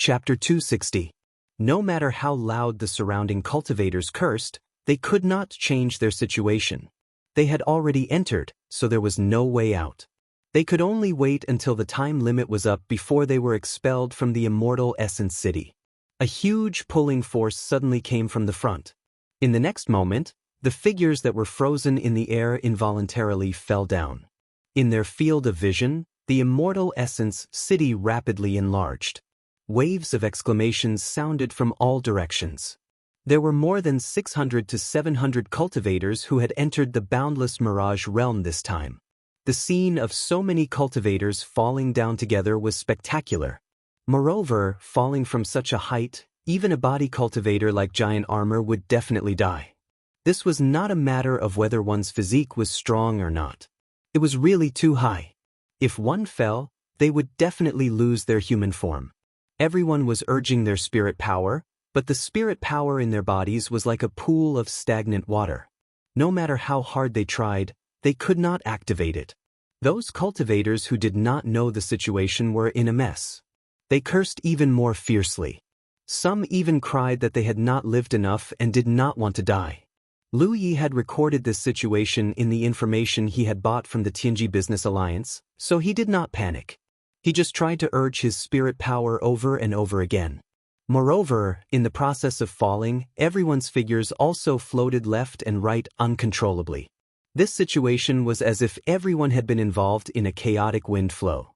Chapter 260. No matter how loud the surrounding cultivators cursed, they could not change their situation. They had already entered, so there was no way out. They could only wait until the time limit was up before they were expelled from the immortal Essence City. A huge pulling force suddenly came from the front. In the next moment, the figures that were frozen in the air involuntarily fell down. In their field of vision, the immortal Essence City rapidly enlarged. Waves of exclamations sounded from all directions. There were more than 600 to 700 cultivators who had entered the boundless mirage realm this time. The scene of so many cultivators falling down together was spectacular. Moreover, falling from such a height, even a body cultivator like Giant Armor would definitely die. This was not a matter of whether one's physique was strong or not. It was really too high. If one fell, they would definitely lose their human form. Everyone was urging their spirit power, but the spirit power in their bodies was like a pool of stagnant water. No matter how hard they tried, they could not activate it. Those cultivators who did not know the situation were in a mess. They cursed even more fiercely. Some even cried that they had not lived enough and did not want to die. Lu Yi had recorded this situation in the information he had bought from the Tianji Business Alliance, so he did not panic. He just tried to urge his spirit power over and over again. Moreover, in the process of falling, everyone's figures also floated left and right uncontrollably. This situation was as if everyone had been involved in a chaotic wind flow.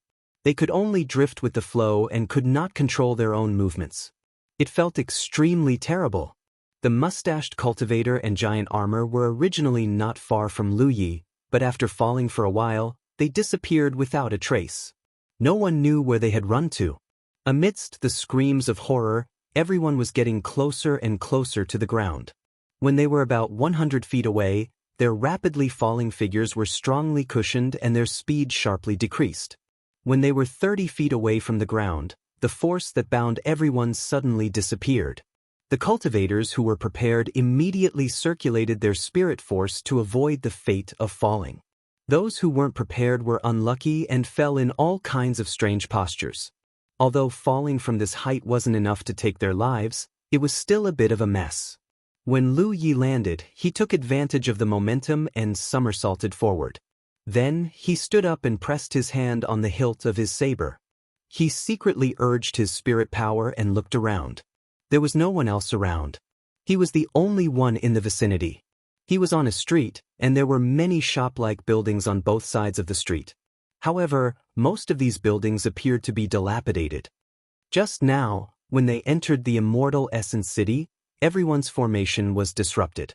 They could only drift with the flow and could not control their own movements. It felt extremely terrible. The mustached cultivator and Giant Armor were originally not far from Lu Yi, but after falling for a while, they disappeared without a trace. No one knew where they had run to. Amidst the screams of horror, everyone was getting closer and closer to the ground. When they were about 100 feet away, their rapidly falling figures were strongly cushioned and their speed sharply decreased. When they were 30 feet away from the ground, the force that bound everyone suddenly disappeared. The cultivators who were prepared immediately circulated their spirit force to avoid the fate of falling. Those who weren't prepared were unlucky and fell in all kinds of strange postures. Although falling from this height wasn't enough to take their lives, it was still a bit of a mess. When Lu Yi landed, he took advantage of the momentum and somersaulted forward. Then, he stood up and pressed his hand on the hilt of his saber. He secretly urged his spirit power and looked around. There was no one else around. He was the only one in the vicinity. He was on a street, and there were many shop-like buildings on both sides of the street. However, most of these buildings appeared to be dilapidated. Just now, when they entered the immortal Essence City, everyone's formation was disrupted.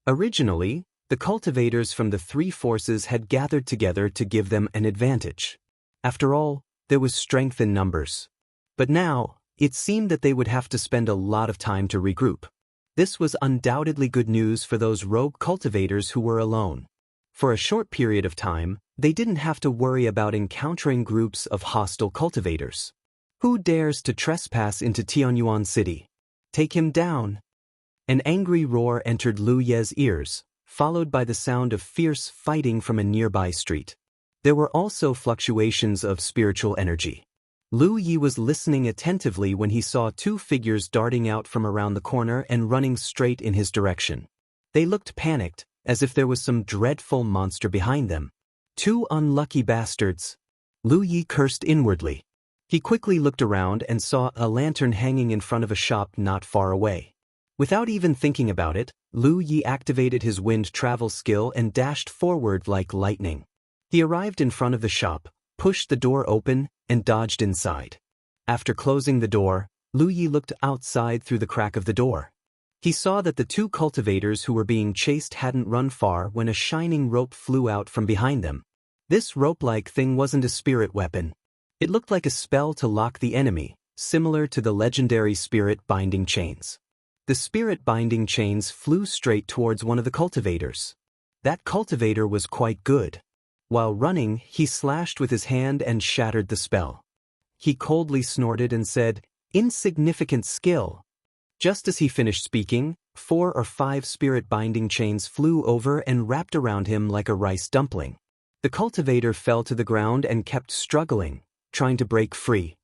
Originally, the cultivators from the three forces had gathered together to give them an advantage. After all, there was strength in numbers. But now, it seemed that they would have to spend a lot of time to regroup. This was undoubtedly good news for those rogue cultivators who were alone. For a short period of time, they didn't have to worry about encountering groups of hostile cultivators. Who dares to trespass into Tianyuan City? Take him down! An angry roar entered Lu Ye's ears, followed by the sound of fierce fighting from a nearby street. There were also fluctuations of spiritual energy. Lu Yi was listening attentively when he saw two figures darting out from around the corner and running straight in his direction. They looked panicked, as if there was some dreadful monster behind them. Two unlucky bastards! Lu Yi cursed inwardly. He quickly looked around and saw a lantern hanging in front of a shop not far away. Without even thinking about it, Lu Yi activated his wind travel skill and dashed forward like lightning. He arrived in front of the shop, pushed the door open, and dodged inside. After closing the door, Lu Yi looked outside through the crack of the door. He saw that the two cultivators who were being chased hadn't run far when a shining rope flew out from behind them. This rope-like thing wasn't a spirit weapon. It looked like a spell to lock the enemy, similar to the legendary spirit binding chains. The spirit binding chains flew straight towards one of the cultivators. That cultivator was quite good. While running, he slashed with his hand and shattered the spell. He coldly snorted and said, "Insignificant skill." Just as he finished speaking, 4 or 5 spirit binding chains flew over and wrapped around him like a rice dumpling. The cultivator fell to the ground and kept struggling, trying to break free.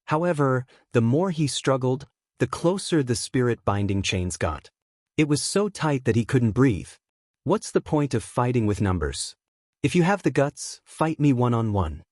However, the more he struggled, the closer the spirit binding chains got. It was so tight that he couldn't breathe. What's the point of fighting with numbers? If you have the guts, fight me one-on-one.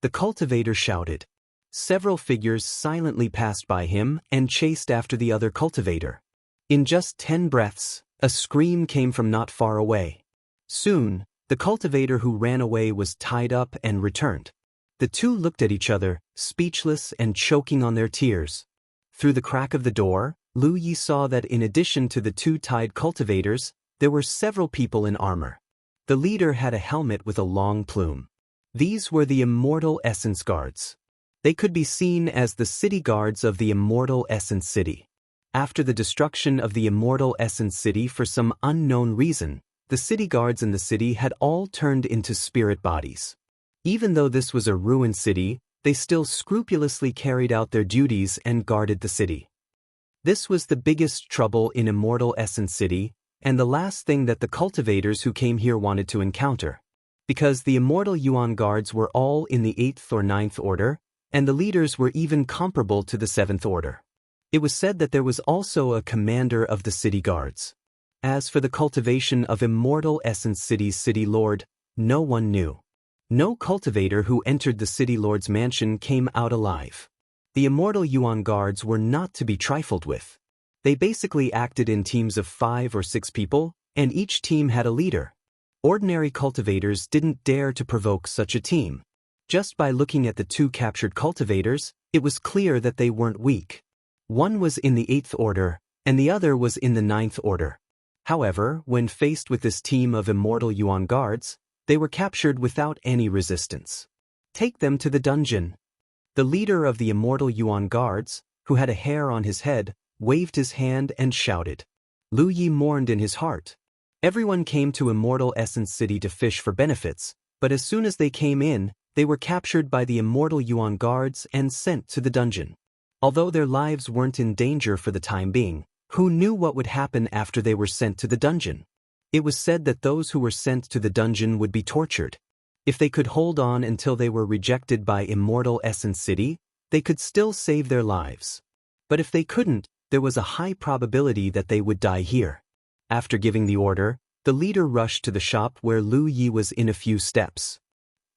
The cultivator shouted. Several figures silently passed by him and chased after the other cultivator. In just 10 breaths, a scream came from not far away. Soon, the cultivator who ran away was tied up and returned. The two looked at each other, speechless and choking on their tears. Through the crack of the door, Lu Yi saw that in addition to the two tied cultivators, there were several people in armor. The leader had a helmet with a long plume. These were the Immortal Essence Guards. They could be seen as the city guards of the Immortal Essence City. After the destruction of the Immortal Essence City for some unknown reason, the city guards in the city had all turned into spirit bodies. Even though this was a ruined city, they still scrupulously carried out their duties and guarded the city. This was the biggest trouble in Immortal Essence City, and the last thing that the cultivators who came here wanted to encounter. Because the Immortal Yuan Guards were all in the 8th or 9th order, and the leaders were even comparable to the 7th order. It was said that there was also a commander of the city guards. As for the cultivation of Immortal Essence City's city lord, no one knew. No cultivator who entered the city lord's mansion came out alive. The Immortal Yuan Guards were not to be trifled with. They basically acted in teams of 5 or 6 people, and each team had a leader. Ordinary cultivators didn't dare to provoke such a team. Just by looking at the two captured cultivators, it was clear that they weren't weak. One was in the 8th order, and the other was in the 9th order. However, when faced with this team of Immortal Yuan Guards, they were captured without any resistance. Take them to the dungeon. The leader of the Immortal Yuan Guards, who had a hair on his head, waved his hand and shouted. Lu Yi mourned in his heart. Everyone came to Immortal Essence City to fish for benefits, but as soon as they came in, they were captured by the Immortal Yuan Guards and sent to the dungeon. Although their lives weren't in danger for the time being, who knew what would happen after they were sent to the dungeon? It was said that those who were sent to the dungeon would be tortured. If they could hold on until they were rejected by Immortal Essence City, they could still save their lives. But if they couldn't, there was a high probability that they would die here. After giving the order, the leader rushed to the shop where Lu Yi was in a few steps.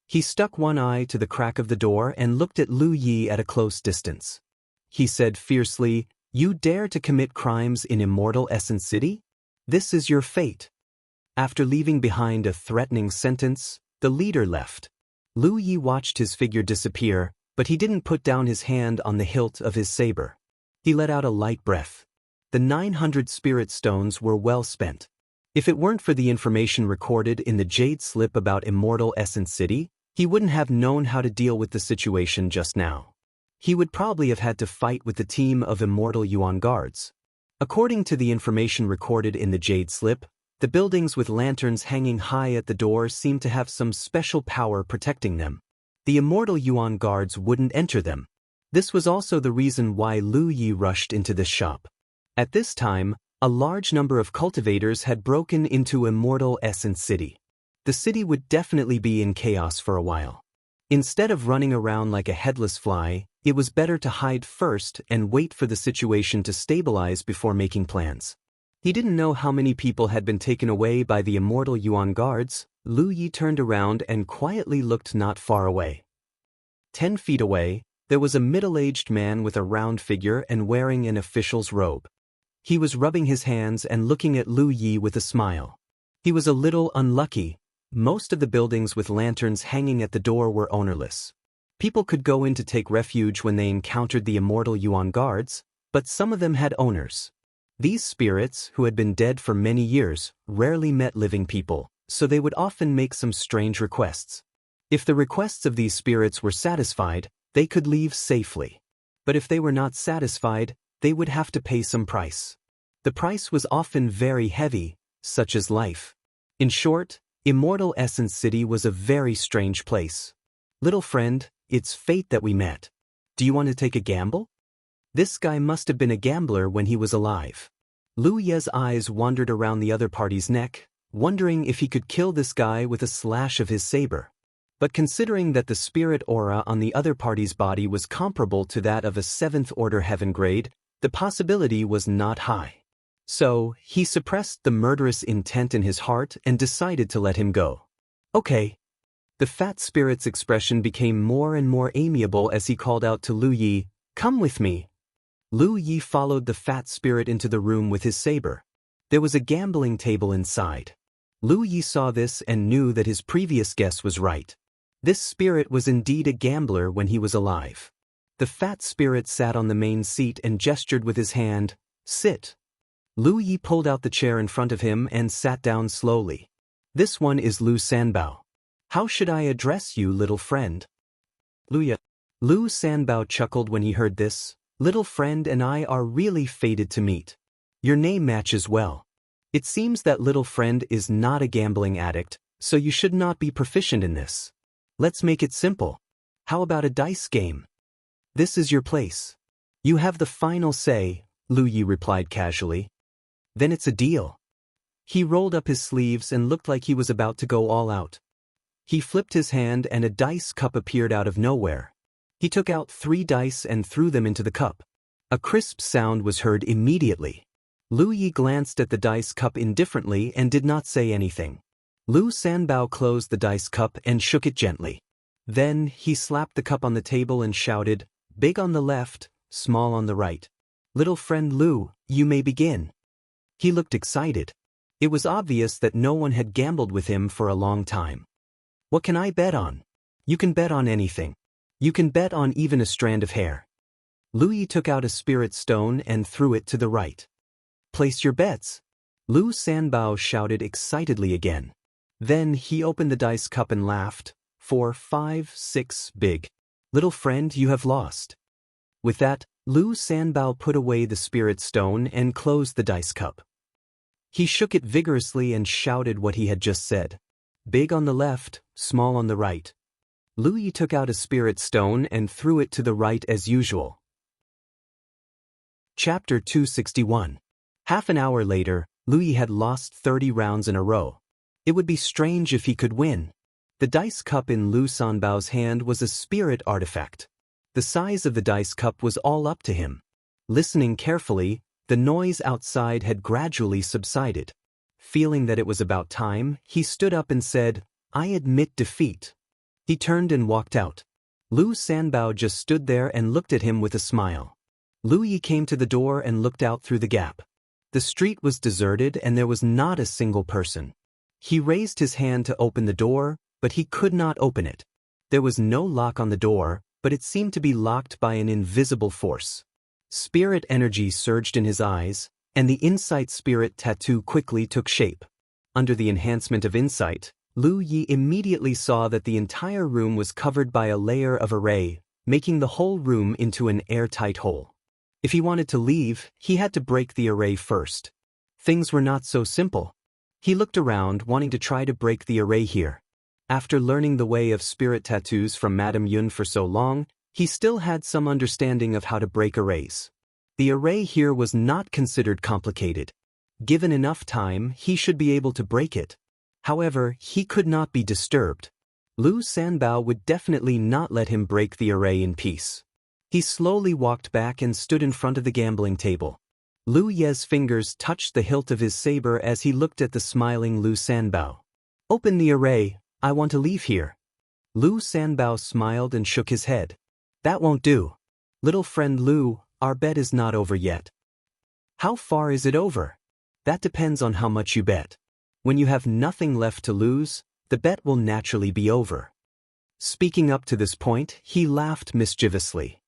He stuck one eye to the crack of the door and looked at Lu Yi at a close distance. He said fiercely, "You dare to commit crimes in Immortal Essence City? This is your fate." After leaving behind a threatening sentence, the leader left. Lu Yi watched his figure disappear, but he didn't put down his hand on the hilt of his saber. He let out a light breath. The 900 spirit stones were well spent. If it weren't for the information recorded in the Jade Slip about Immortal Essence City, he wouldn't have known how to deal with the situation just now. He would probably have had to fight with the team of Immortal Yuan Guards. According to the information recorded in the Jade Slip, the buildings with lanterns hanging high at the door seemed to have some special power protecting them. The Immortal Yuan Guards wouldn't enter them. This was also the reason why Lu Yi rushed into this shop. At this time, a large number of cultivators had broken into Immortal Essence City. The city would definitely be in chaos for a while. Instead of running around like a headless fly, it was better to hide first and wait for the situation to stabilize before making plans. He didn't know how many people had been taken away by the Immortal Yuan Guards. Lu Yi turned around and quietly looked not far away. 10 feet away, there was a middle-aged man with a round figure and wearing an official's robe. He was rubbing his hands and looking at Lu Yi with a smile. He was a little unlucky. Most of the buildings with lanterns hanging at the door were ownerless. People could go in to take refuge when they encountered the Immortal Yuan Guards, but some of them had owners. These spirits, who had been dead for many years, rarely met living people, so they would often make some strange requests. If the requests of these spirits were satisfied, they could leave safely. But if they were not satisfied, they would have to pay some price. The price was often very heavy, such as life. In short, Immortal Essence City was a very strange place. Little friend, it's fate that we met. Do you want to take a gamble? This guy must have been a gambler when he was alive. Lu Ye's eyes wandered around the other party's neck, wondering if he could kill this guy with a slash of his saber. But considering that the spirit aura on the other party's body was comparable to that of a 7th-order heaven grade, the possibility was not high. So, he suppressed the murderous intent in his heart and decided to let him go. Okay. The fat spirit's expression became more and more amiable as he called out to Lu Yi, "Come with me." Lu Yi followed the fat spirit into the room with his saber. There was a gambling table inside. Lu Yi saw this and knew that his previous guess was right. This spirit was indeed a gambler when he was alive. The fat spirit sat on the main seat and gestured with his hand, "Sit." Lu Yi pulled out the chair in front of him and sat down slowly. "This one is Lu Sanbao. How should I address you, little friend?" Lu Sanbao chuckled when he heard this. "Little friend and I are really fated to meet. Your name matches well. It seems that little friend is not a gambling addict, so you should not be proficient in this. Let's make it simple. How about a dice game? This is your place. You have the final say," Lu Yi replied casually. "Then it's a deal." He rolled up his sleeves and looked like he was about to go all out. He flipped his hand and a dice cup appeared out of nowhere. He took out 3 dice and threw them into the cup. A crisp sound was heard immediately. Lu Yi glanced at the dice cup indifferently and did not say anything. Lu Sanbao closed the dice cup and shook it gently. Then, he slapped the cup on the table and shouted, "Big on the left, small on the right. Little friend Lu, you may begin." He looked excited. It was obvious that no one had gambled with him for a long time. "What can I bet on?" "You can bet on anything. You can bet on even a strand of hair." Lu Yi took out a spirit stone and threw it to the right. "Place your bets." Lu Sanbao shouted excitedly again. Then he opened the dice cup and laughed. 4, 5, 6, big. "Little friend, you have lost." With that, Lu Sanbao put away the spirit stone and closed the dice cup. He shook it vigorously and shouted what he had just said. "Big on the left, small on the right." Lu Yi took out a spirit stone and threw it to the right as usual. Chapter 261. Half an hour later, Lu Yi had lost 30 rounds in a row. It would be strange if he could win. The dice cup in Lu Sanbao's hand was a spirit artifact. The size of the dice cup was all up to him. Listening carefully, the noise outside had gradually subsided. Feeling that it was about time, he stood up and said, "I admit defeat." He turned and walked out. Lu Sanbao just stood there and looked at him with a smile. Lu Yi came to the door and looked out through the gap. The street was deserted and there was not a single person. He raised his hand to open the door, but he could not open it. There was no lock on the door, but it seemed to be locked by an invisible force. Spirit energy surged in his eyes, and the insight spirit tattoo quickly took shape. Under the enhancement of insight, Lu Yi immediately saw that the entire room was covered by a layer of array, making the whole room into an airtight hole. If he wanted to leave, he had to break the array first. Things were not so simple. He looked around, wanting to try to break the array here. After learning the way of spirit tattoos from Madame Yun for so long, he still had some understanding of how to break arrays. The array here was not considered complicated. Given enough time, he should be able to break it. However, he could not be disturbed. Lu Sanbao would definitely not let him break the array in peace. He slowly walked back and stood in front of the gambling table. Lu Ye's fingers touched the hilt of his saber as he looked at the smiling Lu Sanbao. "Open the array, I want to leave here." Lu Sanbao smiled and shook his head. "That won't do. Little friend Lu, our bet is not over yet." "How far is it over?" "That depends on how much you bet. When you have nothing left to lose, the bet will naturally be over." Speaking up to this point, he laughed mischievously.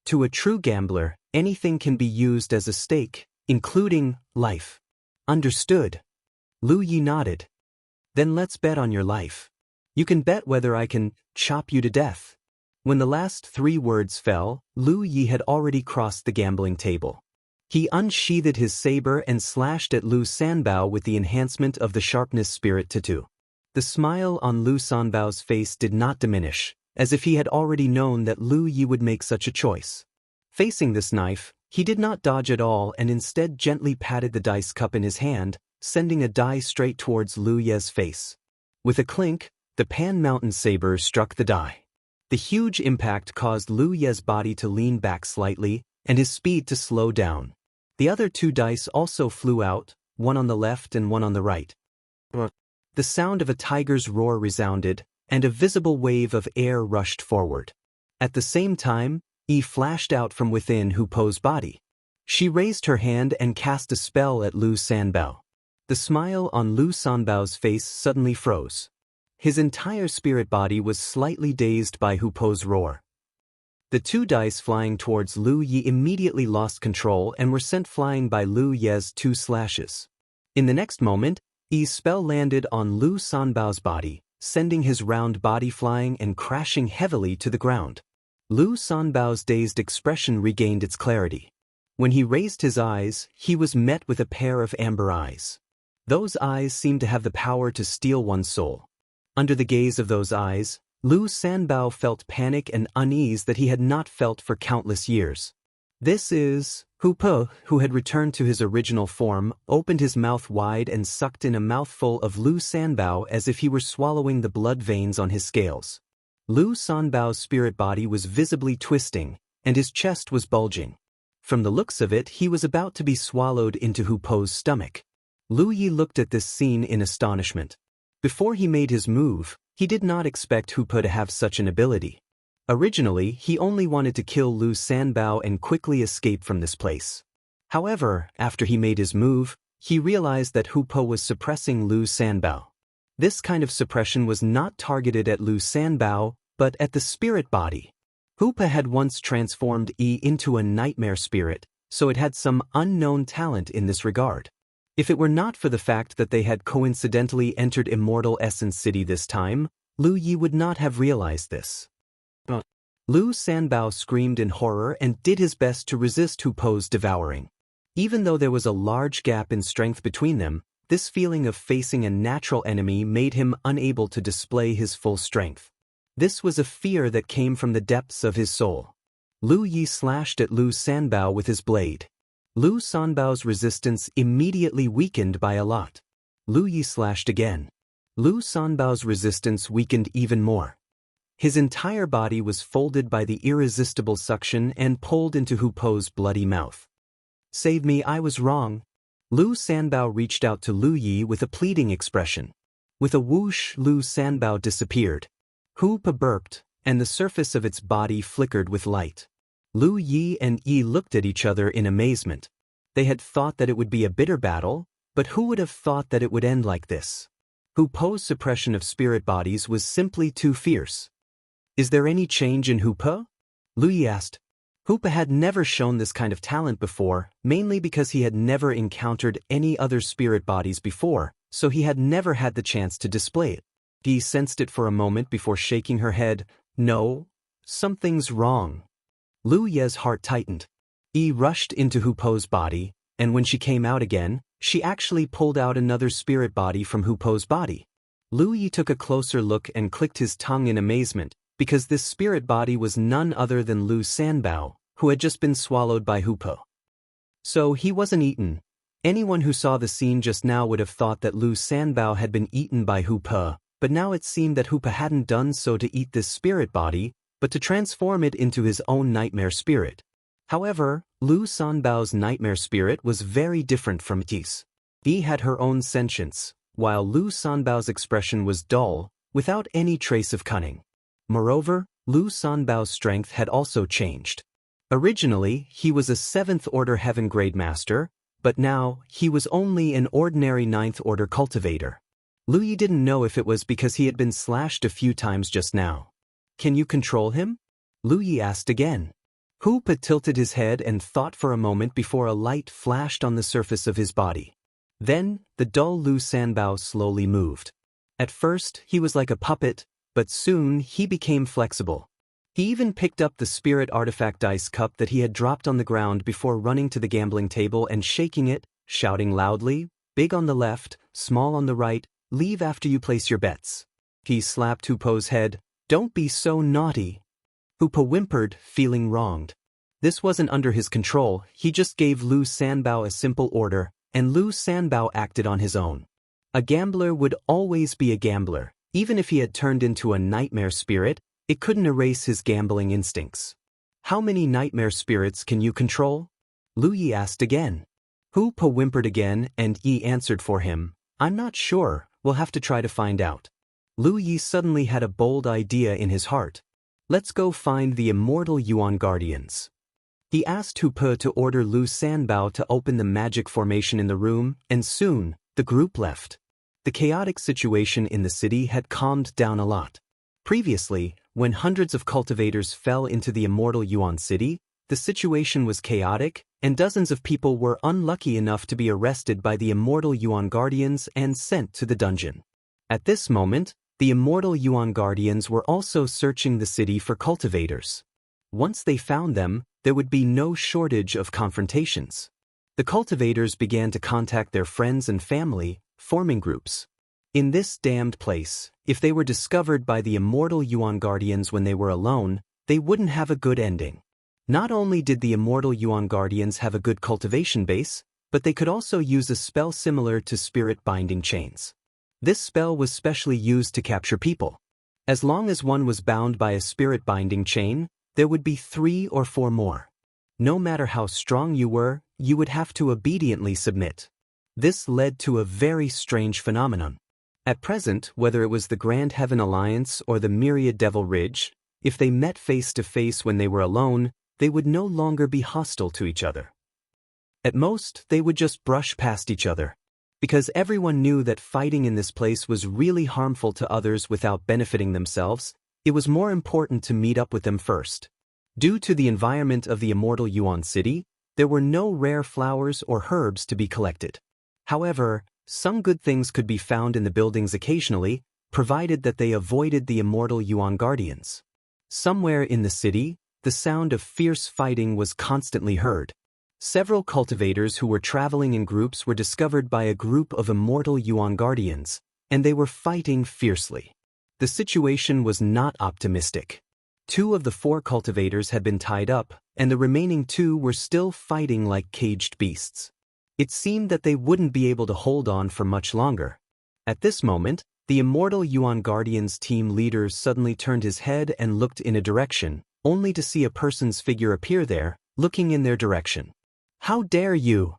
To a true gambler, anything can be used as a stake, including life. "Understood." Lu Yi nodded. "Then let's bet on your life. You can bet whether I can chop you to death." When the last 3 words fell, Lu Yi had already crossed the gambling table. He unsheathed his saber and slashed at Lu Sanbao with the enhancement of the sharpness spirit tattoo. The smile on Lu Sanbao's face did not diminish, as if he had already known that Lu Yi would make such a choice. Facing this knife, he did not dodge at all and instead gently patted the dice cup in his hand, sending a die straight towards Lu Ye's face. With a clink, The Pan Mountain saber struck the die. The huge impact caused Lu Ye's body to lean back slightly, and his speed to slow down. The other 2 dice also flew out, one on the left and one on the right. The sound of a tiger's roar resounded, and a visible wave of air rushed forward. At the same time, Yi flashed out from within Hu Po's body. She raised her hand and cast a spell at Lu Sanbao. The smile on Lu Sanbao's face suddenly froze. His entire spirit body was slightly dazed by Hu Po's roar. The 2 dice flying towards Lu Yi immediately lost control and were sent flying by Lu Ye's 2 slashes. In the next moment, Yi's spell landed on Lu Sanbao's body, sending his round body flying and crashing heavily to the ground. Lu Sanbao's dazed expression regained its clarity. When he raised his eyes, he was met with a pair of amber eyes. Those eyes seemed to have the power to steal one's soul. Under the gaze of those eyes, Lu Sanbao felt panic and unease that he had not felt for countless years. This is Hu Po, who had returned to his original form, opened his mouth wide and sucked in a mouthful of Lu Sanbao as if he were swallowing the blood veins on his scales. Lu Sanbao's spirit body was visibly twisting, and his chest was bulging. From the looks of it, he was about to be swallowed into Hu Po's stomach. Lu Yi looked at this scene in astonishment. Before he made his move, he did not expect Hu Po to have such an ability. Originally, he only wanted to kill Lu Sanbao and quickly escape from this place. However, after he made his move, he realized that Hu Po was suppressing Lu Sanbao. This kind of suppression was not targeted at Lu Sanbao, but at the spirit body. Hu Po had once transformed Yi into a nightmare spirit, so it had some unknown talent in this regard. If it were not for the fact that they had coincidentally entered Immortal Essence City this time, Lu Yi would not have realized this. Lu Sanbao screamed in horror and did his best to resist Hu Po's devouring. Even though there was a large gap in strength between them, this feeling of facing a natural enemy made him unable to display his full strength. This was a fear that came from the depths of his soul. Lu Yi slashed at Lu Sanbao with his blade. Lu Sanbao's resistance immediately weakened by a lot. Lu Yi slashed again. Lu Sanbao's resistance weakened even more. His entire body was folded by the irresistible suction and pulled into Hu Po's bloody mouth. "Save me, I was wrong." Lu Sanbao reached out to Lu Yi with a pleading expression. With a whoosh, Lu Sanbao disappeared. Hu Po burped, and the surface of its body flickered with light. Lu Yi and Yi looked at each other in amazement. They had thought that it would be a bitter battle, but who would have thought that it would end like this? Hu Po's suppression of spirit bodies was simply too fierce. "Is there any change in Hu Po?" Lu Yi asked. Hu Po had never shown this kind of talent before, mainly because he had never encountered any other spirit bodies before, so he had never had the chance to display it. Yi sensed it for a moment before shaking her head. "No, something's wrong." Lu Ye's heart tightened. Yi rushed into Hu Po's body, and when she came out again, she actually pulled out another spirit body from Hu Po's body. Lu Yi took a closer look and clicked his tongue in amazement, because this spirit body was none other than Lu Sanbao, who had just been swallowed by Hu Po. So he wasn't eaten. Anyone who saw the scene just now would have thought that Lu Sanbao had been eaten by Hu Po, but now it seemed that Hu Po hadn't done so to eat this spirit body, but to transform it into his own nightmare spirit. However, Lu Sanbao's nightmare spirit was very different from Yi's. Yi had her own sentience, while Lu Sanbao's expression was dull, without any trace of cunning. Moreover, Lu Sanbao's strength had also changed. Originally, he was a 7th Order Heaven Grade Master, but now, he was only an ordinary 9th Order cultivator. Lu Yi didn't know if it was because he had been slashed a few times just now. "Can you control him?" Lu Yi asked again. Hu Po tilted his head and thought for a moment before a light flashed on the surface of his body. Then, the dull Lu Sanbao slowly moved. At first, he was like a puppet, but soon he became flexible. He even picked up the spirit artifact dice cup that he had dropped on the ground before running to the gambling table and shaking it, shouting loudly, "Big on the left, small on the right, leave after you place your bets." He slapped Hu Po's head. "Don't be so naughty." Hu Po whimpered, feeling wronged. This wasn't under his control, he just gave Lu Sanbao a simple order, and Lu Sanbao acted on his own. A gambler would always be a gambler, Even if he had turned into a nightmare spirit, it couldn't erase his gambling instincts. How many nightmare spirits can you control? Lu Yi asked again. Hu Po whimpered again, and Yi answered for him, I'm not sure, we'll have to try to find out. Lu Yi suddenly had a bold idea in his heart. Let's go find the immortal Yuan Guardians. He asked Hu Po to order Lu Sanbao to open the magic formation in the room, and soon, the group left. The chaotic situation in the city had calmed down a lot. Previously, when hundreds of cultivators fell into the immortal Yuan city, the situation was chaotic, and dozens of people were unlucky enough to be arrested by the immortal Yuan Guardians and sent to the dungeon. At this moment, the immortal Yuan Guardians were also searching the city for cultivators. Once they found them, there would be no shortage of confrontations. The cultivators began to contact their friends and family, forming groups. In this damned place, if they were discovered by the immortal Yuan Guardians when they were alone, they wouldn't have a good ending. Not only did the immortal Yuan Guardians have a good cultivation base, but they could also use a spell similar to spirit binding chains. This spell was specially used to capture people. As long as one was bound by a spirit binding chain, there would be 3 or 4 more. No matter how strong you were, you would have to obediently submit. This led to a very strange phenomenon. At present, whether it was the Grand Heaven Alliance or the Myriad Devil Ridge, if they met face to face when they were alone, they would no longer be hostile to each other. At most, they would just brush past each other. Because everyone knew that fighting in this place was really harmful to others without benefiting themselves, it was more important to meet up with them first. Due to the environment of the immortal Yuan city, there were no rare flowers or herbs to be collected. However, some good things could be found in the buildings occasionally, provided that they avoided the immortal Yuan Guardians. Somewhere in the city, the sound of fierce fighting was constantly heard. Several cultivators who were traveling in groups were discovered by a group of immortal Yuan Guardians, and they were fighting fiercely. The situation was not optimistic. 2 of the 4 cultivators had been tied up, and the remaining 2 were still fighting like caged beasts. It seemed that they wouldn't be able to hold on for much longer. At this moment, the immortal Yuan Guardians team leader suddenly turned his head and looked in a direction, only to see a person's figure appear there, looking in their direction. How dare you!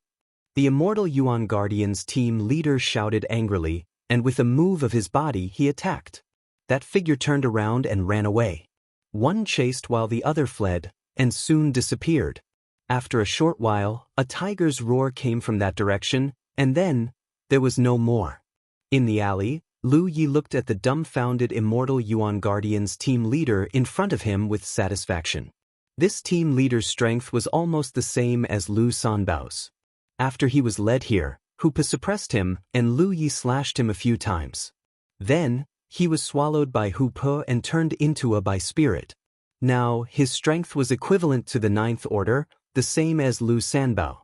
The immortal Yuan Guardians team leader shouted angrily, and with a move of his body he attacked. That figure turned around and ran away. One chased while the other fled, and soon disappeared. After a short while, a tiger's roar came from that direction, and then, there was no more. In the alley, Lu Yi looked at the dumbfounded immortal Yuan Guardians team leader in front of him with satisfaction. This team leader's strength was almost the same as Lu Sanbao's. After he was led here, Hu Po suppressed him, and Lu Yi slashed him a few times. Then, he was swallowed by Hu Po and turned into a by spirit. Now, his strength was equivalent to the 9th order, the same as Lu Sanbao.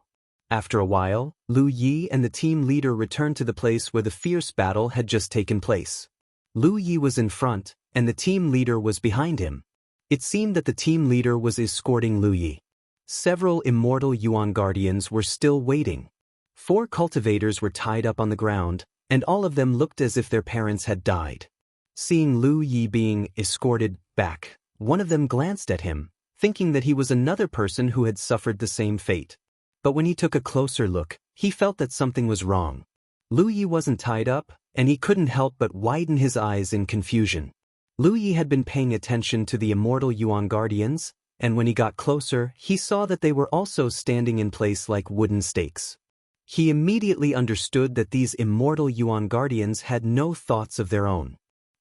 After a while, Lu Yi and the team leader returned to the place where the fierce battle had just taken place. Lu Yi was in front, and the team leader was behind him. It seemed that the team leader was escorting Lu Yi. Several immortal Yuan Guardians were still waiting. 4 cultivators were tied up on the ground, and all of them looked as if their parents had died. Seeing Lu Yi being escorted back, one of them glanced at him, thinking that he was another person who had suffered the same fate. But when he took a closer look, he felt that something was wrong. Lu Yi wasn't tied up, and he couldn't help but widen his eyes in confusion. Lu Yi had been paying attention to the immortal Yuan Guardians, and when he got closer, he saw that they were also standing in place like wooden stakes. He immediately understood that these immortal Yuan Guardians had no thoughts of their own.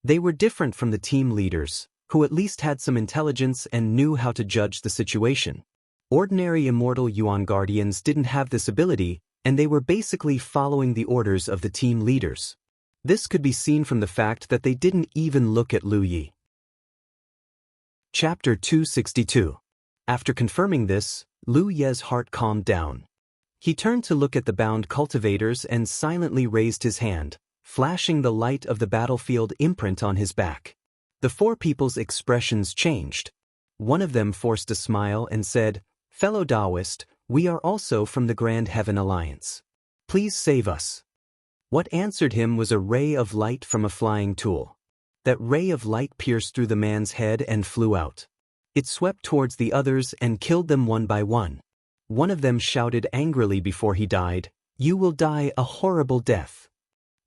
They were different from the team leaders, who at least had some intelligence and knew how to judge the situation. Ordinary immortal Yuan Guardians didn't have this ability, and they were basically following the orders of the team leaders. This could be seen from the fact that they didn't even look at Lu Yi. Chapter 262. After confirming this, Lu Ye's heart calmed down. He turned to look at the bound cultivators and silently raised his hand, flashing the light of the battlefield imprint on his back. The 4 people's expressions changed. One of them forced a smile and said, "Fellow Taoist, we are also from the Grand Heaven Alliance. Please save us." What answered him was a ray of light from a flying tool. that ray of light pierced through the man's head and flew out. It swept towards the others and killed them one by one. One of them shouted angrily before he died, "You will die a horrible death."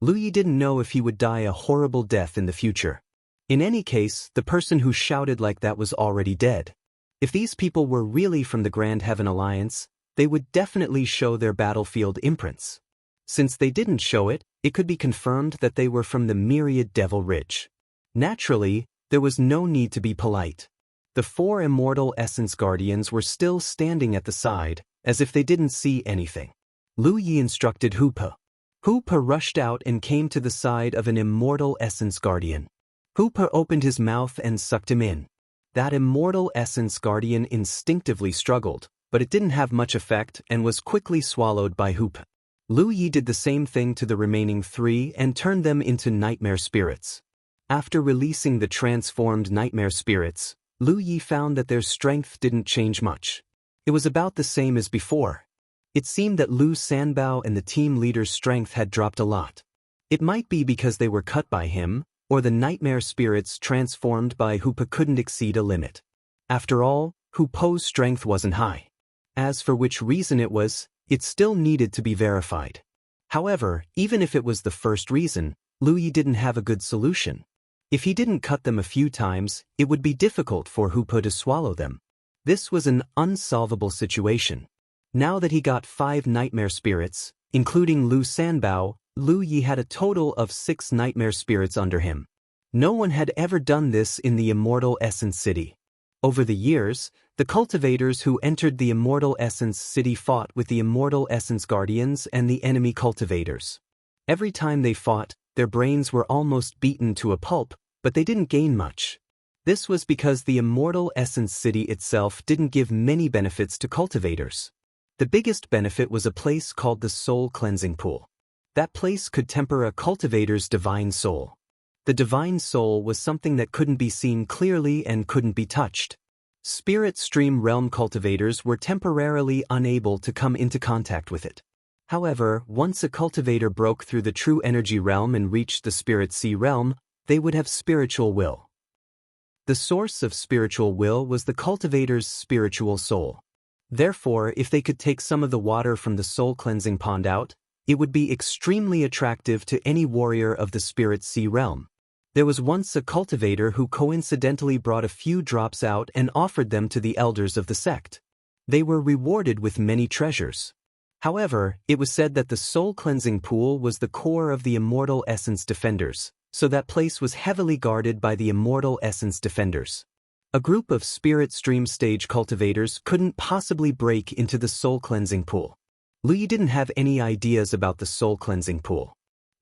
Lu Yi didn't know if he would die a horrible death in the future. In any case, the person who shouted like that was already dead. If these people were really from the Grand Heaven Alliance, they would definitely show their battlefield imprints. Since they didn't show it, it could be confirmed that they were from the Myriad Devil Ridge. Naturally, there was no need to be polite. The 4 immortal essence guardians were still standing at the side, as if they didn't see anything. Lu Yi instructed Hoopa. Hoopa rushed out and came to the side of an immortal essence guardian. Hoopa opened his mouth and sucked him in. That immortal essence guardian instinctively struggled, but it didn't have much effect and was quickly swallowed by Hoopa. Lu Yi did the same thing to the remaining 3 and turned them into nightmare spirits. After releasing the transformed nightmare spirits, Lu Yi found that their strength didn't change much. It was about the same as before. It seemed that Lu Sanbao and the team leader's strength had dropped a lot. It might be because they were cut by him, or the nightmare spirits transformed by Hoopa couldn't exceed a limit. After all, Hoopa's strength wasn't high. As for which reason it was, it still needed to be verified. However, even if it was the first reason, Lu Yi didn't have a good solution. If he didn't cut them a few times, it would be difficult for Hoopa to swallow them. This was an unsolvable situation. Now that he got 5 nightmare spirits, including Lu Sanbao, Lu Yi had a total of 6 nightmare spirits under him. No one had ever done this in the Immortal Essence City. Over the years, the cultivators who entered the Immortal Essence City fought with the Immortal Essence Guardians and the enemy cultivators. Every time they fought, their brains were almost beaten to a pulp, but they didn't gain much. This was because the Immortal Essence City itself didn't give many benefits to cultivators. The biggest benefit was a place called the Soul Cleansing Pool. That place could temper a cultivator's divine soul. The divine soul was something that couldn't be seen clearly and couldn't be touched. Spirit Stream Realm cultivators were temporarily unable to come into contact with it. However, once a cultivator broke through the true energy realm and reached the Spirit Sea realm, they would have spiritual will. The source of spiritual will was the cultivator's spiritual soul. Therefore, if they could take some of the water from the soul cleansing pond out, it would be extremely attractive to any warrior of the Spirit Sea realm. There was once a cultivator who coincidentally brought a few drops out and offered them to the elders of the sect. They were rewarded with many treasures. However, it was said that the soul cleansing pool was the core of the Immortal Essence Defenders, so that place was heavily guarded by the Immortal Essence Defenders. A group of Spirit Stream stage cultivators couldn't possibly break into the soul cleansing pool. Lu Yi didn't have any ideas about the soul cleansing pool.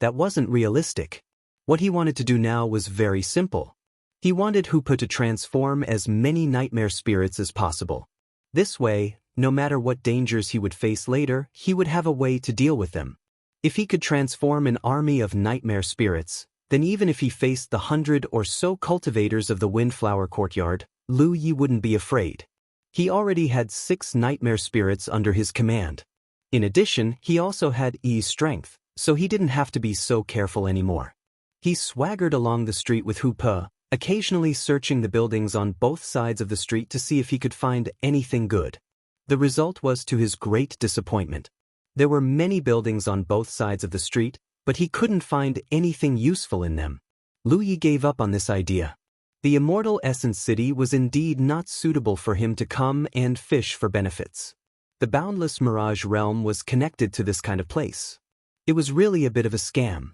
That wasn't realistic. What he wanted to do now was very simple. He wanted Hoopa to transform as many nightmare spirits as possible. This way, no matter what dangers he would face later, he would have a way to deal with them. If he could transform an army of nightmare spirits, then even if he faced the 100 or so cultivators of the Windflower Courtyard, Lu Yi wouldn't be afraid. He already had 6 nightmare spirits under his command. In addition, he also had Yi's strength, so he didn't have to be so careful anymore. He swaggered along the street with Hoopa, occasionally searching the buildings on both sides of the street to see if he could find anything good. The result was to his great disappointment. There were many buildings on both sides of the street, but he couldn't find anything useful in them. Lu Yi gave up on this idea. The Immortal Essence City was indeed not suitable for him to come and fish for benefits. The Boundless Mirage Realm was connected to this kind of place. It was really a bit of a scam.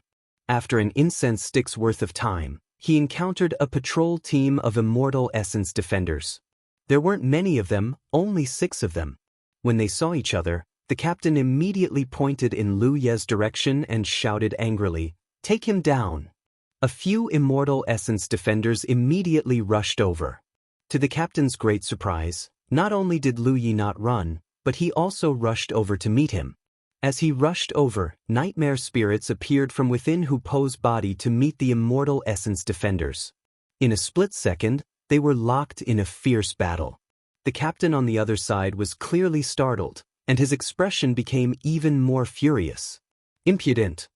After an incense stick's worth of time, he encountered a patrol team of Immortal Essence Defenders. There weren't many of them, only 6 of them. When they saw each other, the captain immediately pointed in Lu Ye's direction and shouted angrily, "Take him down!" A few Immortal Essence Defenders immediately rushed over. To the captain's great surprise, not only did Lu Yi not run, but he also rushed over to meet him. As he rushed over, nightmare spirits appeared from within Hoopa's body to meet the Immortal Essence Defenders. In a split second, they were locked in a fierce battle. The captain on the other side was clearly startled, and his expression became even more furious. Impudent.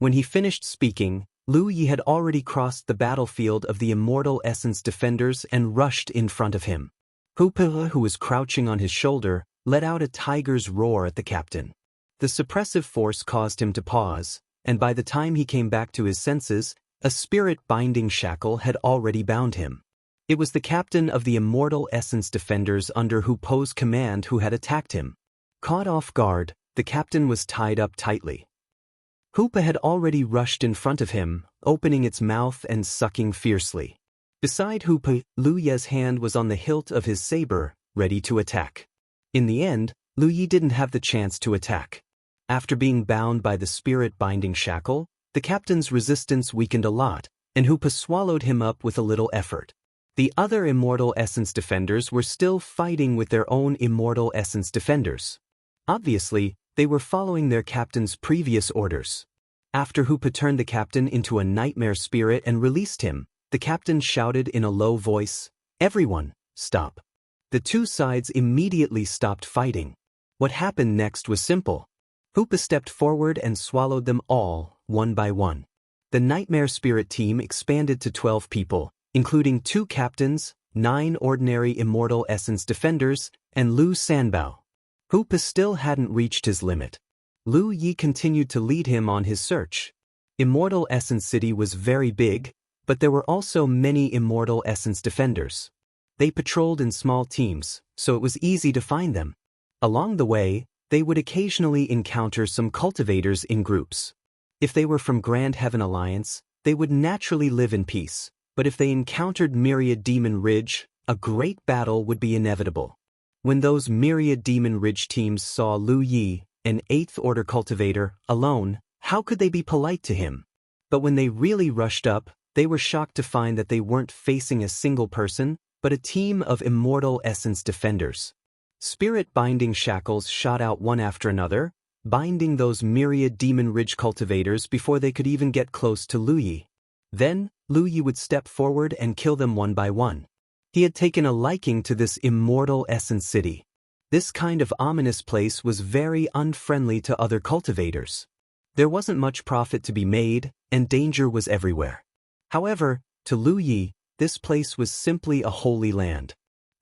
When he finished speaking, Lu Yi had already crossed the battlefield of the immortal essence defenders and rushed in front of him. Hoopa, who was crouching on his shoulder, let out a tiger's roar at the captain. The suppressive force caused him to pause, and by the time he came back to his senses, a spirit-binding shackle had already bound him. It was the captain of the immortal essence defenders under Hoopo's command who had attacked him. Caught off guard, the captain was tied up tightly. Hoopa had already rushed in front of him, opening its mouth and sucking fiercely. Beside Hoopa, Lu Yi's hand was on the hilt of his saber, ready to attack. In the end, Lu Yi didn't have the chance to attack. After being bound by the spirit-binding shackle, the captain's resistance weakened a lot, and Hoopa swallowed him up with a little effort. The other immortal essence defenders were still fighting with their own immortal essence defenders. Obviously, they were following their captain's previous orders. After Hoopa turned the captain into a nightmare spirit and released him, the captain shouted in a low voice, "Everyone, stop." The two sides immediately stopped fighting. What happened next was simple. Hoopa stepped forward and swallowed them all, one by one. The nightmare spirit team expanded to 12 people, including 2 captains, 9 ordinary immortal essence defenders, and Lu Sanbao. Hoopa still hadn't reached his limit. Lu Yi continued to lead him on his search. Immortal Essence City was very big, but there were also many immortal essence defenders. They patrolled in small teams, so it was easy to find them. Along the way, they would occasionally encounter some cultivators in groups. If they were from Grand Heaven Alliance, they would naturally live in peace, but if they encountered Myriad Demon Ridge, a great battle would be inevitable. When those Myriad Demon Ridge teams saw Lu Yi, an 8th Order cultivator, alone, how could they be polite to him? But when they really rushed up, they were shocked to find that they weren't facing a single person, but a team of immortal essence defenders. Spirit-binding shackles shot out one after another, binding those Myriad Demon Ridge cultivators before they could even get close to Lu Yi. Then, Lu Yi would step forward and kill them one by one. He had taken a liking to this immortal essence city. This kind of ominous place was very unfriendly to other cultivators. There wasn't much profit to be made, and danger was everywhere. However, to Lu Yi, this place was simply a holy land.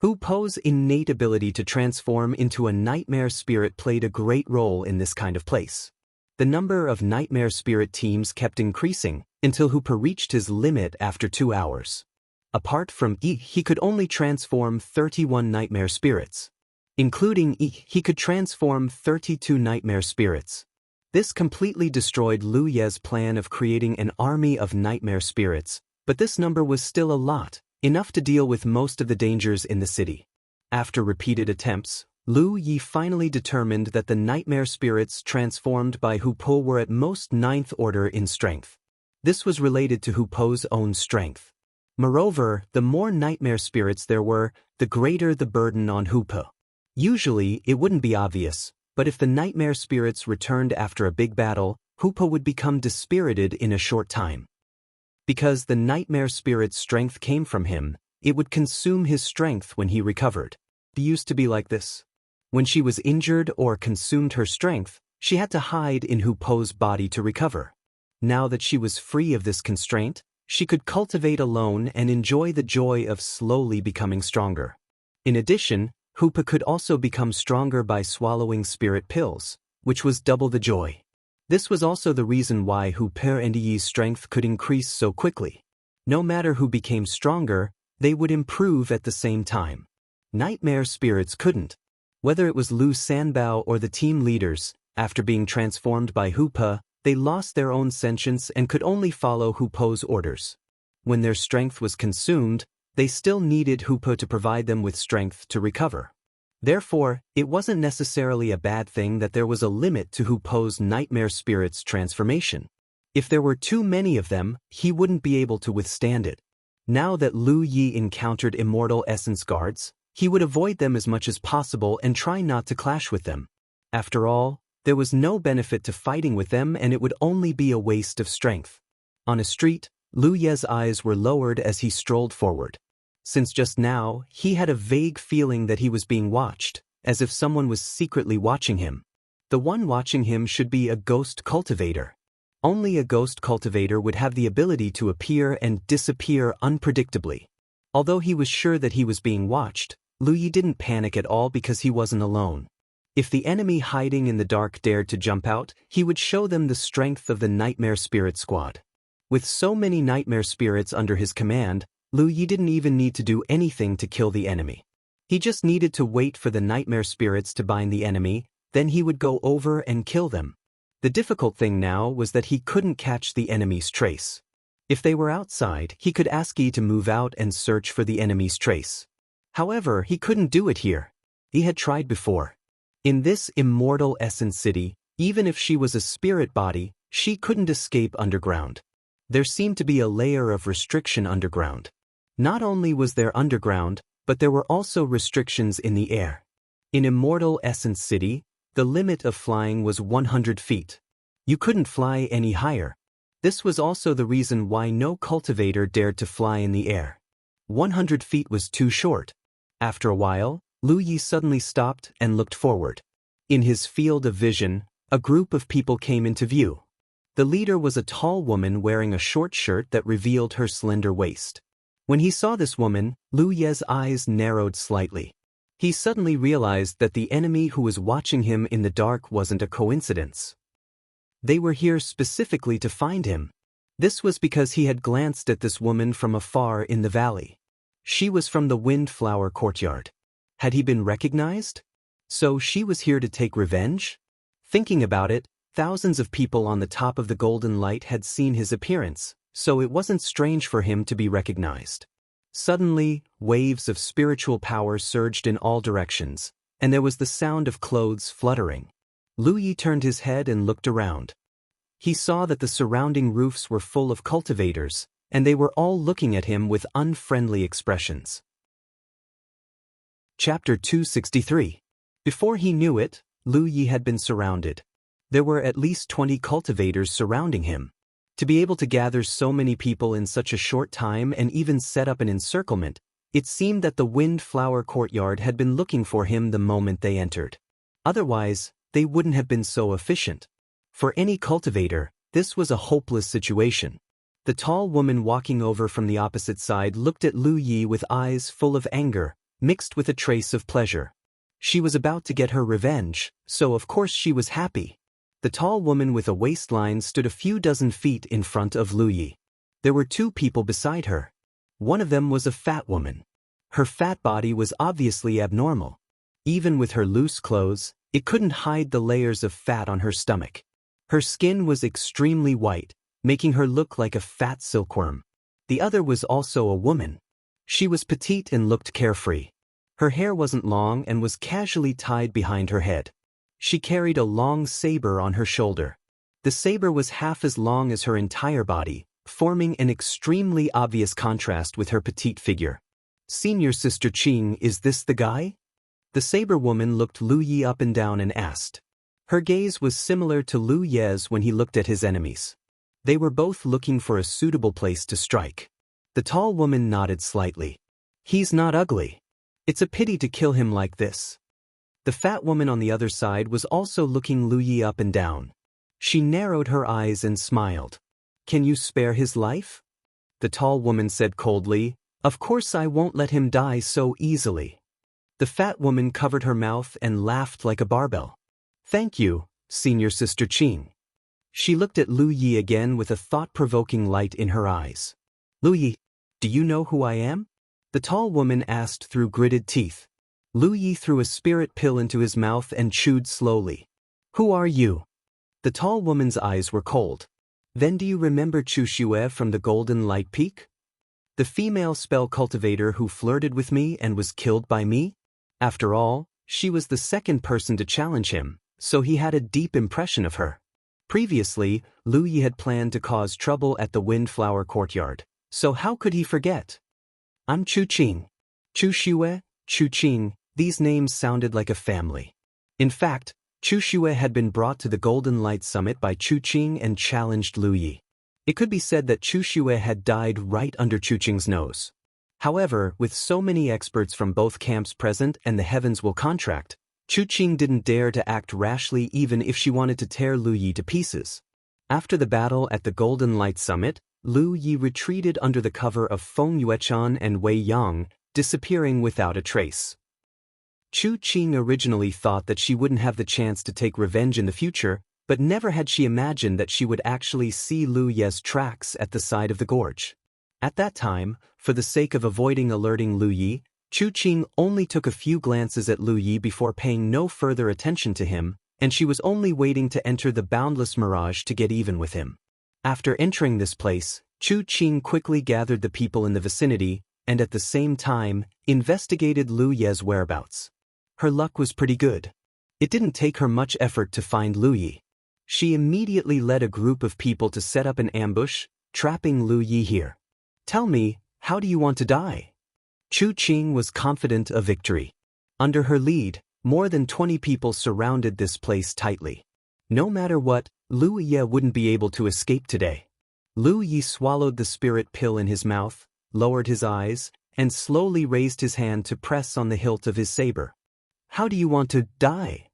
Hoopo's innate ability to transform into a nightmare spirit played a great role in this kind of place. The number of nightmare spirit teams kept increasing until Hoopa reached his limit after 2 hours. Apart from he could only transform 31 nightmare spirits. Including he could transform 32 nightmare spirits. This completely destroyed Lu Yi's plan of creating an army of nightmare spirits, but this number was still a lot, enough to deal with most of the dangers in the city. After repeated attempts, Lu Yi finally determined that the nightmare spirits transformed by Hoopo were at most 9th order in strength. This was related to Hoopo's own strength. Moreover, the more nightmare spirits there were, the greater the burden on Hoopo. Usually, it wouldn't be obvious, but if the nightmare spirits returned after a big battle, Hoopa would become dispirited in a short time. Because the nightmare spirit's strength came from him, it would consume his strength when he recovered. It used to be like this. When she was injured or consumed her strength, she had to hide in Hoopo's body to recover. Now that she was free of this constraint, she could cultivate alone and enjoy the joy of slowly becoming stronger. In addition, Hoopa could also become stronger by swallowing spirit pills, which was double the joy. This was also the reason why Hoopa and Yi's strength could increase so quickly. No matter who became stronger, they would improve at the same time. Nightmare spirits couldn't. Whether it was Lu Sanbao or the team leaders, after being transformed by Hoopa, they lost their own sentience and could only follow Hoopo's orders. When their strength was consumed, they still needed Hoopa to provide them with strength to recover. Therefore, it wasn't necessarily a bad thing that there was a limit to Hoopo's nightmare spirit's transformation. If there were too many of them, he wouldn't be able to withstand it. Now that Lu Yi encountered immortal essence guards, he would avoid them as much as possible and try not to clash with them. After all, there was no benefit to fighting with them and it would only be a waste of strength. On a street, Lu Yi's eyes were lowered as he strolled forward. Since just now, he had a vague feeling that he was being watched, as if someone was secretly watching him. The one watching him should be a ghost cultivator. Only a ghost cultivator would have the ability to appear and disappear unpredictably. Although he was sure that he was being watched, Lu Yi didn't panic at all because he wasn't alone. If the enemy hiding in the dark dared to jump out, he would show them the strength of the Nightmare Spirit Squad. With so many nightmare spirits under his command, Lu Yi didn't even need to do anything to kill the enemy. He just needed to wait for the nightmare spirits to bind the enemy, then he would go over and kill them. The difficult thing now was that he couldn't catch the enemy's trace. If they were outside, he could ask Yi to move out and search for the enemy's trace. However, he couldn't do it here. He had tried before. In this immortal essence city, even if she was a spirit body, she couldn't escape underground. There seemed to be a layer of restriction underground. Not only was there underground, but there were also restrictions in the air. In Immortal Essence City, the limit of flying was 100 feet. You couldn't fly any higher. This was also the reason why no cultivator dared to fly in the air. 100 feet was too short. After a while, Lu Yi suddenly stopped and looked forward. In his field of vision, a group of people came into view. The leader was a tall woman wearing a short shirt that revealed her slender waist. When he saw this woman, Lu Ye's eyes narrowed slightly. He suddenly realized that the enemy who was watching him in the dark wasn't a coincidence. They were here specifically to find him. This was because he had glanced at this woman from afar in the valley. She was from the Windflower Courtyard. Had he been recognized? So she was here to take revenge? Thinking about it, thousands of people on the top of the golden light had seen his appearance, so it wasn't strange for him to be recognized. Suddenly, waves of spiritual power surged in all directions, and there was the sound of clothes fluttering. Lu Yi turned his head and looked around. He saw that the surrounding roofs were full of cultivators, and they were all looking at him with unfriendly expressions. Chapter 263. Before he knew it, Lu Yi had been surrounded. There were at least 20 cultivators surrounding him. To be able to gather so many people in such a short time and even set up an encirclement, it seemed that the Windflower Courtyard had been looking for him the moment they entered. Otherwise, they wouldn't have been so efficient. For any cultivator, this was a hopeless situation. The tall woman walking over from the opposite side looked at Lu Yi with eyes full of anger, mixed with a trace of pleasure. She was about to get her revenge, so of course she was happy. The tall woman with a waistline stood a few dozen feet in front of Lu Yi. There were two people beside her. One of them was a fat woman. Her fat body was obviously abnormal. Even with her loose clothes, it couldn't hide the layers of fat on her stomach. Her skin was extremely white, making her look like a fat silkworm. The other was also a woman. She was petite and looked carefree. Her hair wasn't long and was casually tied behind her head. She carried a long saber on her shoulder. The saber was half as long as her entire body, forming an extremely obvious contrast with her petite figure. "Senior Sister Qing, is this the guy?" The saber woman looked Lu Yi up and down and asked. Her gaze was similar to Lu Ye's when he looked at his enemies. They were both looking for a suitable place to strike. The tall woman nodded slightly. "He's not ugly. It's a pity to kill him like this." The fat woman on the other side was also looking Lu Yi up and down. She narrowed her eyes and smiled. "Can you spare his life?" The tall woman said coldly, "Of course I won't let him die so easily." The fat woman covered her mouth and laughed like a barbell. "Thank you, Senior Sister Qing." She looked at Lu Yi again with a thought-provoking light in her eyes. "Lu Yi, do you know who I am?" The tall woman asked through gritted teeth. Lu Yi threw a spirit pill into his mouth and chewed slowly. "Who are you?" The tall woman's eyes were cold. "Then do you remember Chu Xue from the Golden Light Peak? The female spell cultivator who flirted with me and was killed by me? After all, she was the second person to challenge him, so he had a deep impression of her. Previously, Lu Yi had planned to cause trouble at the Windflower Courtyard, so how could he forget? "I'm Chu Qing." Chu Xue, Chu Qing, these names sounded like a family. In fact, Chu Xue had been brought to the Golden Light Summit by Chu Qing and challenged Lu Yi. It could be said that Chu Xue had died right under Chu Qing's nose. However, with so many experts from both camps present and the Heavens Will contract, Chu Qing didn't dare to act rashly even if she wanted to tear Lu Yi to pieces. After the battle at the Golden Light Summit, Lu Yi retreated under the cover of Feng Yuechan and Wei Yang, disappearing without a trace. Chu Qing originally thought that she wouldn't have the chance to take revenge in the future, but never had she imagined that she would actually see Lu Ye's tracks at the side of the gorge. At that time, for the sake of avoiding alerting Lu Yi, Chu Qing only took a few glances at Lu Yi before paying no further attention to him, and she was only waiting to enter the boundless mirage to get even with him. After entering this place, Chu Qing quickly gathered the people in the vicinity, and at the same time, investigated Lu Ye's whereabouts. Her luck was pretty good. It didn't take her much effort to find Lu Yi. She immediately led a group of people to set up an ambush, trapping Lu Yi here. "Tell me, how do you want to die?" Chu Qing was confident of victory. Under her lead, more than 20 people surrounded this place tightly. No matter what, Lu Yi wouldn't be able to escape today. Lu Yi swallowed the spirit pill in his mouth, lowered his eyes, and slowly raised his hand to press on the hilt of his saber. "How do you want to die?"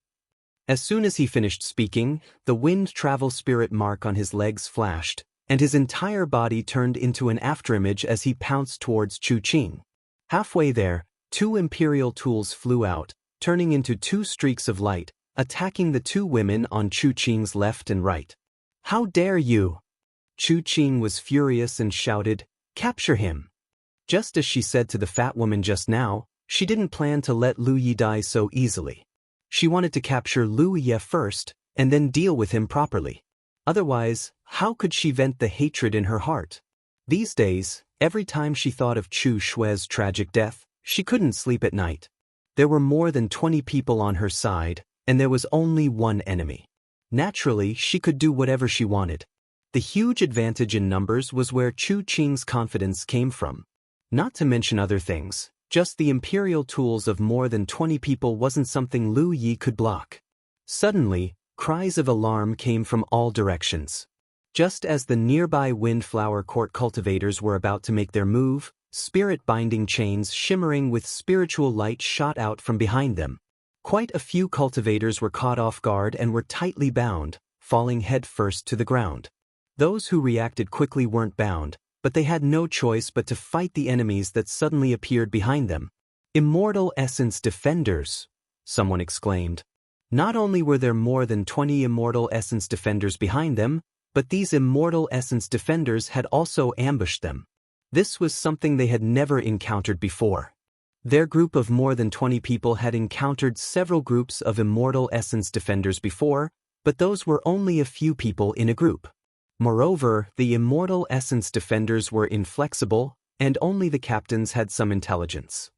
As soon as he finished speaking, the wind travel spirit mark on his legs flashed, and his entire body turned into an afterimage as he pounced towards Chu Qing. Halfway there, 2 imperial tools flew out, turning into 2 streaks of light, attacking the 2 women on Chu Qing's left and right. "How dare you!" Chu Qing was furious and shouted, "Capture him!" Just as she said to the fat woman just now, she didn't plan to let Lu Yi die so easily. She wanted to capture Lu Yi first, and then deal with him properly. Otherwise, how could she vent the hatred in her heart? These days, every time she thought of Chu Shui's tragic death, she couldn't sleep at night. There were more than 20 people on her side, and there was only one enemy. Naturally, she could do whatever she wanted. The huge advantage in numbers was where Chu Qing's confidence came from. Not to mention other things, just the imperial tools of more than 20 people wasn't something Lu Yi could block. Suddenly, cries of alarm came from all directions. Just as the nearby Windflower Court cultivators were about to make their move, spirit-binding chains shimmering with spiritual light shot out from behind them. Quite a few cultivators were caught off guard and were tightly bound, falling headfirst to the ground. Those who reacted quickly weren't bound, but they had no choice but to fight the enemies that suddenly appeared behind them. "Immortal Essence Defenders!" someone exclaimed. Not only were there more than 20 Immortal Essence Defenders behind them, but these Immortal Essence Defenders had also ambushed them. This was something they had never encountered before. Their group of more than 20 people had encountered several groups of Immortal Essence Defenders before, but those were only a few people in a group. Moreover, the Immortal Essence Defenders were inflexible, and only the captains had some intelligence.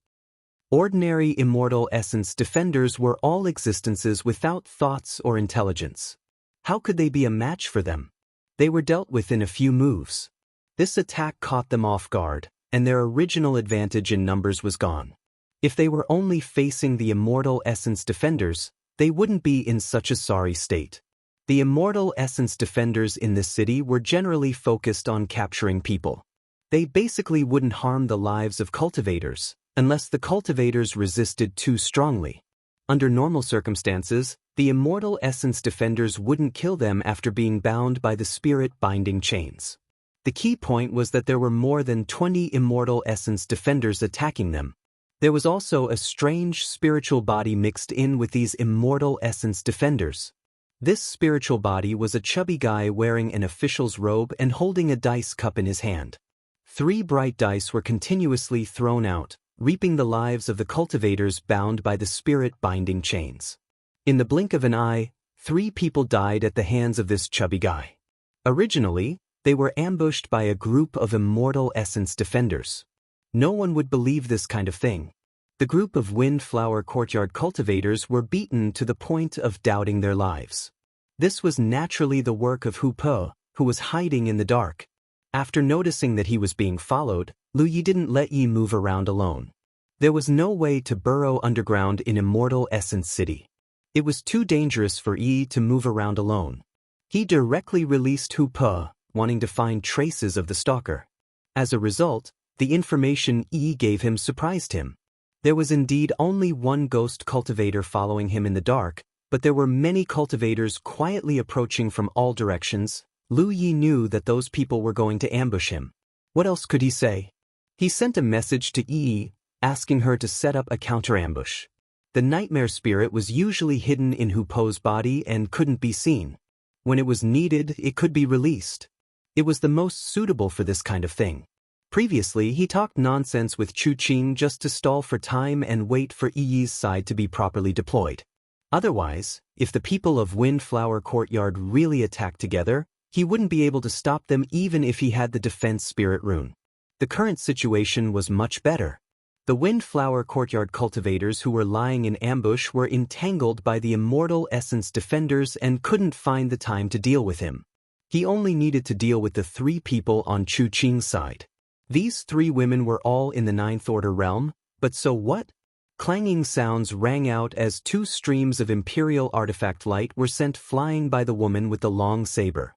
Ordinary Immortal Essence Defenders were all existences without thoughts or intelligence. How could they be a match for them? They were dealt with in a few moves. This attack caught them off guard, and their original advantage in numbers was gone. If they were only facing the Immortal Essence Defenders, they wouldn't be in such a sorry state. The Immortal Essence Defenders in this city were generally focused on capturing people. They basically wouldn't harm the lives of cultivators, unless the cultivators resisted too strongly. Under normal circumstances, the Immortal Essence Defenders wouldn't kill them after being bound by the spirit-binding chains. The key point was that there were more than 20 Immortal Essence Defenders attacking them. There was also a strange spiritual body mixed in with these Immortal Essence Defenders. This spiritual body was a chubby guy wearing an official's robe and holding a dice cup in his hand. 3 bright dice were continuously thrown out, reaping the lives of the cultivators bound by the spirit-binding chains. In the blink of an eye, 3 people died at the hands of this chubby guy. Originally, they were ambushed by a group of Immortal Essence Defenders. No one would believe this kind of thing. The group of Windflower Courtyard cultivators were beaten to the point of doubting their lives. This was naturally the work of Hu Po, who was hiding in the dark. After noticing that he was being followed, Lu Yi didn't let Yi move around alone. There was no way to burrow underground in Immortal Essence City. It was too dangerous for Yi to move around alone. He directly released Hu Po, wanting to find traces of the stalker. As a result, the information Yi gave him surprised him. There was indeed only one ghost cultivator following him in the dark, but there were many cultivators quietly approaching from all directions, Lu Yi knew that those people were going to ambush him. What else could he say? He sent a message to Yi, asking her to set up a counter-ambush. The nightmare spirit was usually hidden in Hu Po's body and couldn't be seen. When it was needed, it could be released. It was the most suitable for this kind of thing. Previously, he talked nonsense with Chu Qing just to stall for time and wait for Yi's side to be properly deployed. Otherwise, if the people of Windflower Courtyard really attacked together, he wouldn't be able to stop them even if he had the defense spirit rune. The current situation was much better. The Windflower Courtyard cultivators who were lying in ambush were entangled by the Immortal Essence defenders and couldn't find the time to deal with him. He only needed to deal with the 3 people on Chu Qing's side. These 3 women were all in the 9th Order realm, but so what? Clanging sounds rang out as 2 streams of Imperial artifact light were sent flying by the woman with the long saber.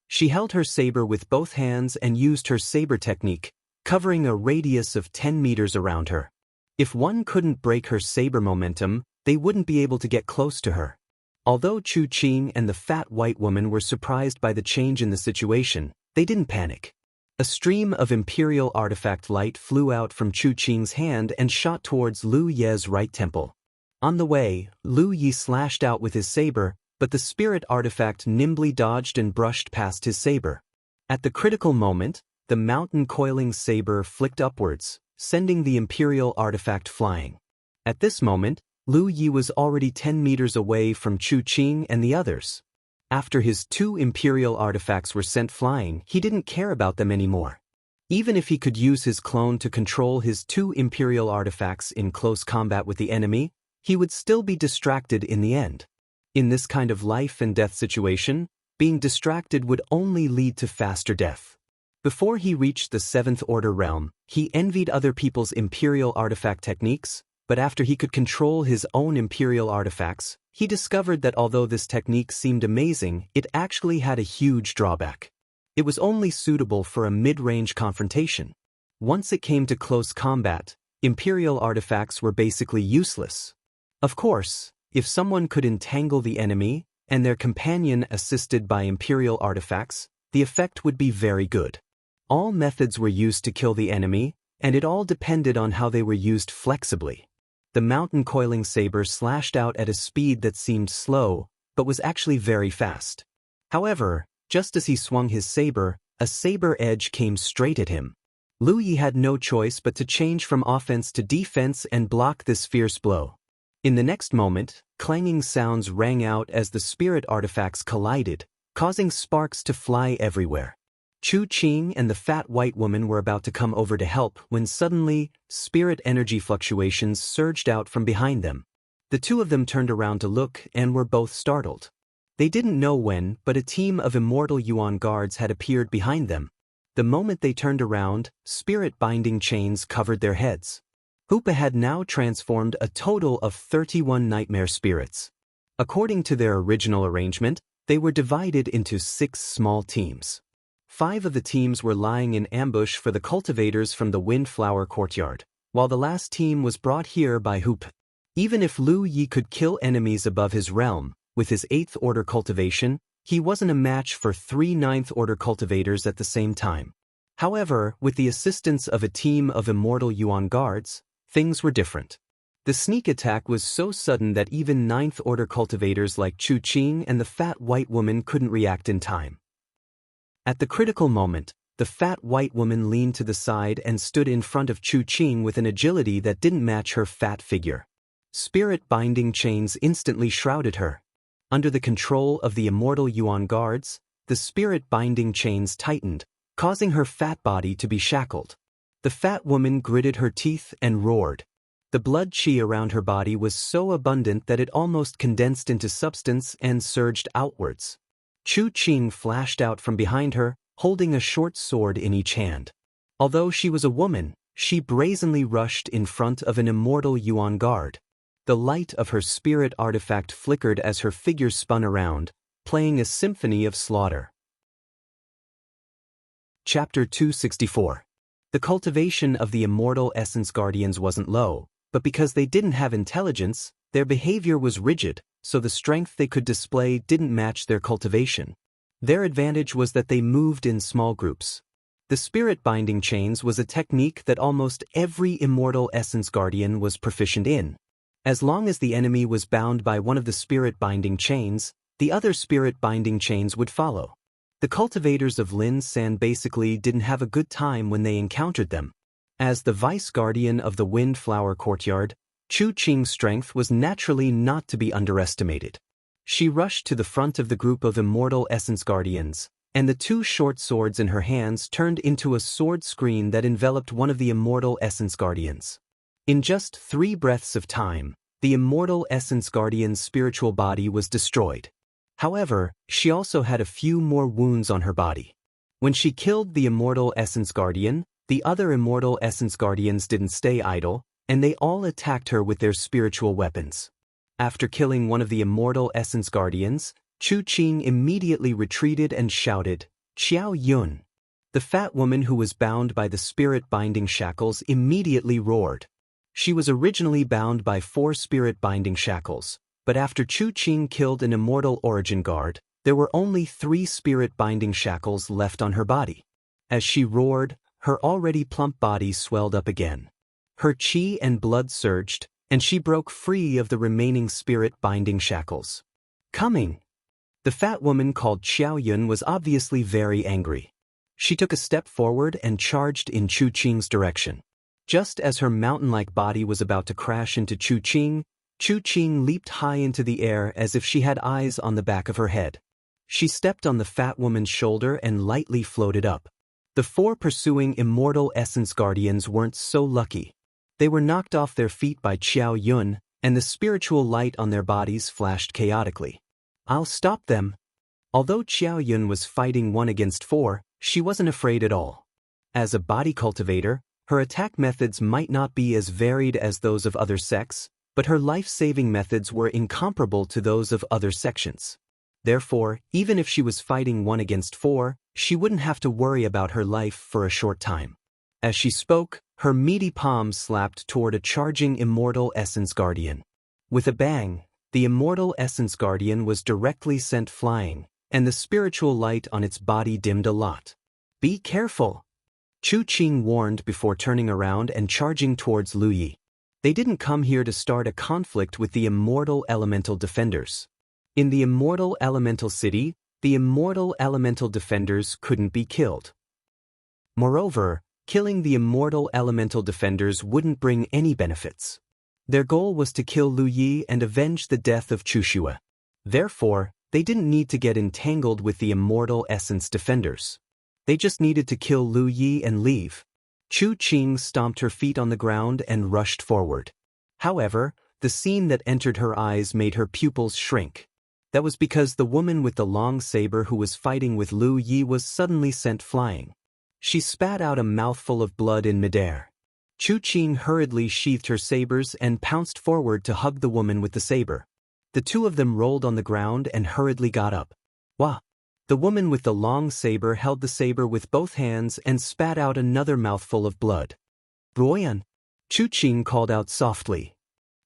She held her saber with both hands and used her saber technique, covering a radius of 10 meters around her. If one couldn't break her saber momentum, they wouldn't be able to get close to her. Although Chu Qing and the fat white woman were surprised by the change in the situation, they didn't panic. A stream of Imperial artifact light flew out from Chu Qing's hand and shot towards Lu Ye's right temple. On the way, Lu Yi slashed out with his saber, but the spirit artifact nimbly dodged and brushed past his saber. At the critical moment, the mountain coiling saber flicked upwards, sending the Imperial artifact flying. At this moment, Lu Yi was already 10 meters away from Chu Qing and the others. After his 2 Imperial artifacts were sent flying, he didn't care about them anymore. Even if he could use his clone to control his 2 Imperial artifacts in close combat with the enemy, he would still be distracted in the end. In this kind of life and death situation, being distracted would only lead to faster death. Before he reached the 7th Order realm, he envied other people's Imperial artifact techniques, but after he could control his own Imperial artifacts, he discovered that although this technique seemed amazing, it actually had a huge drawback. It was only suitable for a mid-range confrontation. Once it came to close combat, Imperial artifacts were basically useless. Of course, if someone could entangle the enemy, and their companion assisted by Imperial artifacts, the effect would be very good. All methods were used to kill the enemy, and it all depended on how they were used flexibly. The mountain coiling saber slashed out at a speed that seemed slow, but was actually very fast. However, just as he swung his saber, a saber edge came straight at him. Lu Yi had no choice but to change from offense to defense and block this fierce blow. In the next moment, clanging sounds rang out as the spirit artifacts collided, causing sparks to fly everywhere. Chu Qing and the fat white woman were about to come over to help when suddenly, spirit energy fluctuations surged out from behind them. The 2 of them turned around to look and were both startled. They didn't know when, but a team of Immortal Yuan guards had appeared behind them. The moment they turned around, spirit binding chains covered their heads. Hoopa had now transformed a total of 31 nightmare spirits. According to their original arrangement, they were divided into 6 small teams. 5 of the teams were lying in ambush for the cultivators from the Windflower Courtyard, while the last team was brought here by Hoopa. Even if Lu Yi could kill enemies above his realm, with his 8th Order cultivation, he wasn't a match for 3 9th Order cultivators at the same time. However, with the assistance of a team of Immortal Yuan guards, things were different. The sneak attack was so sudden that even 9th Order cultivators like Chu Qing and the fat white woman couldn't react in time. At the critical moment, the fat white woman leaned to the side and stood in front of Chu Qing with an agility that didn't match her fat figure. Spirit binding chains instantly shrouded her. Under the control of the Immortal Yuan guards, the spirit binding chains tightened, causing her fat body to be shackled. The fat woman gritted her teeth and roared. The blood qi around her body was so abundant that it almost condensed into substance and surged outwards. Chu Qing flashed out from behind her, holding a short sword in each hand. Although she was a woman, she brazenly rushed in front of an Immortal Yuan guard. The light of her spirit artifact flickered as her figure spun around, playing a symphony of slaughter. Chapter 264. The cultivation of the Immortal Essence Guardians wasn't low, but because they didn't have intelligence, their behavior was rigid, so the strength they could display didn't match their cultivation. Their advantage was that they moved in small groups. The spirit binding chains was a technique that almost every immortal essence guardian was proficient in. As long as the enemy was bound by one of the spirit binding chains, the other spirit binding chains would follow. The cultivators of Lin San basically didn't have a good time when they encountered them. As the vice guardian of the Windflower Courtyard, Chu Qing's strength was naturally not to be underestimated. She rushed to the front of the group of immortal essence guardians, and the two short swords in her hands turned into a sword screen that enveloped one of the immortal essence guardians. In just 3 breaths of time, the immortal essence guardian's spiritual body was destroyed. However, she also had a few more wounds on her body. When she killed the immortal essence guardian, the other immortal essence guardians didn't stay idle, and they all attacked her with their spiritual weapons. After killing one of the immortal essence guardians, Chu Qing immediately retreated and shouted, "Xiao Yun!" The fat woman who was bound by the spirit-binding shackles immediately roared. She was originally bound by 4 spirit-binding shackles, but after Chu Qing killed an immortal origin guard, there were only 3 spirit-binding shackles left on her body. As she roared, her already plump body swelled up again. Her qi and blood surged, and she broke free of the remaining spirit-binding shackles. "Coming!" The fat woman called Xiao Yun was obviously very angry. She took a step forward and charged in Chu Qing's direction. Just as her mountain-like body was about to crash into Chu Qing leaped high into the air as if she had eyes on the back of her head. She stepped on the fat woman's shoulder and lightly floated up. The 4 pursuing immortal essence guardians weren't so lucky. They were knocked off their feet by Xiao Yun, and the spiritual light on their bodies flashed chaotically. "I'll stop them." Although Xiao Yun was fighting 1 against 4, she wasn't afraid at all. As a body cultivator, her attack methods might not be as varied as those of other sects, but her life-saving methods were incomparable to those of other sections. Therefore, even if she was fighting 1 against 4, she wouldn't have to worry about her life for a short time. As she spoke, her meaty palm slapped toward a charging immortal essence guardian. With a bang, the immortal essence guardian was directly sent flying, and the spiritual light on its body dimmed a lot. "Be careful!" Chu Qing warned before turning around and charging towards Lu Yi. They didn't come here to start a conflict with the immortal elemental defenders. In the immortal elemental city, the immortal elemental defenders couldn't be killed. Moreover, killing the immortal elemental defenders wouldn't bring any benefits. Their goal was to kill Lu Yi and avenge the death of Chu Xue. Therefore, they didn't need to get entangled with the immortal essence defenders. They just needed to kill Lu Yi and leave. Chu Qing stomped her feet on the ground and rushed forward. However, the scene that entered her eyes made her pupils shrink. That was because the woman with the long saber who was fighting with Lu Yi was suddenly sent flying. She spat out a mouthful of blood in midair. Chu Qing hurriedly sheathed her sabers and pounced forward to hug the woman with the saber. The 2 of them rolled on the ground and hurriedly got up. "Wah!" The woman with the long saber held the saber with both hands and spat out another mouthful of blood. "Ruoyan!" Chu Qing called out softly.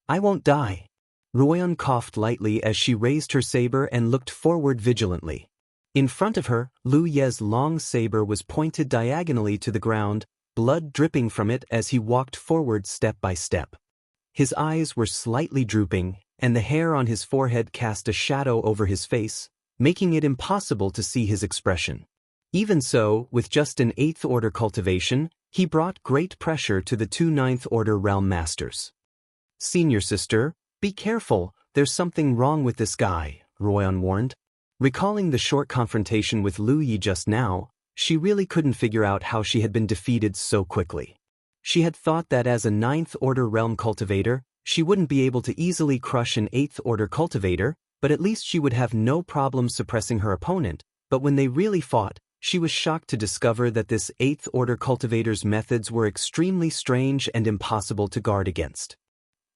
"I won't die." Ruoyan coughed lightly as she raised her saber and looked forward vigilantly. In front of her, Lu Ye's long saber was pointed diagonally to the ground, blood dripping from it as he walked forward step by step. His eyes were slightly drooping, and the hair on his forehead cast a shadow over his face, making it impossible to see his expression. Even so, with just an 8th order cultivation, he brought great pressure to the 2 9th order realm masters. "Senior sister, be careful, there's something wrong with this guy," Ruoyan warned. Recalling the short confrontation with Lu Yi just now, she really couldn't figure out how she had been defeated so quickly. She had thought that as a 9th order realm cultivator, she wouldn't be able to easily crush an 8th order cultivator, but at least she would have no problem suppressing her opponent. But when they really fought, she was shocked to discover that this 8th order cultivator's methods were extremely strange and impossible to guard against.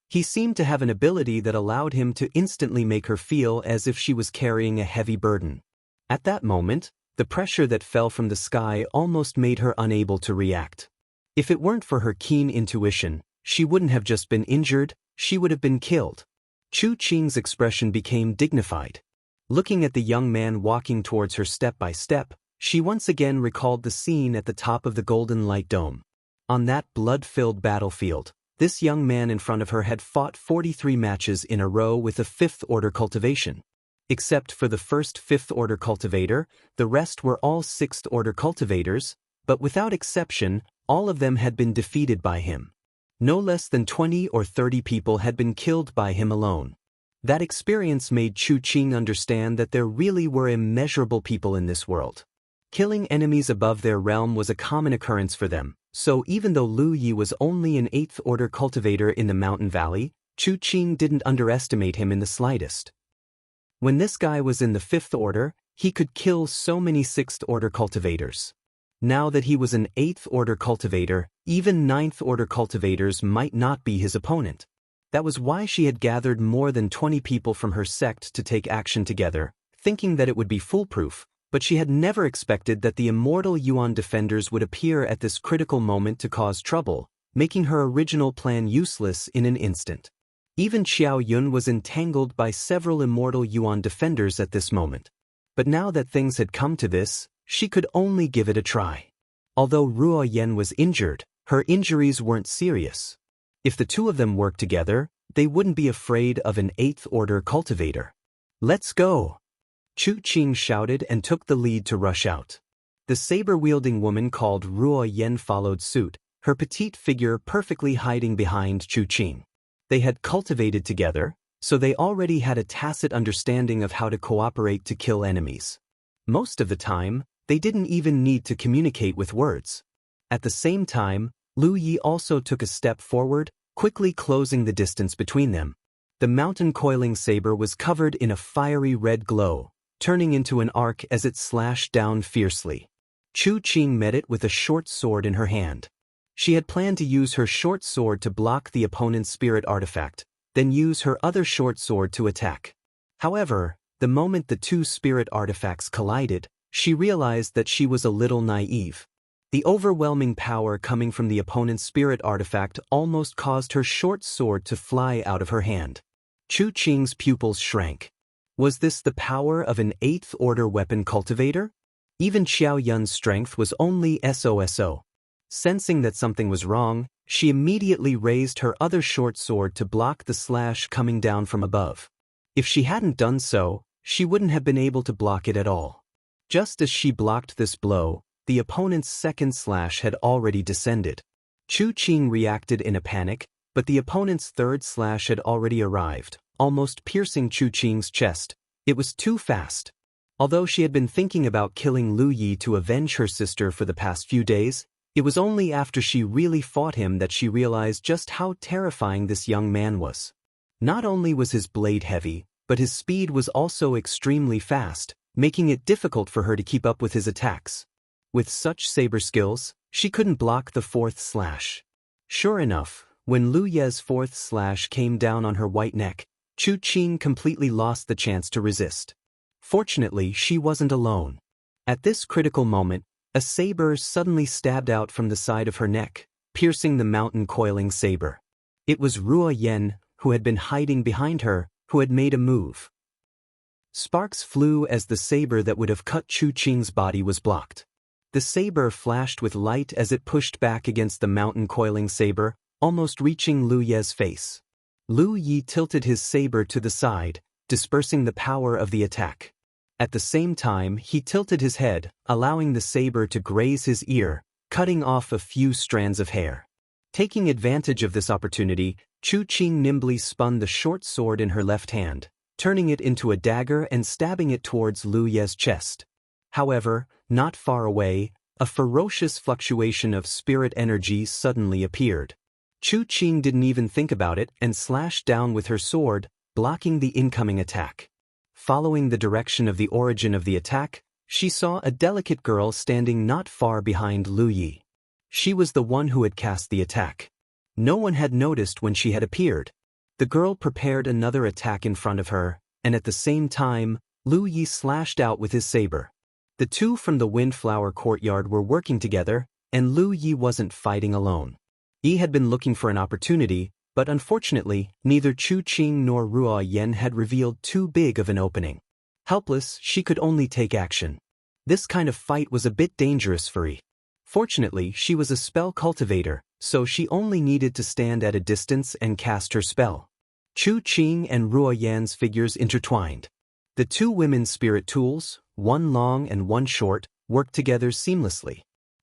He seemed to have an ability that allowed him to instantly make her feel as if she was carrying a heavy burden. At that moment, the pressure that fell from the sky almost made her unable to react. If it weren't for her keen intuition, she wouldn't have just been injured, she would have been killed. Chu Qing's expression became dignified. Looking at the young man walking towards her step by step, she once again recalled the scene at the top of the Golden Light Dome. On that blood-filled battlefield, this young man in front of her had fought 43 matches in a row with a fifth-order cultivation. Except for the first fifth-order cultivator, the rest were all sixth-order cultivators, but without exception, all of them had been defeated by him. No less than 20 or 30 people had been killed by him alone. That experience made Chu Qing understand that there really were immeasurable people in this world. Killing enemies above their realm was a common occurrence for them, so even though Lu Yi was only an eighth-order cultivator in the mountain valley, Chu Qing didn't underestimate him in the slightest. When this guy was in the fifth order, he could kill so many sixth-order cultivators. Now that he was an eighth-order cultivator, even ninth-order cultivators might not be his opponent. That was why she had gathered more than 20 people from her sect to take action together, thinking that it would be foolproof, but she had never expected that the immortal Yuan defenders would appear at this critical moment to cause trouble, making her original plan useless in an instant. Even Xiao Yun was entangled by several immortal Yuan defenders at this moment. But now that things had come to this, she could only give it a try. Although Ruo Yen was injured, her injuries weren't serious. If the two of them worked together, they wouldn't be afraid of an eighth-order cultivator. "Let's go!" Chu Qing shouted and took the lead to rush out. The saber-wielding woman called Ruo Yen followed suit, her petite figure perfectly hiding behind Chu Qing. They had cultivated together, so they already had a tacit understanding of how to cooperate to kill enemies. Most of the time, they didn't even need to communicate with words. At the same time, Lu Yi also took a step forward, quickly closing the distance between them. The mountain coiling saber was covered in a fiery red glow, turning into an arc as it slashed down fiercely. Chu Qing met it with a short sword in her hand. She had planned to use her short sword to block the opponent's spirit artifact, then use her other short sword to attack. However, the moment the two spirit artifacts collided, she realized that she was a little naive. The overwhelming power coming from the opponent's spirit artifact almost caused her short sword to fly out of her hand. Chu Qing's pupils shrank. Was this the power of an eighth-order weapon cultivator? Even Xiao Yun's strength was only SOSO. Sensing that something was wrong, she immediately raised her other short sword to block the slash coming down from above. If she hadn't done so, she wouldn't have been able to block it at all. Just as she blocked this blow, the opponent's second slash had already descended. Chu Qing reacted in a panic, but the opponent's third slash had already arrived, almost piercing Chu Qing's chest. It was too fast. Although she had been thinking about killing Lu Yi to avenge her sister for the past few days, it was only after she really fought him that she realized just how terrifying this young man was. Not only was his blade heavy, but his speed was also extremely fast, making it difficult for her to keep up with his attacks. With such saber skills, she couldn't block the fourth slash. Sure enough, when Lu Ye's fourth slash came down on her white neck, Chu Qing completely lost the chance to resist. Fortunately, she wasn't alone. At this critical moment, a saber suddenly stabbed out from the side of her neck, piercing the mountain coiling saber. It was Ruo Yen, who had been hiding behind her, who had made a move. Sparks flew as the saber that would have cut Chu Qing's body was blocked. The saber flashed with light as it pushed back against the mountain coiling saber, almost reaching Lu Ye's face. Lu Yi tilted his saber to the side, dispersing the power of the attack. At the same time, he tilted his head, allowing the saber to graze his ear, cutting off a few strands of hair. Taking advantage of this opportunity, Chu Qing nimbly spun the short sword in her left hand, turning it into a dagger and stabbing it towards Lu Ye's chest. However, not far away, a ferocious fluctuation of spirit energy suddenly appeared. Chu Qing didn't even think about it and slashed down with her sword, blocking the incoming attack. Following the direction of the origin of the attack, she saw a delicate girl standing not far behind Lu Yi. She was the one who had cast the attack. No one had noticed when she had appeared. The girl prepared another attack in front of her, and at the same time, Lu Yi slashed out with his saber. The two from the Windflower Courtyard were working together, and Lu Yi wasn't fighting alone. He had been looking for an opportunity, but unfortunately, neither Chu Qing nor Ruo Yen had revealed too big of an opening. Helpless, she could only take action. This kind of fight was a bit dangerous for Yi. Fortunately, she was a spell cultivator, so she only needed to stand at a distance and cast her spell. Chu Qing and Ruo Yan's figures intertwined. The two women's spirit tools, one long and one short, worked together seamlessly.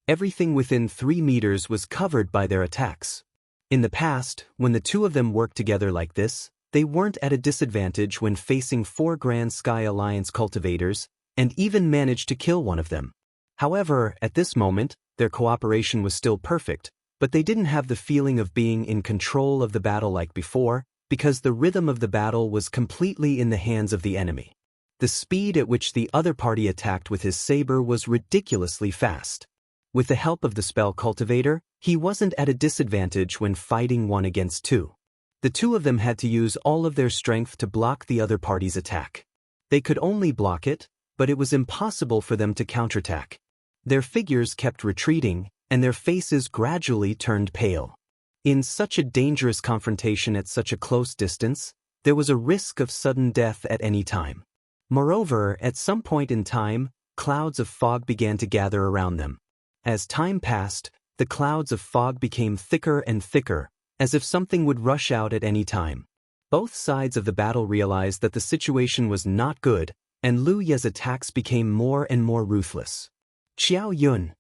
Everything within 3 meters was covered by their attacks. In the past, when the two of them worked together like this, they weren't at a disadvantage when facing 4 Grand Sky Alliance cultivators, and even managed to kill one of them. However, at this moment, their cooperation was still perfect, but they didn't have the feeling of being in control of the battle like before, because the rhythm of the battle was completely in the hands of the enemy. The speed at which the other party attacked with his saber was ridiculously fast. With the help of the spell cultivator, he wasn't at a disadvantage when fighting 1 against 2. The two of them had to use all of their strength to block the other party's attack. They could only block it, but it was impossible for them to counterattack. Their figures kept retreating, and their faces gradually turned pale. In such a dangerous confrontation at such a close distance, there was a risk of sudden death at any time. Moreover, at some point in time, clouds of fog began to gather around them. As time passed, the clouds of fog became thicker and thicker, as if something would rush out at any time. Both sides of the battle realized that the situation was not good, and Lu Ye's attacks became more and more ruthless. Xiao Yun.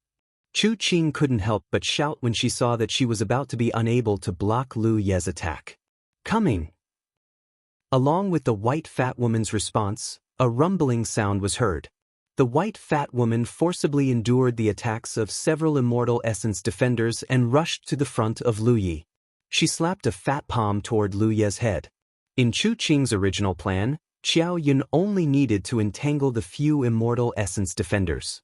Chu Qing couldn't help but shout when she saw that she was about to be unable to block Lu Ye's attack. Coming! Along with the white fat woman's response, a rumbling sound was heard. The white fat woman forcibly endured the attacks of several immortal essence defenders and rushed to the front of Lu Yi. She slapped a fat palm toward Lu Ye's head. In Chu Qing's original plan, Xiao Yun only needed to entangle the few immortal essence defenders.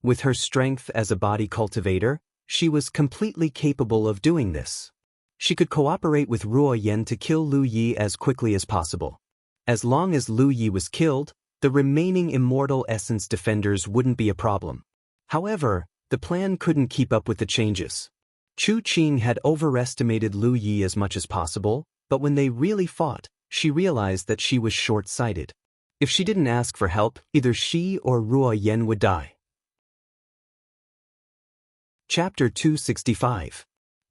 With her strength as a body cultivator, she was completely capable of doing this. She could cooperate with Ruo Yan to kill Lu Yi as quickly as possible. As long as Lu Yi was killed, the remaining immortal essence defenders wouldn't be a problem. However, the plan couldn't keep up with the changes. Chu Qing had overestimated Lu Yi as much as possible, but when they really fought, she realized that she was short-sighted. If she didn't ask for help, either she or Ruo Yan would die. Chapter 265.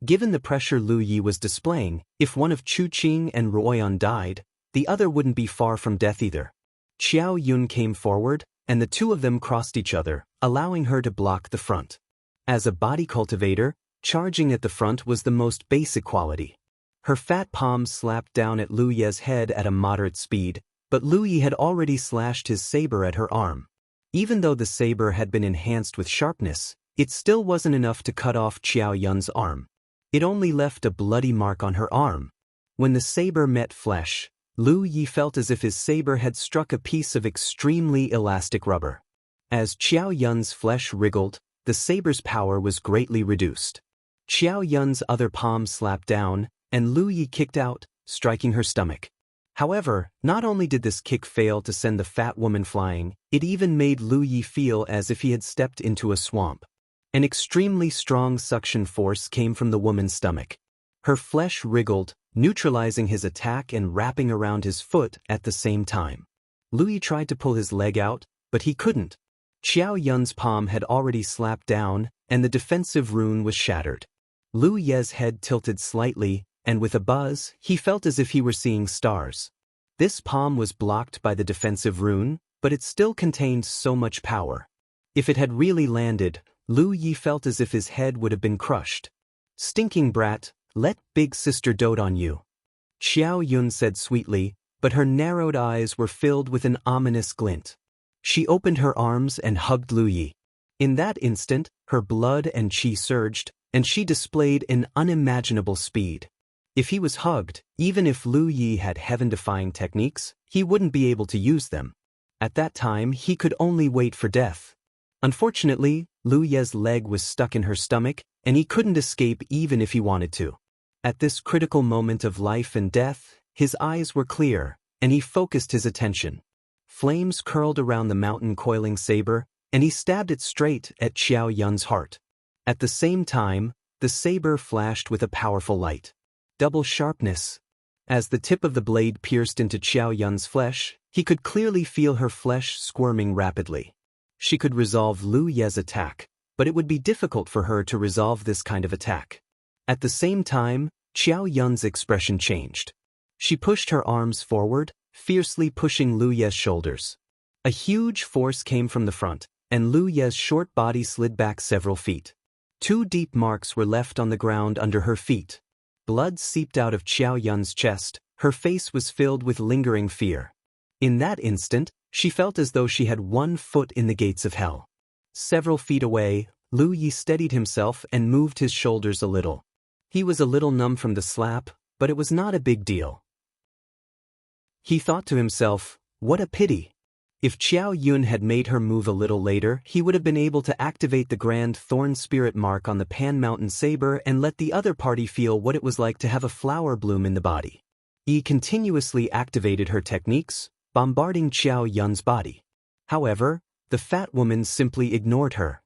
Given the pressure Lu Yi was displaying, if one of Chu Qing and Ruo Yan died, the other wouldn't be far from death either. Xiao Yun came forward, and the two of them crossed each other, allowing her to block the front. As a body cultivator, charging at the front was the most basic quality. Her fat palm slapped down at Lu Ye's head at a moderate speed, but Lu Yi had already slashed his saber at her arm. Even though the saber had been enhanced with sharpness, it still wasn't enough to cut off Xiao Yun's arm. It only left a bloody mark on her arm. When the saber met flesh, Lu Yi felt as if his saber had struck a piece of extremely elastic rubber. As Xiao Yun's flesh wriggled, the saber's power was greatly reduced. Xiao Yun's other palm slapped down, and Lu Yi kicked out, striking her stomach. However, not only did this kick fail to send the fat woman flying, it even made Lu Yi feel as if he had stepped into a swamp. An extremely strong suction force came from the woman's stomach. Her flesh wriggled, neutralizing his attack and wrapping around his foot at the same time. Lu Yi tried to pull his leg out, but he couldn't. Xiao Yun's palm had already slapped down, and the defensive rune was shattered. Lu Ye's head tilted slightly, and with a buzz, he felt as if he were seeing stars. This palm was blocked by the defensive rune, but it still contained so much power. If it had really landed, Lu Yi felt as if his head would have been crushed. "Stinking brat, let big sister dote on you," Xiao Yun said sweetly, but her narrowed eyes were filled with an ominous glint. She opened her arms and hugged Lu Yi. In that instant, her blood and qi surged, and she displayed an unimaginable speed. If he was hugged, even if Lu Yi had heaven-defying techniques, he wouldn't be able to use them. At that time, he could only wait for death. Unfortunately, Lu Ye's leg was stuck in her stomach, and he couldn't escape even if he wanted to. At this critical moment of life and death, his eyes were clear, and he focused his attention. Flames curled around the mountain coiling saber, and he stabbed it straight at Xiao Yun's heart. At the same time, the saber flashed with a powerful light. Double sharpness. As the tip of the blade pierced into Xiao Yun's flesh, He could clearly feel her flesh squirming rapidly. She could resolve Lu Ye's attack, but it would be difficult for her to resolve this kind of attack. At the same time, Qiao Yun's expression changed. She pushed her arms forward, fiercely pushing Lu Ye's shoulders. A huge force came from the front, and Lu Ye's short body slid back several feet. 2 deep marks were left on the ground under her feet. Blood seeped out of Qiao Yun's chest, her face was filled with lingering fear. In that instant, she felt as though she had 1 foot in the gates of hell. Several feet away, Lu Yi steadied himself and moved his shoulders a little. He was a little numb from the slap, but it was not a big deal. He thought to himself, what a pity. If Qiao Yun had made her move a little later, he would have been able to activate the Grand Thorn Spirit mark on the Pan Mountain Saber and let the other party feel what it was like to have a flower bloom in the body. He continuously activated her techniques, bombarding Qiao Yun's body. However, the fat woman simply ignored her.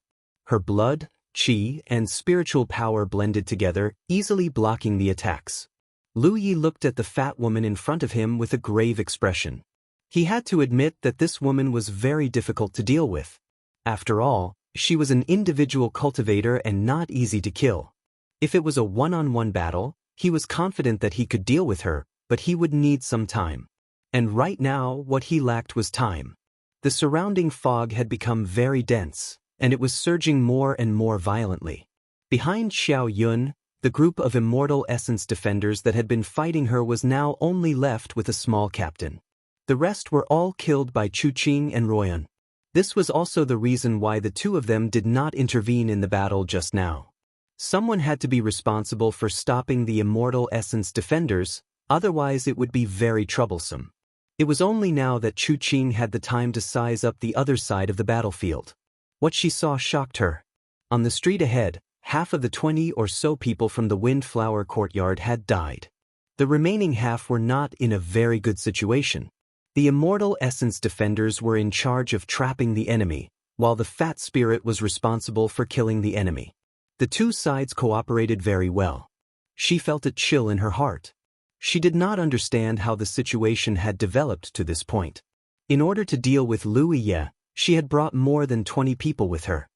Her blood, qi, and spiritual power blended together, easily blocking the attacks. Lu Yi looked at the fat woman in front of him with a grave expression. He had to admit that this woman was very difficult to deal with. After all, she was an individual cultivator and not easy to kill. If it was a one-on-one battle, he was confident that he could deal with her, but he would need some time. And right now, what he lacked was time. The surrounding fog had become very dense, and it was surging more and more violently. Behind Qiao Yun, the group of immortal essence defenders that had been fighting her was now only left with a small captain. The rest were all killed by Chu Qing and Royan. This was also the reason why the 2 of them did not intervene in the battle just now. Someone had to be responsible for stopping the immortal essence defenders, otherwise it would be very troublesome. It was only now that Chu Qing had the time to size up the other side of the battlefield. What she saw shocked her. On the street ahead, half of the 20 or so people from the Windflower Courtyard had died. The remaining half were not in a very good situation. The immortal essence defenders were in charge of trapping the enemy, while the fat spirit was responsible for killing the enemy. The 2 sides cooperated very well. She felt a chill in her heart. She did not understand how the situation had developed to this point. In order to deal with Lu Yi, she had brought more than 20 people with her.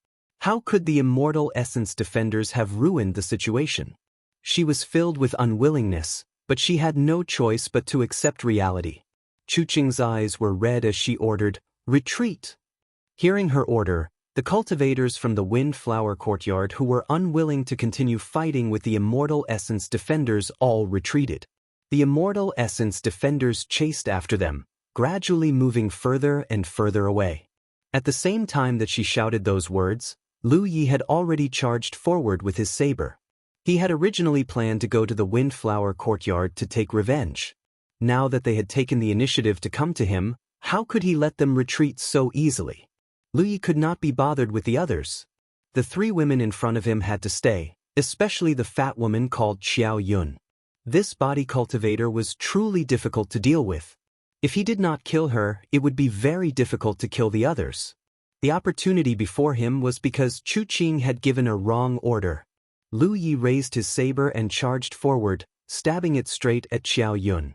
How could the immortal essence defenders have ruined the situation? She was filled with unwillingness, but she had no choice but to accept reality. Chu Qing's eyes were red as she ordered, "Retreat!" Hearing her order, the cultivators from the Windflower Courtyard who were unwilling to continue fighting with the immortal essence defenders all retreated. The immortal essence defenders chased after them, gradually moving further and further away. At the same time that she shouted those words, Lu Yi had already charged forward with his saber. He had originally planned to go to the Windflower Courtyard to take revenge. Now that they had taken the initiative to come to him, how could he let them retreat so easily? Lu Yi could not be bothered with the others. The 3 women in front of him had to stay, especially the fat woman called Qiao Yun. This body cultivator was truly difficult to deal with. If he did not kill her, it would be very difficult to kill the others. The opportunity before him was because Chu Qing had given a wrong order. Lu Yi raised his saber and charged forward, stabbing it straight at Qiao Yun.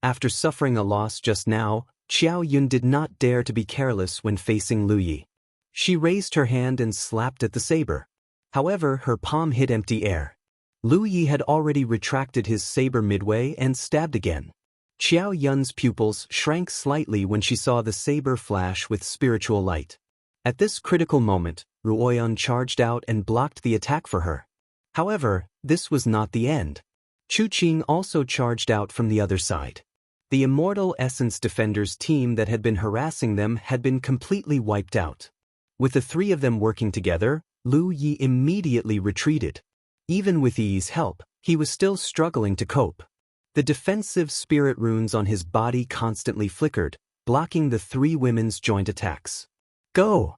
After suffering a loss just now, Qiao Yun did not dare to be careless when facing Lu Yi. She raised her hand and slapped at the saber. However, her palm hit empty air. Lu Yi had already retracted his saber midway and stabbed again. Qiao Yun's pupils shrank slightly when she saw the saber flash with spiritual light. At this critical moment, Ruoyan charged out and blocked the attack for her. However, this was not the end. Chu Qing also charged out from the other side. The Immortal Essence Defenders team that had been harassing them had been completely wiped out. With the 3 of them working together, Lu Yi immediately retreated. Even with Yi's help, he was still struggling to cope. The defensive spirit runes on his body constantly flickered, blocking the 3 women's joint attacks. "Go!"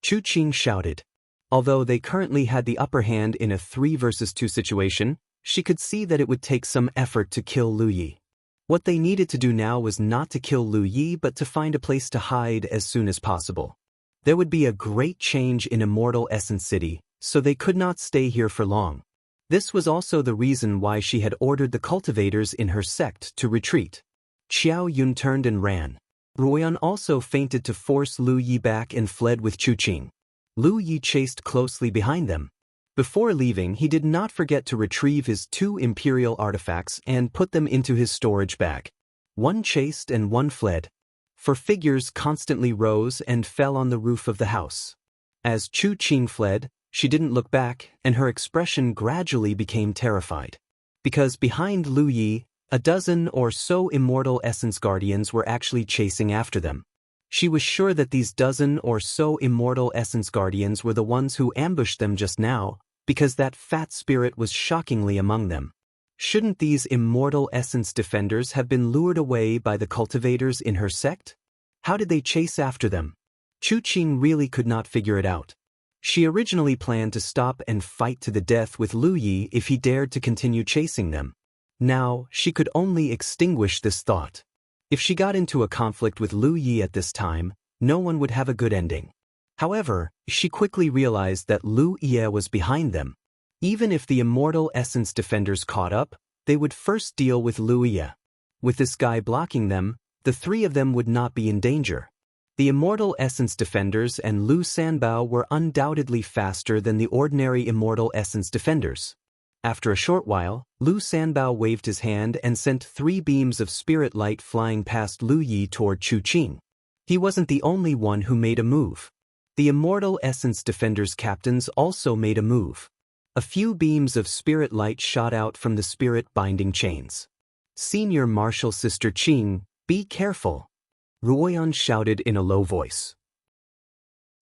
Chu Qing shouted. Although they currently had the upper hand in a 3 versus 2 situation, she could see that it would take some effort to kill Lu Yi. What they needed to do now was not to kill Lu Yi but to find a place to hide as soon as possible. There would be a great change in Immortal Essence City, so they could not stay here for long. This was also the reason why she had ordered the cultivators in her sect to retreat. Xiao Yun turned and ran. Ruoyan also feinted to force Lu Yi back and fled with Chu Qing. Lu Yi chased closely behind them. Before leaving, he did not forget to retrieve his 2 imperial artifacts and put them into his storage bag. One chased and one fled. For figures constantly rose and fell on the roof of the house. As Chu Qing fled, she didn't look back, and her expression gradually became terrified. Because behind Lu Yi, a dozen or so immortal essence guardians were actually chasing after them. She was sure that these dozen or so immortal essence guardians were the ones who ambushed them just now, because that fat spirit was shockingly among them. Shouldn't these immortal essence defenders have been lured away by the cultivators in her sect? How did they chase after them? Chu Qing really could not figure it out. She originally planned to stop and fight to the death with Lu Yi if he dared to continue chasing them. Now, she could only extinguish this thought. If she got into a conflict with Lu Yi at this time, no one would have a good ending. However, she quickly realized that Lu Yi was behind them. Even if the immortal essence defenders caught up, they would first deal with Lu Yi. With this guy blocking them, the 3 of them would not be in danger. The immortal essence defenders and Lu Sanbao were undoubtedly faster than the ordinary immortal essence defenders. After a short while, Lu Sanbao waved his hand and sent 3 beams of spirit light flying past Lu Yi toward Chu Qing. He wasn't the only one who made a move. The immortal essence defenders' captains also made a move. A few beams of spirit light shot out from the spirit binding chains. Senior Marshal Sister Qing, be careful, Ruoyan shouted in a low voice.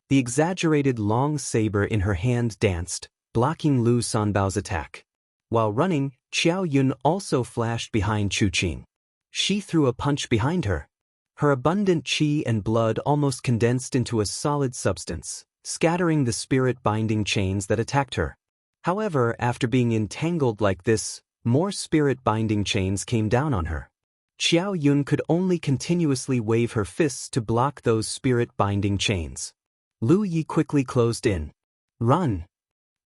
The exaggerated long saber in her hand danced, blocking Lu Sanbao's attack. While running, Xiao Yun also flashed behind Chu Qing. She threw a punch behind her. Her abundant qi and blood almost condensed into a solid substance, scattering the spirit-binding chains that attacked her. However, after being entangled like this, more spirit-binding chains came down on her. Xiao Yun could only continuously wave her fists to block those spirit-binding chains. Lu Yi quickly closed in. Run!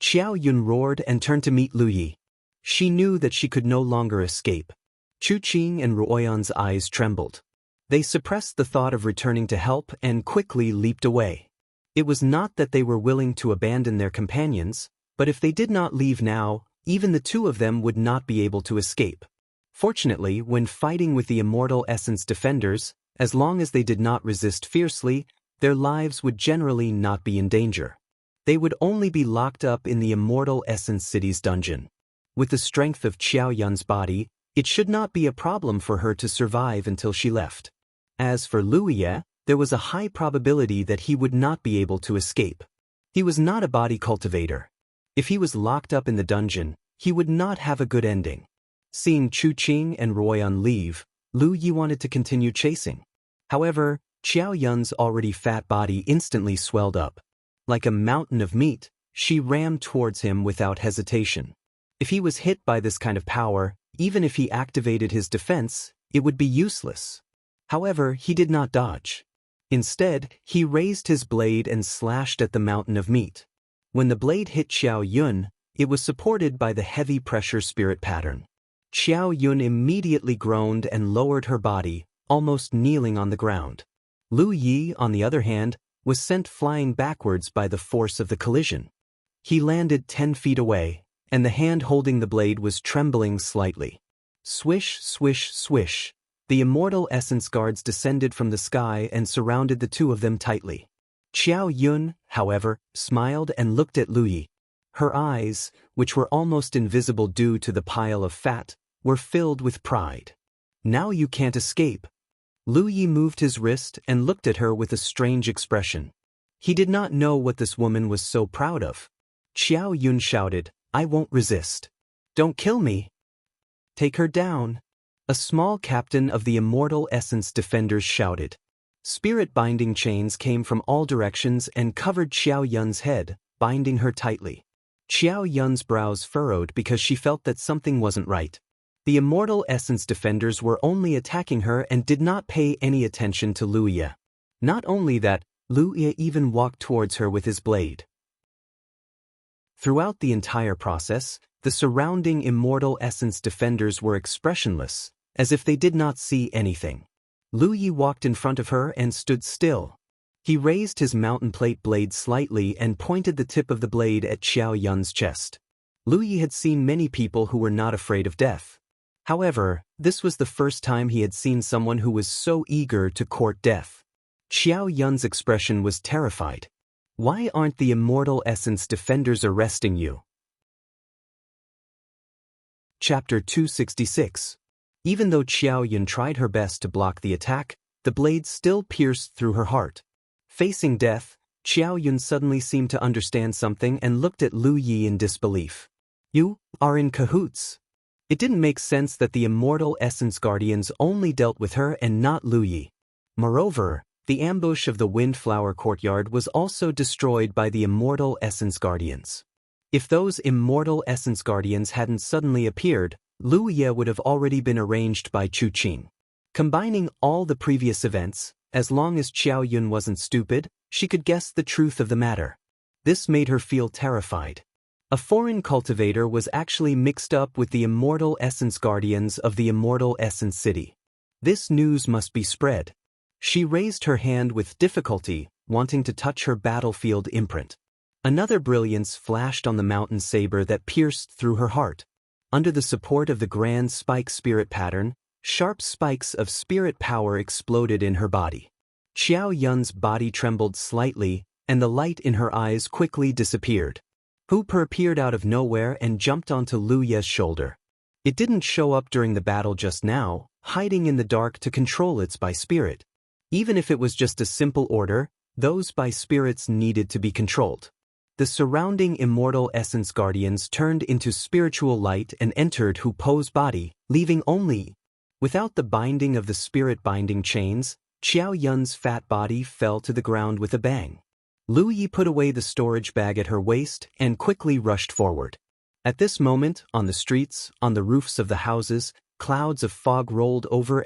Xiao Yun roared and turned to meet Lu Yi. She knew that she could no longer escape. Chu Qing and Ruoyan's eyes trembled. They suppressed the thought of returning to help and quickly leaped away. It was not that they were willing to abandon their companions, but if they did not leave now, even the 2 of them would not be able to escape. Fortunately, when fighting with the immortal essence defenders, as long as they did not resist fiercely, their lives would generally not be in danger. They would only be locked up in the immortal essence city's dungeon. With the strength of Xiao Yun's body, it should not be a problem for her to survive until she left. As for Lu Yi, there was a high probability that he would not be able to escape. He was not a body cultivator. If he was locked up in the dungeon, he would not have a good ending. Seeing Chu Qing and Ruoyan leave, Lu Yi wanted to continue chasing. However, Xiao Yun's already fat body instantly swelled up. Like a mountain of meat, she rammed towards him without hesitation. If he was hit by this kind of power, even if he activated his defense, it would be useless. However, he did not dodge. Instead, he raised his blade and slashed at the mountain of meat. When the blade hit Xiao Yun, it was supported by the heavy pressure spirit pattern. Xiao Yun immediately groaned and lowered her body, almost kneeling on the ground. Lu Yi, on the other hand, was sent flying backwards by the force of the collision. He landed 10 feet away, and the hand holding the blade was trembling slightly. Swish, swish, swish. The immortal essence guards descended from the sky and surrounded the 2 of them tightly. Xiao Yun, however, smiled and looked at Lu Yi. Her eyes, which were almost invisible due to the pile of fat, were filled with pride. Now you can't escape. Lu Yi moved his wrist and looked at her with a strange expression. He did not know what this woman was so proud of. Xiao Yun shouted, I won't resist. Don't kill me. Take her down. A small captain of the immortal essence defenders shouted. Spirit binding chains came from all directions and covered Xiao Yun's head, binding her tightly. Xiao Yun's brows furrowed because she felt that something wasn't right. The immortal essence defenders were only attacking her and did not pay any attention to Lu Yi. Not only that, Lu Yi even walked towards her with his blade. Throughout the entire process, the surrounding immortal essence defenders were expressionless, as if they did not see anything. Lu Yi walked in front of her and stood still. He raised his mountain plate blade slightly and pointed the tip of the blade at Xiao Yun's chest. Lu Yi had seen many people who were not afraid of death. However, this was the first time he had seen someone who was so eager to court death. Xiao Yun's expression was terrified. Why aren't the Immortal Essence Defenders arresting you? Chapter 266. Even though Xiao Yun tried her best to block the attack, the blade still pierced through her heart. Facing death, Xiao Yun suddenly seemed to understand something and looked at Lu Yi in disbelief. You are in cahoots. It didn't make sense that the Immortal Essence Guardians only dealt with her and not Lu Yi. Moreover, the ambush of the Windflower Courtyard was also destroyed by the Immortal Essence Guardians. If those Immortal Essence Guardians hadn't suddenly appeared, Lu Ye would have already been arranged by Chu Qing. Combining all the previous events, as long as Xiao Yun wasn't stupid, she could guess the truth of the matter. This made her feel terrified. A foreign cultivator was actually mixed up with the Immortal Essence Guardians of the Immortal Essence City. This news must be spread. She raised her hand with difficulty, wanting to touch her battlefield imprint. Another brilliance flashed on the mountain saber that pierced through her heart. Under the support of the grand spike spirit pattern, sharp spikes of spirit power exploded in her body. Xiao Yun's body trembled slightly, and the light in her eyes quickly disappeared. Hooper appeared out of nowhere and jumped onto Lu Ye's shoulder. It didn't show up during the battle just now, hiding in the dark to control its by spirit. Even if it was just a simple order, those by spirits needed to be controlled. The surrounding Immortal Essence Guardians turned into spiritual light and entered Hu Po's body, leaving only. Without the binding of the spirit binding chains, Xiao Yun's fat body fell to the ground with a bang. Lu Yi put away the storage bag at her waist and quickly rushed forward. At this moment, on the streets, on the roofs of the houses, clouds of fog rolled over,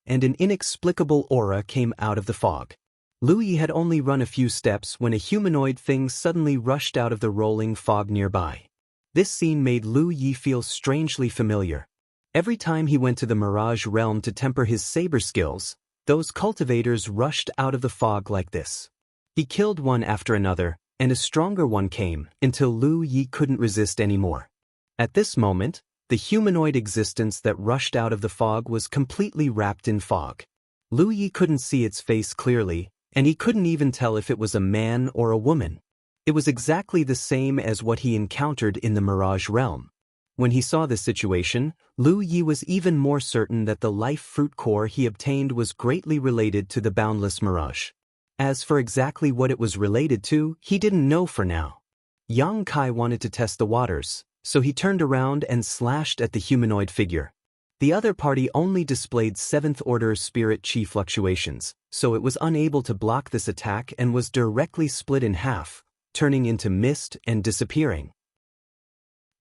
and an inexplicable aura came out of the fog. Lu Yi had only run a few steps when a humanoid thing suddenly rushed out of the rolling fog nearby. This scene made Lu Yi feel strangely familiar. Every time he went to the Mirage Realm to temper his saber skills, those cultivators rushed out of the fog like this. He killed one after another, and a stronger one came, until Lu Yi couldn't resist anymore. At this moment, the humanoid existence that rushed out of the fog was completely wrapped in fog. Lu Yi couldn't see its face clearly, and he couldn't even tell if it was a man or a woman. It was exactly the same as what he encountered in the Mirage Realm. When he saw this situation, Lu Yi was even more certain that the life fruit core he obtained was greatly related to the boundless mirage. As for exactly what it was related to, he didn't know for now. Yang Kai wanted to test the waters, so he turned around and slashed at the humanoid figure. The other party only displayed 7th-order spirit chi fluctuations, so it was unable to block this attack and was directly split in half, turning into mist and disappearing.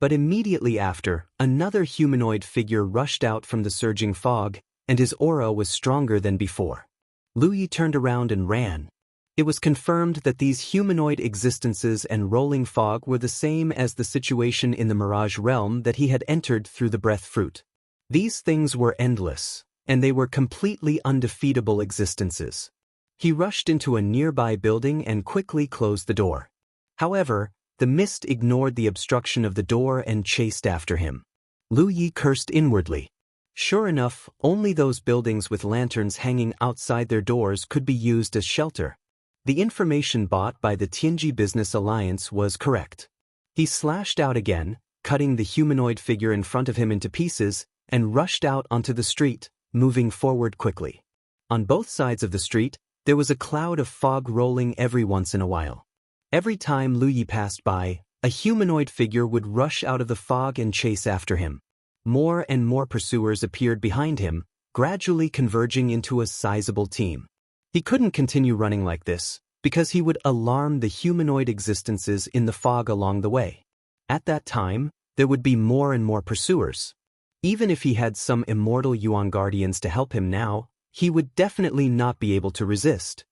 But immediately after, another humanoid figure rushed out from the surging fog, and his aura was stronger than before. Lu Yi turned around and ran. It was confirmed that these humanoid existences and rolling fog were the same as the situation in the Mirage Realm that he had entered through the breath fruit. These things were endless, and they were completely undefeatable existences. He rushed into a nearby building and quickly closed the door. However, the mist ignored the obstruction of the door and chased after him. Lu Yi cursed inwardly. Sure enough, only those buildings with lanterns hanging outside their doors could be used as shelter. The information bought by the Tianji Business Alliance was correct. He slashed out again, cutting the humanoid figure in front of him into pieces, and rushed out onto the street, moving forward quickly. On both sides of the street, there was a cloud of fog rolling every once in a while. Every time Lu Yi passed by, a humanoid figure would rush out of the fog and chase after him. More and more pursuers appeared behind him, gradually converging into a sizable team. He couldn't continue running like this, because he would alarm the humanoid existences in the fog along the way. At that time, there would be more and more pursuers. Even if he had some immortal Yuan guardians to help him now, he would definitely not be able to resist.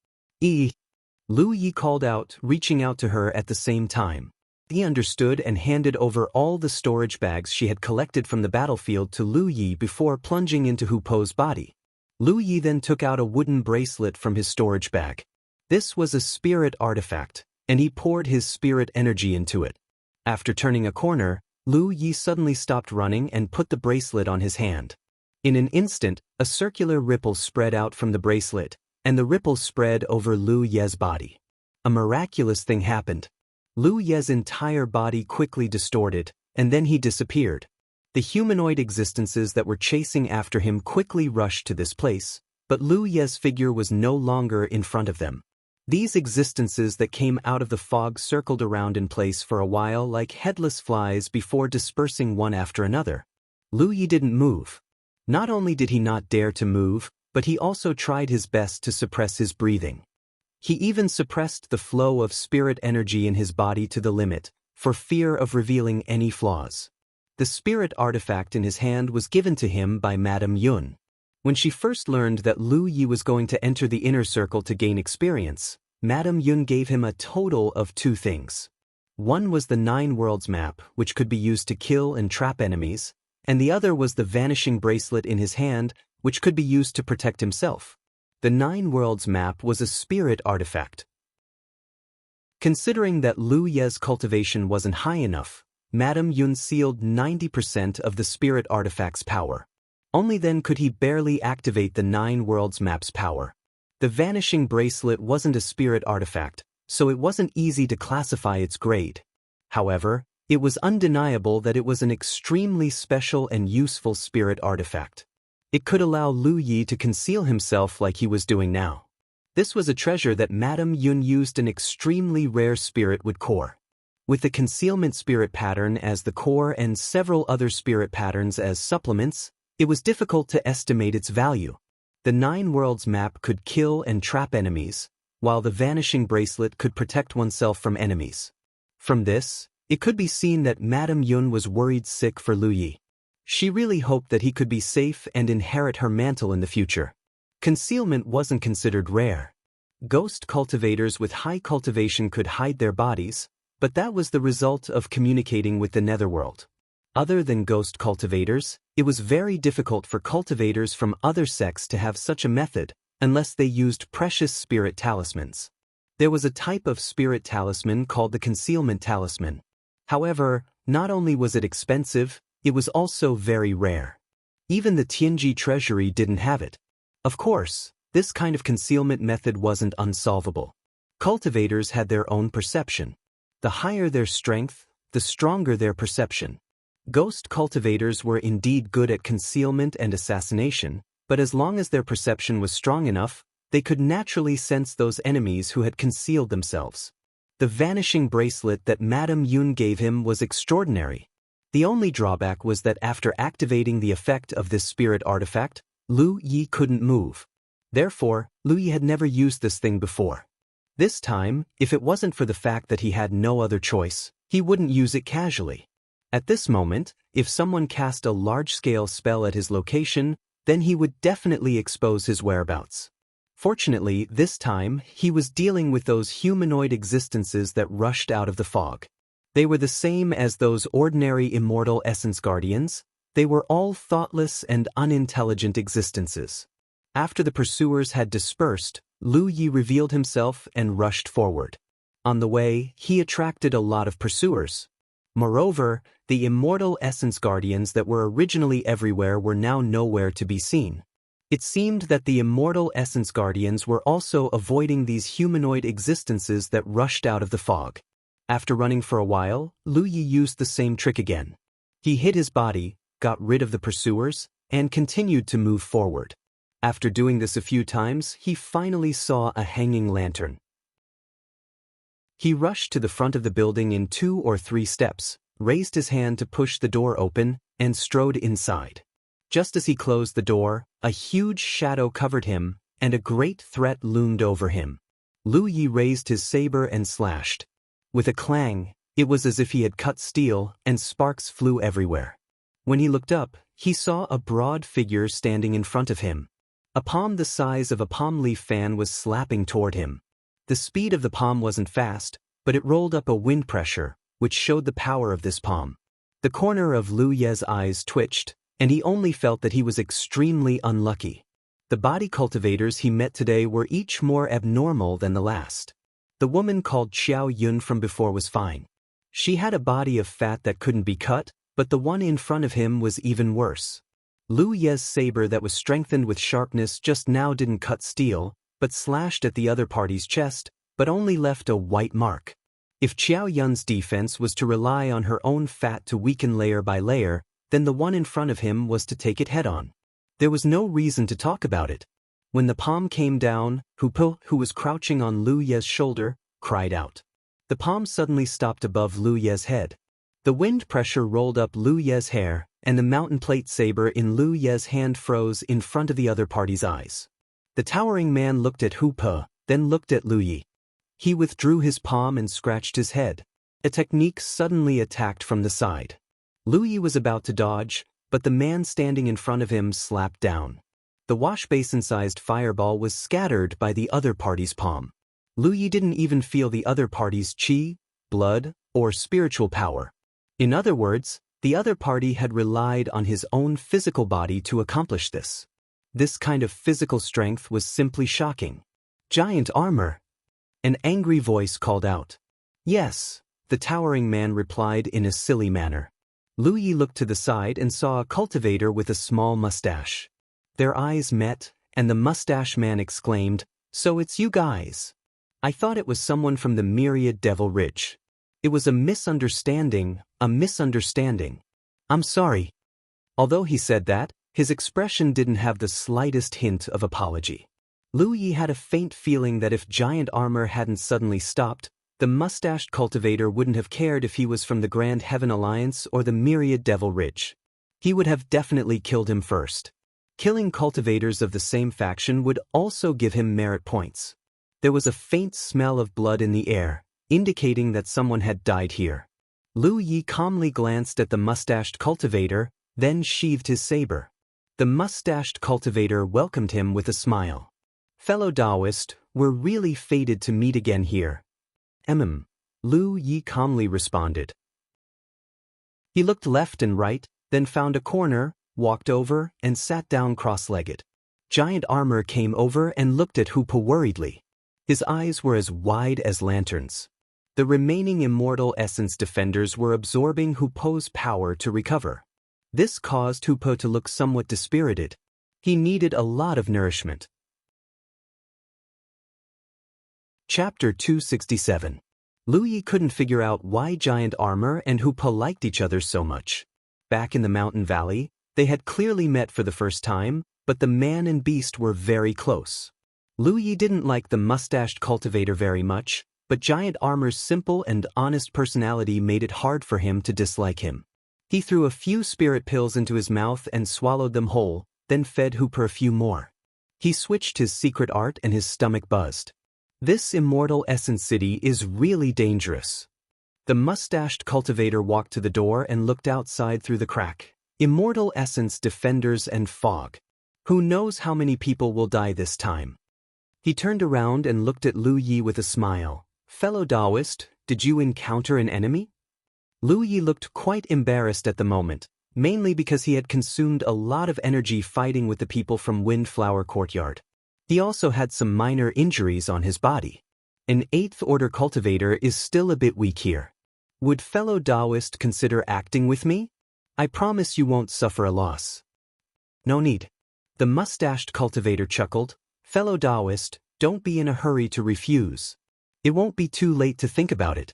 Lu Yi called out, reaching out to her at the same time. He understood and handed over all the storage bags she had collected from the battlefield to Lu Yi before plunging into Hu Po's body. Lu Yi then took out a wooden bracelet from his storage bag. This was a spirit artifact, and he poured his spirit energy into it. After turning a corner, Lu Yi suddenly stopped running and put the bracelet on his hand. In an instant, a circular ripple spread out from the bracelet, and the ripple spread over Lu Ye's body. A miraculous thing happened. Lu Ye's entire body quickly distorted, and then he disappeared. The humanoid existences that were chasing after him quickly rushed to this place, but Lu Ye's figure was no longer in front of them. These existences that came out of the fog circled around in place for a while like headless flies before dispersing one after another. Lu Yi didn't move. Not only did he not dare to move, but he also tried his best to suppress his breathing. He even suppressed the flow of spirit energy in his body to the limit, for fear of revealing any flaws. The spirit artifact in his hand was given to him by Madame Yun. When she first learned that Lu Yi was going to enter the inner circle to gain experience, Madame Yun gave him a total of 2 things. One was the 9 Worlds map, which could be used to kill and trap enemies, and the other was the vanishing bracelet in his hand, which could be used to protect himself. The 9 Worlds map was a spirit artifact. Considering that Lu Ye's cultivation wasn't high enough, Madame Yun sealed 90% of the spirit artifact's power. Only then could he barely activate the 9 Worlds map's power. The vanishing bracelet wasn't a spirit artifact, so it wasn't easy to classify its grade. However, it was undeniable that it was an extremely special and useful spirit artifact. It could allow Lu Yi to conceal himself like he was doing now. This was a treasure that Madame Yun used an extremely rare spirit wood core. With the concealment spirit pattern as the core and several other spirit patterns as supplements, it was difficult to estimate its value. The 9 Worlds map could kill and trap enemies, while the vanishing bracelet could protect oneself from enemies. From this, it could be seen that Madame Yun was worried sick for Lu Yi. She really hoped that he could be safe and inherit her mantle in the future. Concealment wasn't considered rare. Ghost cultivators with high cultivation could hide their bodies, but that was the result of communicating with the netherworld. Other than ghost cultivators, it was very difficult for cultivators from other sects to have such a method, unless they used precious spirit talismans. There was a type of spirit talisman called the concealment talisman. However, not only was it expensive, it was also very rare. Even the Tianji treasury didn't have it. Of course, this kind of concealment method wasn't unsolvable. Cultivators had their own perception. The higher their strength, the stronger their perception. Ghost cultivators were indeed good at concealment and assassination, but as long as their perception was strong enough, they could naturally sense those enemies who had concealed themselves. The vanishing bracelet that Madame Yun gave him was extraordinary. The only drawback was that after activating the effect of this spirit artifact, Lu Yi couldn't move. Therefore, Lu Yi had never used this thing before. This time, if it wasn't for the fact that he had no other choice, he wouldn't use it casually. At this moment, if someone cast a large-scale spell at his location, then he would definitely expose his whereabouts. Fortunately, this time, he was dealing with those humanoid existences that rushed out of the fog. They were the same as those ordinary immortal essence guardians. They were all thoughtless and unintelligent existences. After the pursuers had dispersed, Lu Yi revealed himself and rushed forward. On the way, he attracted a lot of pursuers. Moreover, the immortal essence guardians that were originally everywhere were now nowhere to be seen. It seemed that the immortal essence guardians were also avoiding these humanoid existences that rushed out of the fog. After running for a while, Lu Yi used the same trick again. He hid his body, got rid of the pursuers, and continued to move forward. After doing this a few times, he finally saw a hanging lantern. He rushed to the front of the building in 2 or 3 steps, raised his hand to push the door open, and strode inside. Just as he closed the door, a huge shadow covered him, and a great threat loomed over him. Lu Yi raised his saber and slashed. With a clang, it was as if he had cut steel, and sparks flew everywhere. When he looked up, he saw a broad figure standing in front of him. A palm the size of a palm leaf fan was slapping toward him. The speed of the palm wasn't fast, but it rolled up a wind pressure, which showed the power of this palm. The corner of Lu Ye's eyes twitched, and he only felt that he was extremely unlucky. The body cultivators he met today were each more abnormal than the last. The woman called Xiao Yun from before was fine. She had a body of fat that couldn't be cut, but the one in front of him was even worse. Lu Ye's saber that was strengthened with sharpness just now didn't cut steel, but slashed at the other party's chest, but only left a white mark. If Xiao Yun's defense was to rely on her own fat to weaken layer by layer, then the one in front of him was to take it head-on. There was no reason to talk about it. When the palm came down, Hu Po, who was crouching on Lu Ye's shoulder, cried out. The palm suddenly stopped above Lu Ye's head. The wind pressure rolled up Lu Ye's hair, and the mountain plate saber in Lu Ye's hand froze in front of the other party's eyes. The towering man looked at Hu Po, then looked at Lu Yi. He withdrew his palm and scratched his head. A technique suddenly attacked from the side. Lu Yi was about to dodge, but the man standing in front of him slapped down. The washbasin-sized fireball was scattered by the other party's palm. Lu Yi didn't even feel the other party's qi, blood, or spiritual power. In other words, the other party had relied on his own physical body to accomplish this. This kind of physical strength was simply shocking. Giant armor! An angry voice called out. Yes, the towering man replied in a silly manner. Lu Yi looked to the side and saw a cultivator with a small mustache. Their eyes met, and the mustache man exclaimed, "So it's you guys. I thought it was someone from the Myriad Devil Ridge. It was a misunderstanding, a misunderstanding. I'm sorry." Although he said that, his expression didn't have the slightest hint of apology. Lu Yi had a faint feeling that if Giant Armor hadn't suddenly stopped, the mustached cultivator wouldn't have cared if he was from the Grand Heaven Alliance or the Myriad Devil Ridge. He would have definitely killed him first. Killing cultivators of the same faction would also give him merit points. There was a faint smell of blood in the air, indicating that someone had died here. Lu Yi calmly glanced at the mustached cultivator, then sheathed his saber. The mustached cultivator welcomed him with a smile. "Fellow Taoist, we're really fated to meet again here." Lu Yi calmly responded. He looked left and right, then found a corner, walked over, and sat down cross-legged. Giant Armor came over and looked at Hu Po worriedly. His eyes were as wide as lanterns. The remaining Immortal Essence defenders were absorbing Hu Po's power to recover. This caused Hu Po to look somewhat dispirited. He needed a lot of nourishment. Chapter 267. Lu Yi couldn't figure out why Giant Armor and Hu Po liked each other so much. Back in the mountain valley, they had clearly met for the first time, but the man and beast were very close. Lu Yi didn't like the mustached cultivator very much, but Giant Armor's simple and honest personality made it hard for him to dislike him. He threw a few spirit pills into his mouth and swallowed them whole, then fed Hu Po a few more. He switched his secret art and his stomach buzzed. This Immortal Essence city is really dangerous. The mustached cultivator walked to the door and looked outside through the crack. Immortal Essence defenders and fog. Who knows how many people will die this time? He turned around and looked at Lu Yi with a smile. "Fellow Taoist, did you encounter an enemy?" Lu Yi looked quite embarrassed at the moment, mainly because he had consumed a lot of energy fighting with the people from Windflower Courtyard. He also had some minor injuries on his body. An 8th Order cultivator is still a bit weak here. Would fellow Taoist consider acting with me? I promise you won't suffer a loss. No need. The mustached cultivator chuckled. "Fellow Taoist, don't be in a hurry to refuse. It won't be too late to think about it."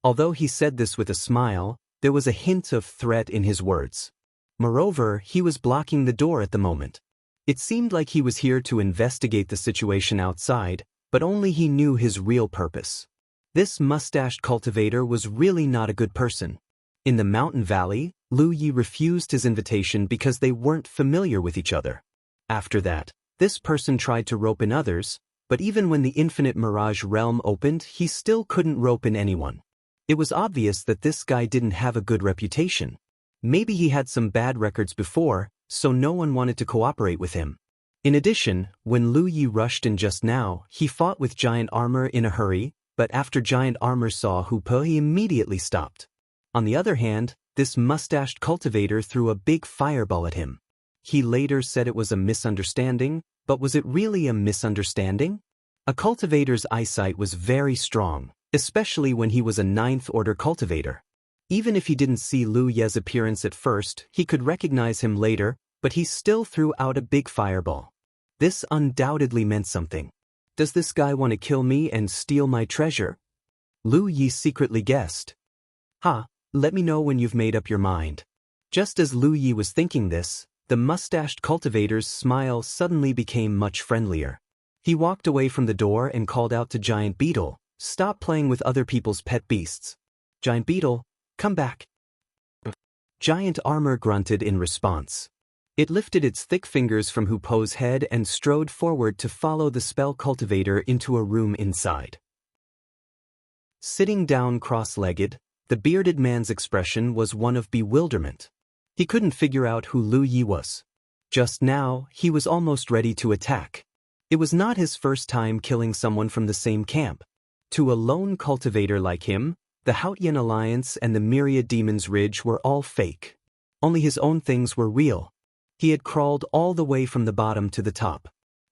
Although he said this with a smile, there was a hint of threat in his words. Moreover, he was blocking the door at the moment. It seemed like he was here to investigate the situation outside, but only he knew his real purpose. This mustached cultivator was really not a good person. In the mountain valley, Lu Yi refused his invitation because they weren't familiar with each other. After that, this person tried to rope in others, but even when the Infinite Mirage realm opened, he still couldn't rope in anyone. It was obvious that this guy didn't have a good reputation. Maybe he had some bad records before, so no one wanted to cooperate with him. In addition, when Lu Yi rushed in just now, he fought with Giant Armor in a hurry, but after Giant Armor saw Hoopo, he immediately stopped. On the other hand, this mustached cultivator threw a big fireball at him. He later said it was a misunderstanding, but was it really a misunderstanding? A cultivator's eyesight was very strong, especially when he was a 9th order cultivator. Even if he didn't see Lu Ye's appearance at first, he could recognize him later, but he still threw out a big fireball. This undoubtedly meant something. Does this guy want to kill me and steal my treasure? Lu Yi secretly guessed. Let me know when you've made up your mind. Just as Lu Yi was thinking this, the mustached cultivator's smile suddenly became much friendlier. He walked away from the door and called out to Giant Beetle, "Stop playing with other people's pet beasts. Giant Beetle, come back." Giant Armor grunted in response. It lifted its thick fingers from Hoopo's head and strode forward to follow the spell cultivator into a room inside. Sitting down cross-legged, the bearded man's expression was one of bewilderment. He couldn't figure out who Lu Yi was. Just now, he was almost ready to attack. It was not his first time killing someone from the same camp. To a lone cultivator like him, the Haotian Alliance and the Myriad Demons Ridge were all fake. Only his own things were real. He had crawled all the way from the bottom to the top.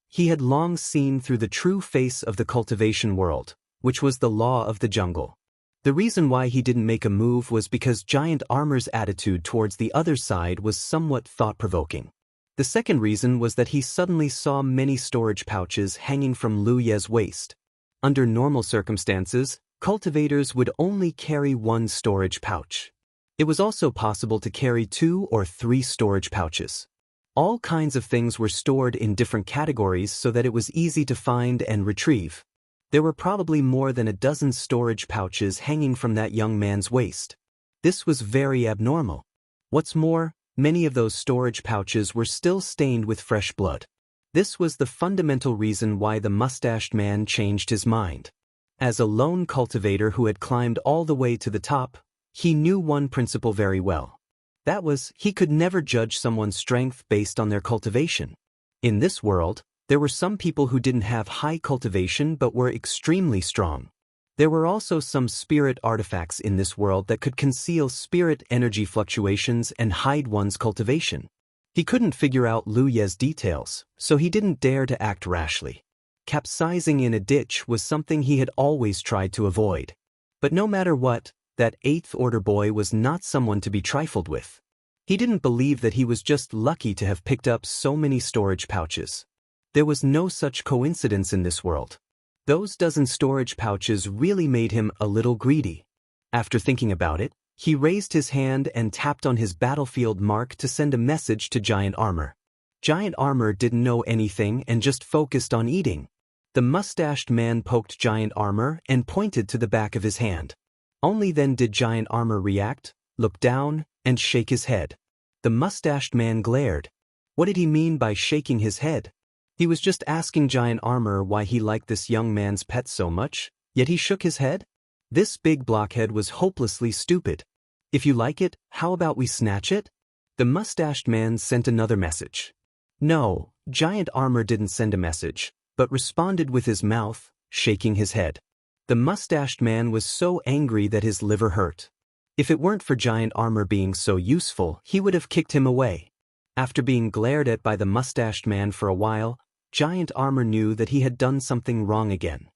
He had long seen through the true face of the cultivation world, which was the law of the jungle. The reason why he didn't make a move was because Giant Armor's attitude towards the other side was somewhat thought-provoking. The second reason was that he suddenly saw many storage pouches hanging from Lu Ye's waist. Under normal circumstances, cultivators would only carry one storage pouch. It was also possible to carry 2 or 3 storage pouches. All kinds of things were stored in different categories so that it was easy to find and retrieve. There were probably more than a dozen storage pouches hanging from that young man's waist. This was very abnormal. What's more, many of those storage pouches were still stained with fresh blood. This was the fundamental reason why the mustached man changed his mind. As a lone cultivator who had climbed all the way to the top, he knew one principle very well. That was, he could never judge someone's strength based on their cultivation. In this world, there were some people who didn't have high cultivation but were extremely strong. There were also some spirit artifacts in this world that could conceal spirit energy fluctuations and hide one's cultivation. He couldn't figure out Lu Ye's details, so he didn't dare to act rashly. Capsizing in a ditch was something he had always tried to avoid. But no matter what, that 8th order boy was not someone to be trifled with. He didn't believe that he was just lucky to have picked up so many storage pouches. There was no such coincidence in this world. Those dozen storage pouches really made him a little greedy. After thinking about it, he raised his hand and tapped on his battlefield mark to send a message to Giant Armor. Giant Armor didn't know anything and just focused on eating. The mustached man poked Giant Armor and pointed to the back of his hand. Only then did Giant Armor react, look down, and shake his head. The mustached man glared. What did he mean by shaking his head? He was just asking Giant Armor why he liked this young man's pet so much, yet he shook his head? This big blockhead was hopelessly stupid. If you like it, how about we snatch it? The mustached man sent another message. No, Giant Armor didn't send a message, but responded with his mouth, shaking his head. The mustached man was so angry that his liver hurt. If it weren't for Giant Armor being so useful, he would have kicked him away. After being glared at by the mustached man for a while, Giant Armor knew that he had done something wrong again.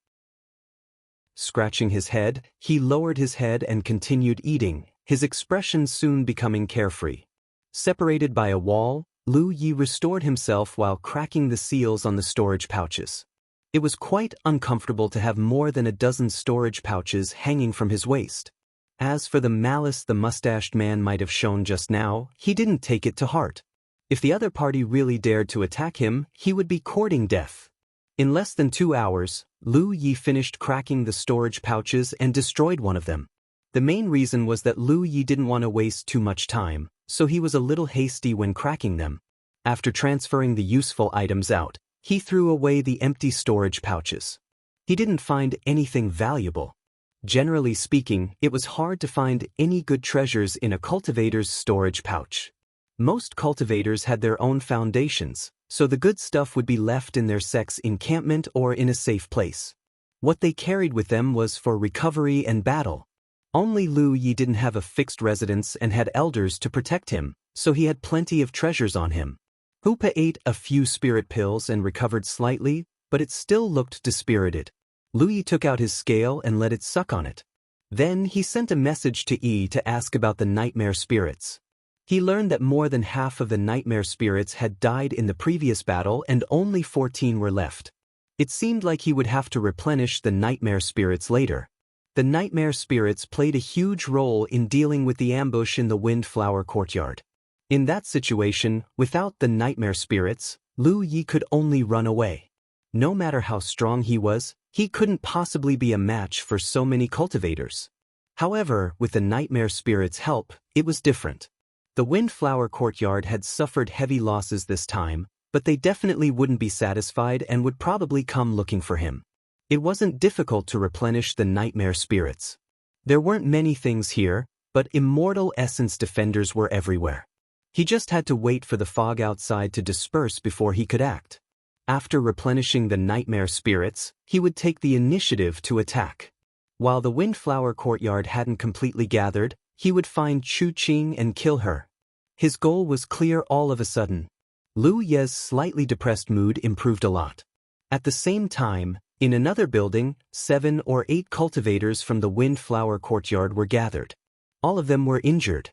Scratching his head, he lowered his head and continued eating, his expression soon becoming carefree. Separated by a wall, Lu Yi restored himself while cracking the seals on the storage pouches. It was quite uncomfortable to have more than a dozen storage pouches hanging from his waist. As for the malice the mustached man might have shown just now, he didn't take it to heart. If the other party really dared to attack him, he would be courting death. In less than 2 hours, Lu Yi finished cracking the storage pouches and destroyed one of them. The main reason was that Lu Yi didn't want to waste too much time, so he was a little hasty when cracking them. After transferring the useful items out, he threw away the empty storage pouches. He didn't find anything valuable. Generally speaking, it was hard to find any good treasures in a cultivator's storage pouch. Most cultivators had their own foundations, so the good stuff would be left in their sex encampment or in a safe place. What they carried with them was for recovery and battle. Only Lu Yi didn't have a fixed residence and had elders to protect him, so he had plenty of treasures on him. Hoopa ate a few spirit pills and recovered slightly, but it still looked dispirited. Lu Yi took out his scale and let it suck on it. Then he sent a message to Yi to ask about the nightmare spirits. He learned that more than half of the nightmare spirits had died in the previous battle and only 14 were left. It seemed like he would have to replenish the nightmare spirits later. The nightmare spirits played a huge role in dealing with the ambush in the Windflower Courtyard. In that situation, without the nightmare spirits, Lu Yi could only run away. No matter how strong he was, he couldn't possibly be a match for so many cultivators. However, with the nightmare spirits' help, it was different. The Windflower Courtyard had suffered heavy losses this time, but they definitely wouldn't be satisfied and would probably come looking for him. It wasn't difficult to replenish the nightmare spirits. There weren't many things here, but immortal essence defenders were everywhere. He just had to wait for the fog outside to disperse before he could act. After replenishing the nightmare spirits, he would take the initiative to attack. While the Windflower Courtyard hadn't completely gathered, he would find Chu Qing and kill her. His goal was clear all of a sudden. Lu Ye's slightly depressed mood improved a lot. At the same time, in another building, 7 or 8 cultivators from the Windflower Courtyard were gathered. All of them were injured.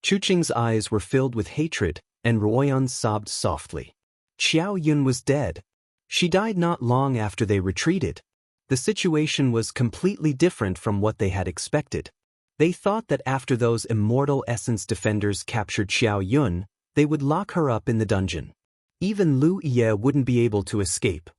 Chu Qing's eyes were filled with hatred, and Ruoyan sobbed softly. Xiao Yun was dead. She died not long after they retreated. The situation was completely different from what they had expected. They thought that after those immortal essence defenders captured Xiao Yun, they would lock her up in the dungeon. Even Lu Ye wouldn't be able to escape.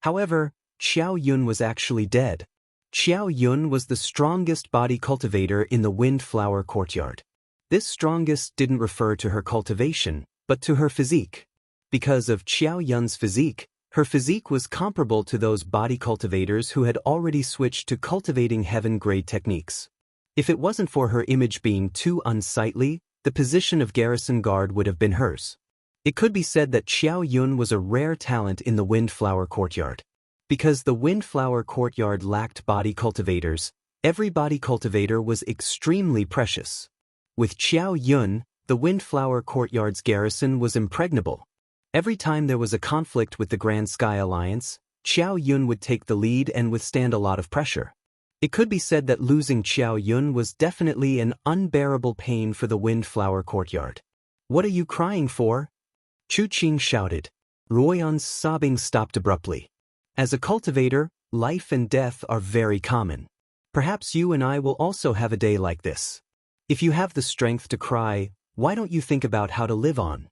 However, Xiao Yun was actually dead. Xiao Yun was the strongest body cultivator in the Windflower Courtyard. This strongest didn't refer to her cultivation, but to her physique. Because of Xiao Yun's physique, her physique was comparable to those body cultivators who had already switched to cultivating heaven-grade techniques. If it wasn't for her image being too unsightly, the position of garrison guard would have been hers. It could be said that Xiao Yun was a rare talent in the Windflower Courtyard. Because the Windflower Courtyard lacked body cultivators, every body cultivator was extremely precious. With Xiao Yun, the Windflower Courtyard's garrison was impregnable. Every time there was a conflict with the Grand Sky Alliance, Xiao Yun would take the lead and withstand a lot of pressure. It could be said that losing Xiao Yun was definitely an unbearable pain for the Windflower Courtyard. "What are you crying for?" Chu Qing shouted. Ruoyan's sobbing stopped abruptly. As a cultivator, life and death are very common. Perhaps you and I will also have a day like this. If you have the strength to cry, why don't you think about how to live on?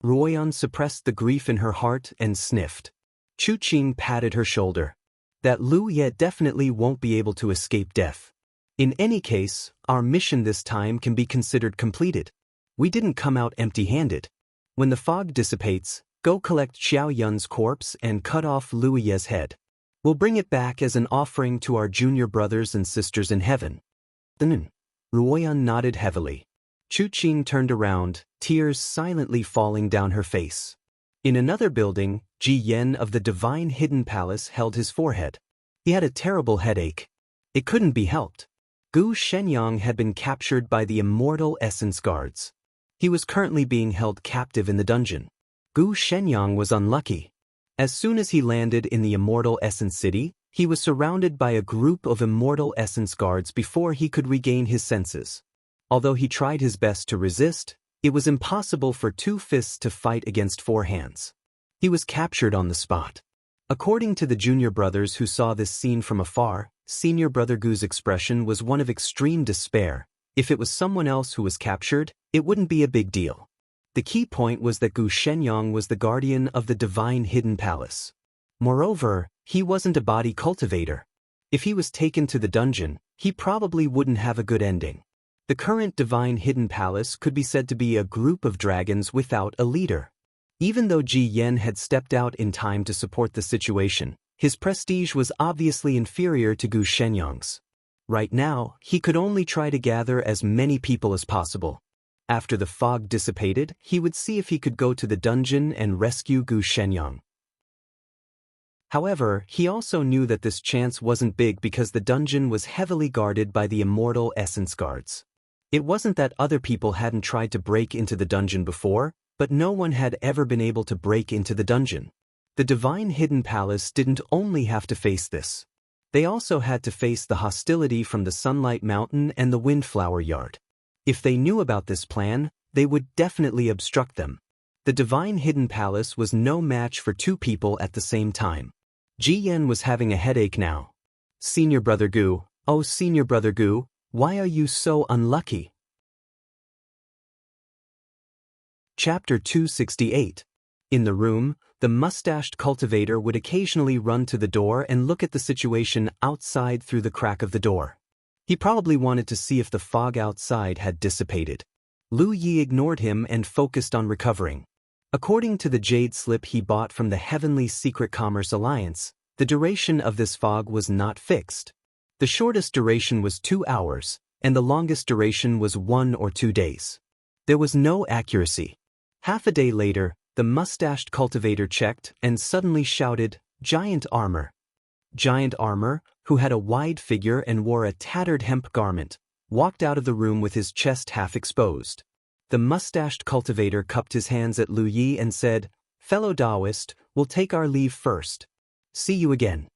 Ruoyan suppressed the grief in her heart and sniffed. Chu Qing patted her shoulder. That Lu Ye definitely won't be able to escape death. In any case, our mission this time can be considered completed. We didn't come out empty-handed. When the fog dissipates, go collect Xiao Yun's corpse and cut off Lu Ye's head. We'll bring it back as an offering to our junior brothers and sisters in heaven. Then, Ruoyan nodded heavily. Chu Qing turned around, tears silently falling down her face. In another building, Ji Yen of the Divine Hidden Palace held his forehead. He had a terrible headache. It couldn't be helped. Gu Shenyang had been captured by the Immortal Essence Guards. He was currently being held captive in the dungeon. Gu Shenyang was unlucky. As soon as he landed in the Immortal Essence City, he was surrounded by a group of Immortal Essence Guards before he could regain his senses. Although he tried his best to resist, it was impossible for 2 fists to fight against 4 hands. He was captured on the spot. According to the junior brothers who saw this scene from afar, Senior Brother Gu's expression was one of extreme despair. If it was someone else who was captured, it wouldn't be a big deal. The key point was that Gu Shenyang was the guardian of the Divine Hidden Palace. Moreover, he wasn't a body cultivator. If he was taken to the dungeon, he probably wouldn't have a good ending. The current Divine Hidden Palace could be said to be a group of dragons without a leader. Even though Ji Yen had stepped out in time to support the situation, his prestige was obviously inferior to Gu Shenyang's. Right now, he could only try to gather as many people as possible. After the fog dissipated, he would see if he could go to the dungeon and rescue Gu Shenyang. However, he also knew that this chance wasn't big because the dungeon was heavily guarded by the immortal essence guards. It wasn't that other people hadn't tried to break into the dungeon before, but no one had ever been able to break into the dungeon. The divine hidden palace didn't only have to face this. They also had to face the hostility from the Sunlight Mountain and the Windflower Yard. If they knew about this plan, they would definitely obstruct them. The divine hidden palace was no match for two people at the same time. Ji Yan was having a headache now. Senior Brother Gu, oh Senior Brother Gu, why are you so unlucky? Chapter 268. In the room, the mustached cultivator would occasionally run to the door and look at the situation outside through the crack of the door. He probably wanted to see if the fog outside had dissipated. Lu Yi ignored him and focused on recovering. According to the jade slip he bought from the Heavenly Secret Commerce Alliance, the duration of this fog was not fixed. The shortest duration was 2 hours, and the longest duration was 1 or 2 days. There was no accuracy. Half a day later, the mustached cultivator checked and suddenly shouted, "Giant armor!" Giant armor, who had a wide figure and wore a tattered hemp garment, walked out of the room with his chest half exposed. The mustached cultivator cupped his hands at Lu Yi and said, "Fellow Taoist, we'll take our leave first. See you again."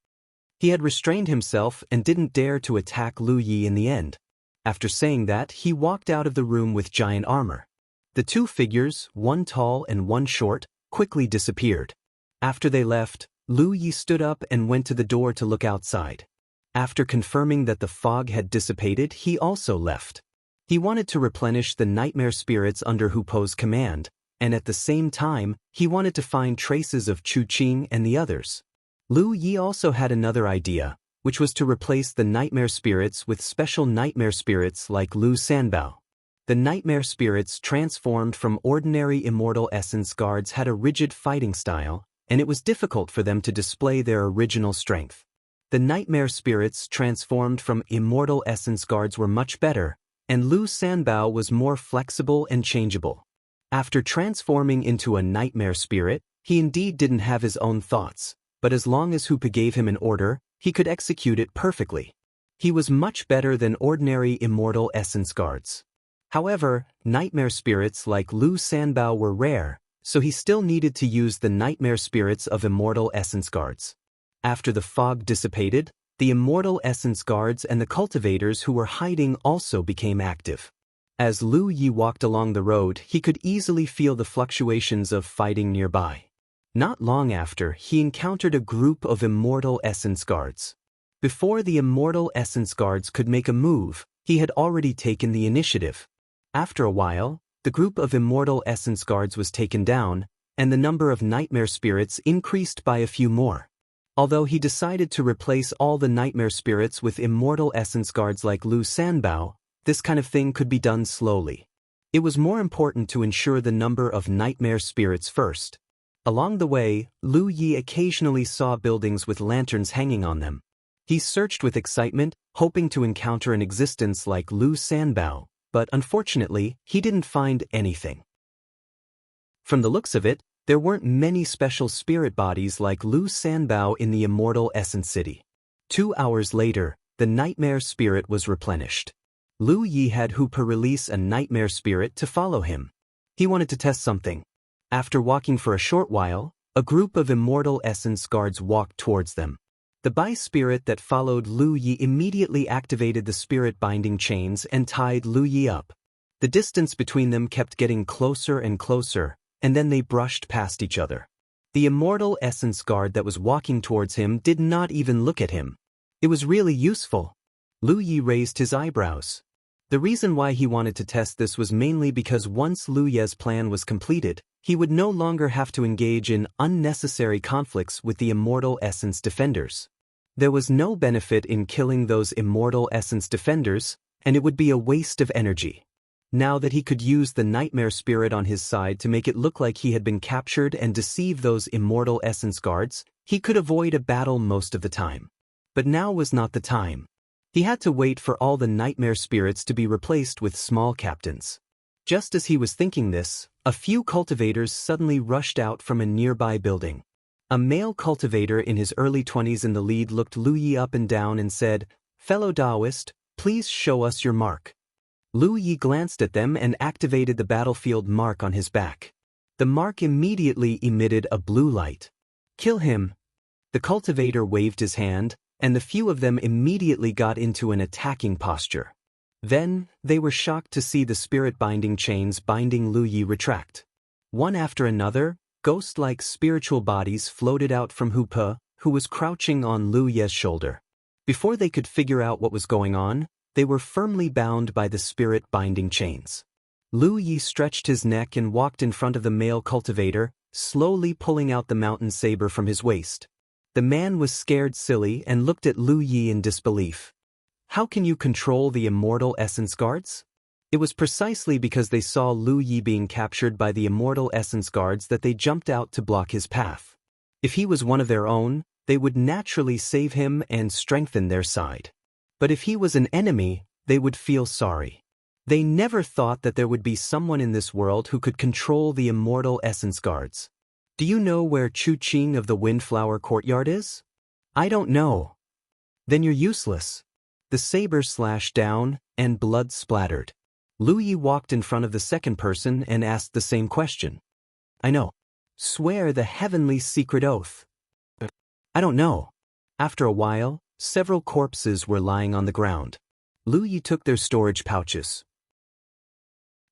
He had restrained himself and didn't dare to attack Lu Yi in the end. After saying that, he walked out of the room with giant armor. The two figures, one tall and one short, quickly disappeared. After they left, Lu Yi stood up and went to the door to look outside. After confirming that the fog had dissipated, he also left. He wanted to replenish the nightmare spirits under Hu Po's command, and at the same time, he wanted to find traces of Chu Qing and the others. Lu Yi also had another idea, which was to replace the nightmare spirits with special nightmare spirits like Lu Sanbao. The nightmare spirits transformed from ordinary immortal essence guards had a rigid fighting style, and it was difficult for them to display their original strength. The nightmare spirits transformed from immortal essence guards were much better, and Lu Sanbao was more flexible and changeable. After transforming into a nightmare spirit, he indeed didn't have his own thoughts, but as long as Hu Po gave him an order, he could execute it perfectly. He was much better than ordinary immortal essence guards. However, nightmare spirits like Lu Sanbao were rare, so he still needed to use the nightmare spirits of immortal essence guards. After the fog dissipated, the immortal essence guards and the cultivators who were hiding also became active. As Lu Yi walked along the road, he could easily feel the fluctuations of fighting nearby. Not long after, he encountered a group of immortal essence guards. Before the immortal essence guards could make a move, he had already taken the initiative. After a while, the group of immortal essence guards was taken down, and the number of nightmare spirits increased by a few more. Although he decided to replace all the nightmare spirits with immortal essence guards like Lu Sanbao, this kind of thing could be done slowly. It was more important to ensure the number of nightmare spirits first. Along the way, Lu Yi occasionally saw buildings with lanterns hanging on them. He searched with excitement, hoping to encounter an existence like Lu Sanbao, but unfortunately, he didn't find anything. From the looks of it, there weren't many special spirit bodies like Lu Sanbao in the Immortal Essence City. 2 hours later, the nightmare spirit was replenished. Lu Yi had Hu Po release a nightmare spirit to follow him. He wanted to test something. After walking for a short while, a group of immortal essence guards walked towards them. The Bai spirit that followed Lu Yi immediately activated the spirit binding chains and tied Lu Yi up. The distance between them kept getting closer and closer, and then they brushed past each other. The immortal essence guard that was walking towards him did not even look at him. It was really useful. Lu Yi raised his eyebrows. The reason why he wanted to test this was mainly because once Lu Ye's plan was completed, he would no longer have to engage in unnecessary conflicts with the immortal essence defenders. There was no benefit in killing those immortal essence defenders, and it would be a waste of energy. Now that he could use the nightmare spirit on his side to make it look like he had been captured and deceive those immortal essence guards, he could avoid a battle most of the time. But now was not the time. He had to wait for all the nightmare spirits to be replaced with small captains. Just as he was thinking this, a few cultivators suddenly rushed out from a nearby building. A male cultivator in his early 20s in the lead looked Lu Yi up and down and said, "Fellow Taoist, please show us your mark." Lu Yi glanced at them and activated the battlefield mark on his back. The mark immediately emitted a blue light. "Kill him." The cultivator waved his hand, and the few of them immediately got into an attacking posture. Then, they were shocked to see the spirit binding chains binding Lu Yi retract. One after another, ghost-like spiritual bodies floated out from Hu Pe, who was crouching on Lu Ye's shoulder. Before they could figure out what was going on, they were firmly bound by the spirit binding chains. Lu Yi stretched his neck and walked in front of the male cultivator, slowly pulling out the mountain saber from his waist. The man was scared silly and looked at Lu Yi in disbelief. "How can you control the immortal essence guards?" It was precisely because they saw Lu Yi being captured by the immortal essence guards that they jumped out to block his path. If he was one of their own, they would naturally save him and strengthen their side. But if he was an enemy, they would feel sorry. They never thought that there would be someone in this world who could control the immortal essence guards. "Do you know where Chu Qing of the Windflower Courtyard is?" "I don't know." "Then you're useless." The saber slashed down, and blood splattered. Lu Yi walked in front of the second person and asked the same question. "I know." "Swear the heavenly secret oath." "I don't know." After a while, several corpses were lying on the ground. Lu Yi took their storage pouches.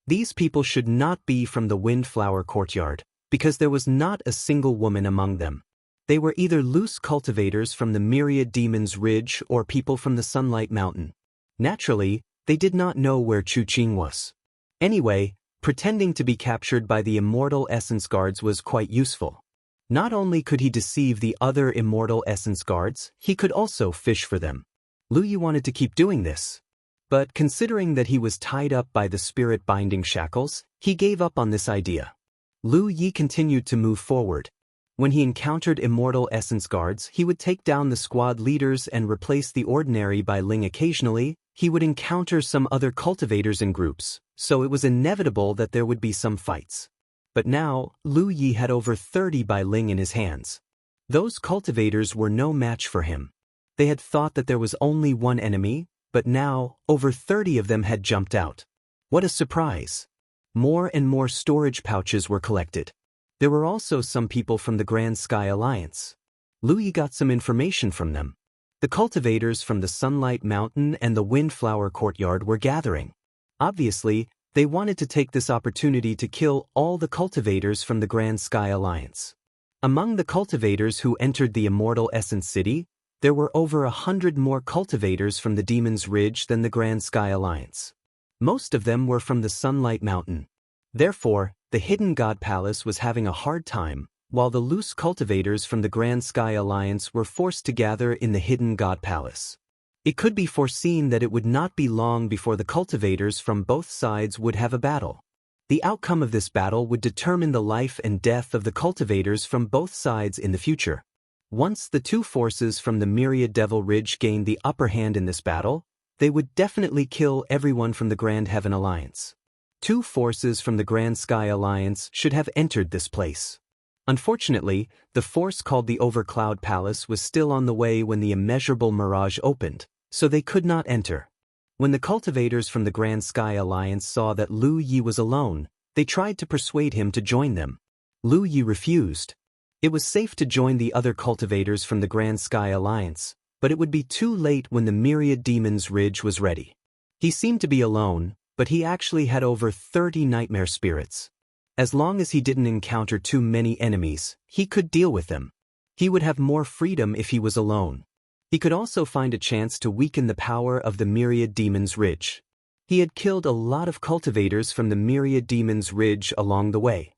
These people should not be from the Windflower Courtyard, because there was not a single woman among them. They were either loose cultivators from the Myriad Demons Ridge or people from the Sunlight Mountain. Naturally, they did not know where Chu Qing was. Anyway, pretending to be captured by the immortal essence guards was quite useful. Not only could he deceive the other immortal essence guards, he could also fish for them. Lu Yi wanted to keep doing this. But considering that he was tied up by the spirit binding shackles, he gave up on this idea. Lu Yi continued to move forward. When he encountered immortal essence guards, he would take down the squad leaders and replace the ordinary by Ling. Occasionally, he would encounter some other cultivators in groups, so it was inevitable that there would be some fights. But now, Lu Yi had over 30 Bai Ling in his hands. Those cultivators were no match for him. They had thought that there was only one enemy, but now, over 30 of them had jumped out. What a surprise! More and more storage pouches were collected. There were also some people from the Grand Sky Alliance. Lu Yi got some information from them. The cultivators from the Sunlight Mountain and the Windflower Courtyard were gathering. Obviously, they wanted to take this opportunity to kill all the cultivators from the Grand Sky Alliance. Among the cultivators who entered the Immortal Essence City, there were over 100 more cultivators from the Demon's Ridge than the Grand Sky Alliance. Most of them were from the Sunlight Mountain. Therefore, the Hidden God Palace was having a hard time, while the loose cultivators from the Grand Sky Alliance were forced to gather in the Hidden God Palace. It could be foreseen that it would not be long before the cultivators from both sides would have a battle. The outcome of this battle would determine the life and death of the cultivators from both sides in the future. Once the two forces from the Myriad Devil Ridge gained the upper hand in this battle, they would definitely kill everyone from the Grand Heaven Alliance. Two forces from the Grand Sky Alliance should have entered this place. Unfortunately, the force called the Overcloud Palace was still on the way when the immeasurable mirage opened, so they could not enter. When the cultivators from the Grand Sky Alliance saw that Lu Yi was alone, they tried to persuade him to join them. Lu Yi refused. It was safe to join the other cultivators from the Grand Sky Alliance, but it would be too late when the Myriad Demons Ridge was ready. He seemed to be alone, but he actually had over 30 nightmare spirits. As long as he didn't encounter too many enemies, he could deal with them. He would have more freedom if he was alone. He could also find a chance to weaken the power of the Myriad Demons Ridge. He had killed a lot of cultivators from the Myriad Demons Ridge along the way.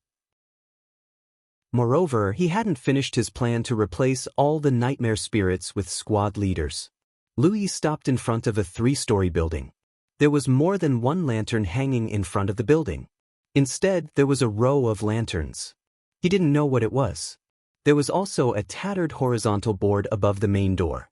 Moreover, he hadn't finished his plan to replace all the nightmare spirits with squad leaders. Lu Yi stopped in front of a 3-story building. There was more than one lantern hanging in front of the building. Instead, there was a row of lanterns. He didn't know what it was. There was also a tattered horizontal board above the main door.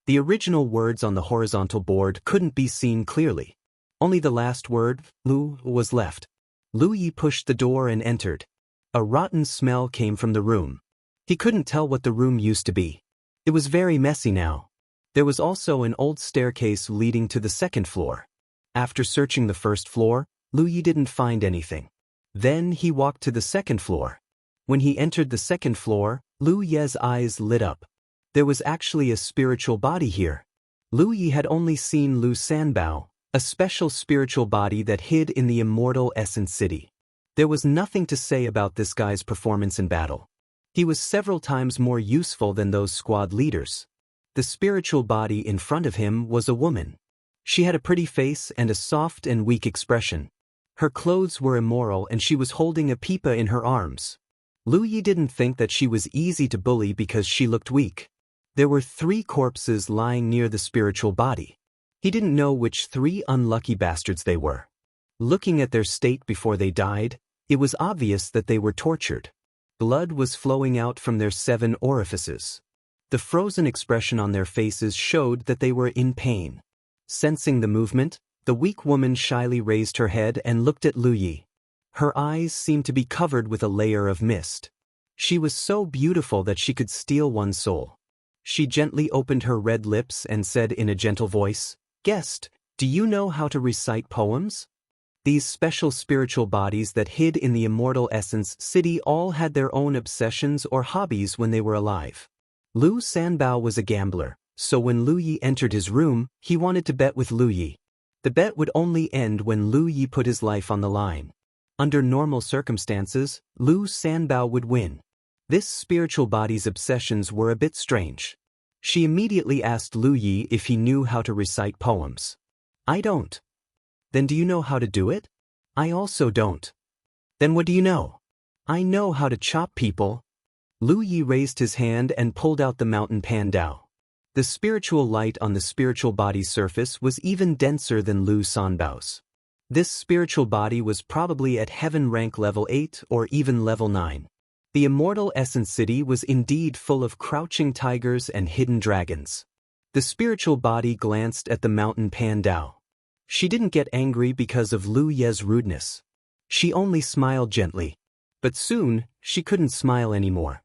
The original words on the horizontal board couldn't be seen clearly. Only the last word, Lu, was left. Lu Yi pushed the door and entered. A rotten smell came from the room. He couldn't tell what the room used to be. It was very messy now. There was also an old staircase leading to the second floor. After searching the first floor, Lu Yi didn't find anything. Then he walked to the second floor. When he entered the second floor, Lu Ye's eyes lit up. There was actually a spiritual body here. Lu Yi had only seen Lu Sanbao, a special spiritual body that hid in the immortal Essence City. There was nothing to say about this guy's performance in battle. He was several times more useful than those squad leaders. The spiritual body in front of him was a woman. She had a pretty face and a soft and weak expression. Her clothes were immoral and she was holding a pipa in her arms. Lu Yi didn't think that she was easy to bully because she looked weak. There were 3 corpses lying near the spiritual body. He didn't know which 3 unlucky bastards they were. Looking at their state before they died, it was obvious that they were tortured. Blood was flowing out from their 7 orifices. The frozen expression on their faces showed that they were in pain. Sensing the movement, the weak woman shyly raised her head and looked at Lu Yi. Her eyes seemed to be covered with a layer of mist. She was so beautiful that she could steal one's soul. She gently opened her red lips and said in a gentle voice, "Guest, do you know how to recite poems?" These special spiritual bodies that hid in the immortal Essence City all had their own obsessions or hobbies when they were alive. Lu Sanbao was a gambler, so when Lu Yi entered his room, he wanted to bet with Lu Yi. The bet would only end when Lu Yi put his life on the line. Under normal circumstances, Lu Sanbao would win. This spiritual body's obsessions were a bit strange. She immediately asked Lu Yi if he knew how to recite poems. "I don't." "Then do you know how to do it?" "I also don't." "Then what do you know?" "I know how to chop people." Lu Yi raised his hand and pulled out the mountain pandao. The spiritual light on the spiritual body's surface was even denser than Lu Sanbao's. This spiritual body was probably at heaven rank level 8 or even level 9. The immortal Essence City was indeed full of crouching tigers and hidden dragons. The spiritual body glanced at the mountain pandao. She didn't get angry because of Lu Ye's rudeness. She only smiled gently. But soon, she couldn't smile anymore.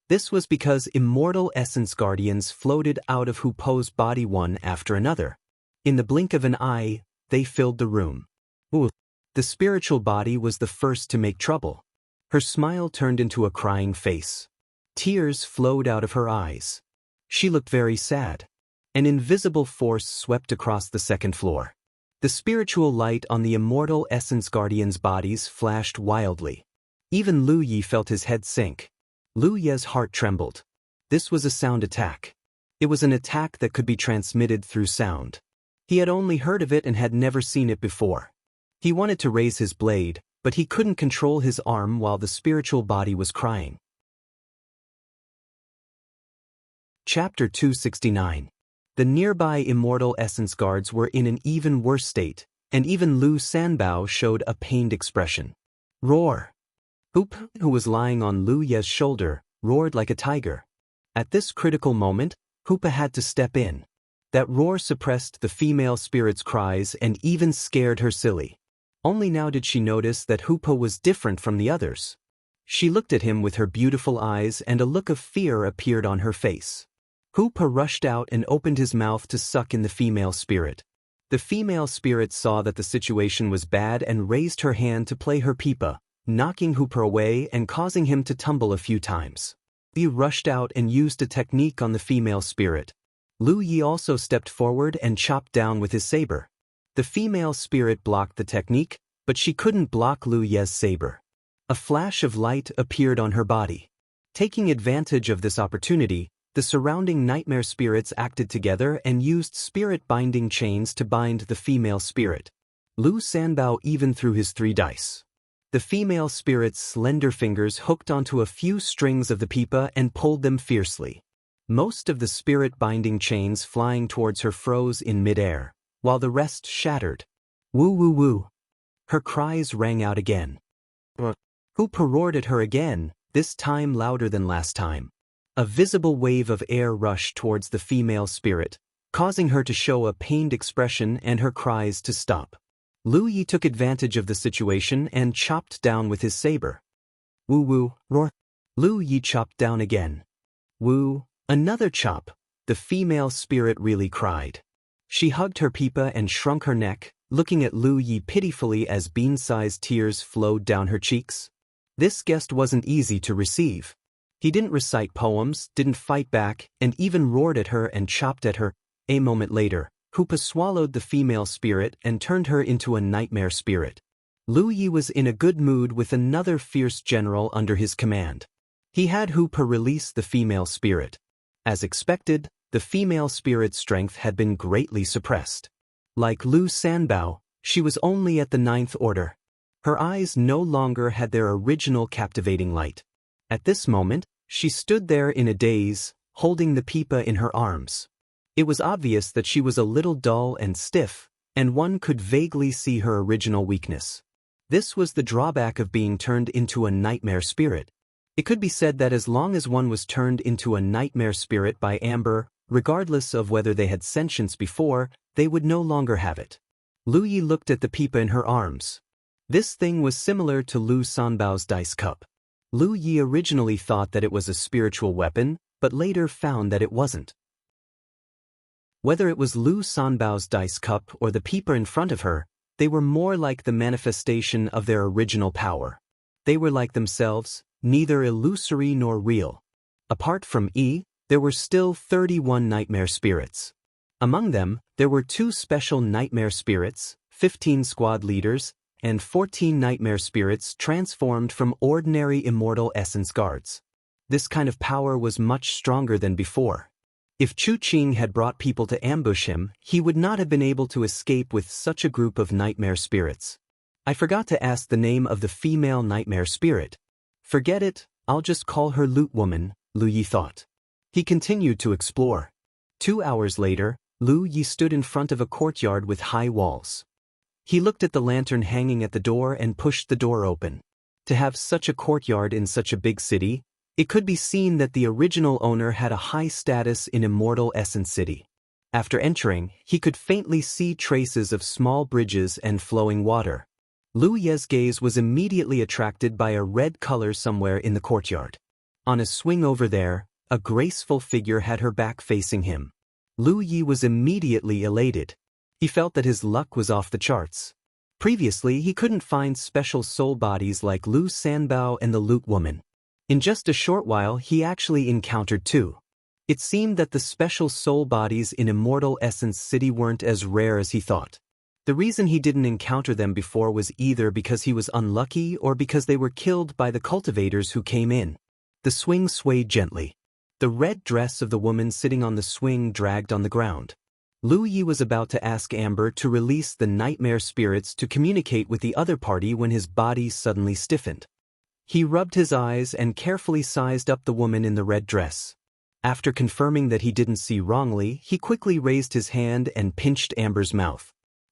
This was because immortal essence guardians floated out of Hu Po's body one after another. In the blink of an eye, they filled the room. Ooh. The spiritual body was the first to make trouble. Her smile turned into a crying face. Tears flowed out of her eyes. She looked very sad. An invisible force swept across the second floor. The spiritual light on the immortal essence guardians' bodies flashed wildly. Even Lu Yi felt his head sink. Lu Ye's heart trembled. This was a sound attack. It was an attack that could be transmitted through sound. He had only heard of it and had never seen it before. He wanted to raise his blade, but he couldn't control his arm while the spiritual body was crying. Chapter 269. The nearby immortal essence guards were in an even worse state, and even Lu Sanbao showed a pained expression. Roar! Hoop, who was lying on Lu Ye's shoulder, roared like a tiger. At this critical moment, Hoopa had to step in. That roar suppressed the female spirit's cries and even scared her silly. Only now did she notice that Hoopa was different from the others. She looked at him with her beautiful eyes and a look of fear appeared on her face. Hoopa rushed out and opened his mouth to suck in the female spirit. The female spirit saw that the situation was bad and raised her hand to play her pipa, knocking Hoopa away and causing him to tumble a few times. He rushed out and used a technique on the female spirit. Lu Yi also stepped forward and chopped down with his saber. The female spirit blocked the technique, but she couldn't block Lu Ye's saber. A flash of light appeared on her body. Taking advantage of this opportunity, the surrounding nightmare spirits acted together and used spirit binding chains to bind the female spirit. Lu Sanbao even threw his 3 dice. The female spirit's slender fingers hooked onto a few strings of the pipa and pulled them fiercely. Most of the spirit binding chains flying towards her froze in midair, while the rest shattered. Woo woo woo. Her cries rang out again. Hoopa roared at her again, this time louder than last time. A visible wave of air rushed towards the female spirit, causing her to show a pained expression and her cries to stop. Lu Yi took advantage of the situation and chopped down with his saber. Woo woo, roar. Lu Yi chopped down again. Woo, another chop, the female spirit really cried. She hugged her pipa and shrunk her neck, looking at Lu Yi pitifully as bean-sized tears flowed down her cheeks. This guest wasn't easy to receive. He didn't recite poems, didn't fight back, and even roared at her and chopped at her. A moment later, Hoopa swallowed the female spirit and turned her into a nightmare spirit. Lu Yi was in a good mood with another fierce general under his command. He had Hoopa release the female spirit. As expected, the female spirit's strength had been greatly suppressed. Like Lu Sanbao, she was only at the 9th order. Her eyes no longer had their original captivating light. At this moment, she stood there in a daze, holding the pipa in her arms. It was obvious that she was a little dull and stiff, and one could vaguely see her original weakness. This was the drawback of being turned into a nightmare spirit. It could be said that as long as one was turned into a nightmare spirit by Amber, regardless of whether they had sentience before, they would no longer have it. Lu Yi looked at the pipa in her arms. This thing was similar to Lu Sanbao's dice cup. Lu Yi originally thought that it was a spiritual weapon, but later found that it wasn't. Whether it was Lu Sanbao's dice cup or the pipa in front of her, they were more like the manifestation of their original power. They were like themselves, neither illusory nor real. Apart from Yi, there were still 31 nightmare spirits. Among them, there were 2 special nightmare spirits, 15 squad leaders, and 14 nightmare spirits transformed from ordinary immortal essence guards. This kind of power was much stronger than before. If Chu Qing had brought people to ambush him, he would not have been able to escape with such a group of nightmare spirits. I forgot to ask the name of the female nightmare spirit. Forget it, I'll just call her Loot Woman, Lu Yi thought. He continued to explore. 2 hours later, Lu Yi stood in front of a courtyard with high walls. He looked at the lantern hanging at the door and pushed the door open. To have such a courtyard in such a big city, it could be seen that the original owner had a high status in Immortal Essence City. After entering, he could faintly see traces of small bridges and flowing water. Lu Yi's gaze was immediately attracted by a red color somewhere in the courtyard. On a swing over there, a graceful figure had her back facing him. Lu Yi was immediately elated. He felt that his luck was off the charts. Previously, he couldn't find special soul bodies like Lu Sanbao and the Loot Woman. In just a short while, he actually encountered 2. It seemed that the special soul bodies in Immortal Essence City weren't as rare as he thought. The reason he didn't encounter them before was either because he was unlucky or because they were killed by the cultivators who came in. The swing swayed gently. The red dress of the woman sitting on the swing dragged on the ground. Lu Yi was about to ask Amber to release the nightmare spirits to communicate with the other party when his body suddenly stiffened. He rubbed his eyes and carefully sized up the woman in the red dress. After confirming that he didn't see wrongly, he quickly raised his hand and pinched Amber's mouth.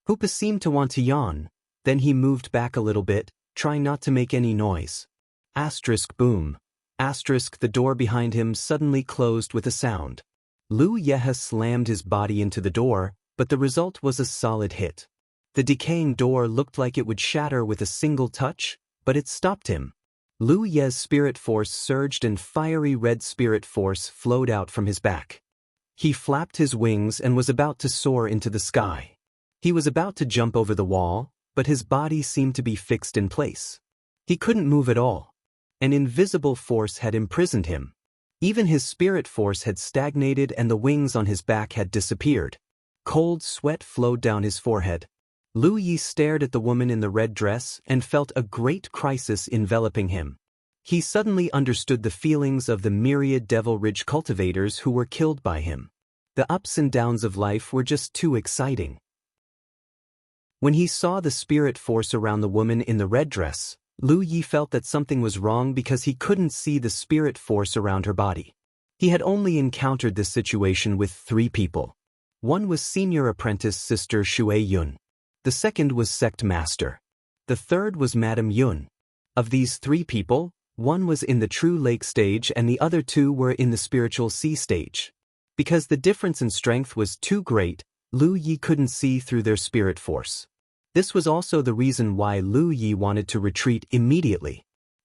Hoopa seemed to want to yawn. Then he moved back a little bit, trying not to make any noise. Asterisk boom. Asterisk the door behind him suddenly closed with a sound. Lu Yeha slammed his body into the door, but the result was a solid hit. The decaying door looked like it would shatter with a single touch, but it stopped him. Lu Ye's spirit force surged and fiery red spirit force flowed out from his back. He flapped his wings and was about to soar into the sky. He was about to jump over the wall, but his body seemed to be fixed in place. He couldn't move at all. An invisible force had imprisoned him. Even his spirit force had stagnated and the wings on his back had disappeared. Cold sweat flowed down his forehead. Lu Yi stared at the woman in the red dress and felt a great crisis enveloping him. He suddenly understood the feelings of the myriad Devil Ridge cultivators who were killed by him. The ups and downs of life were just too exciting. When he saw the spirit force around the woman in the red dress, Lu Yi felt that something was wrong because he couldn't see the spirit force around her body. He had only encountered this situation with 3 people. One was senior apprentice Sister Shui Yun. The second was Sect Master. The third was Madame Yun. Of these 3 people, one was in the True Lake stage and the other 2 were in the Spiritual Sea stage. Because the difference in strength was too great, Lu Yi couldn't see through their spirit force. This was also the reason why Lu Yi wanted to retreat immediately.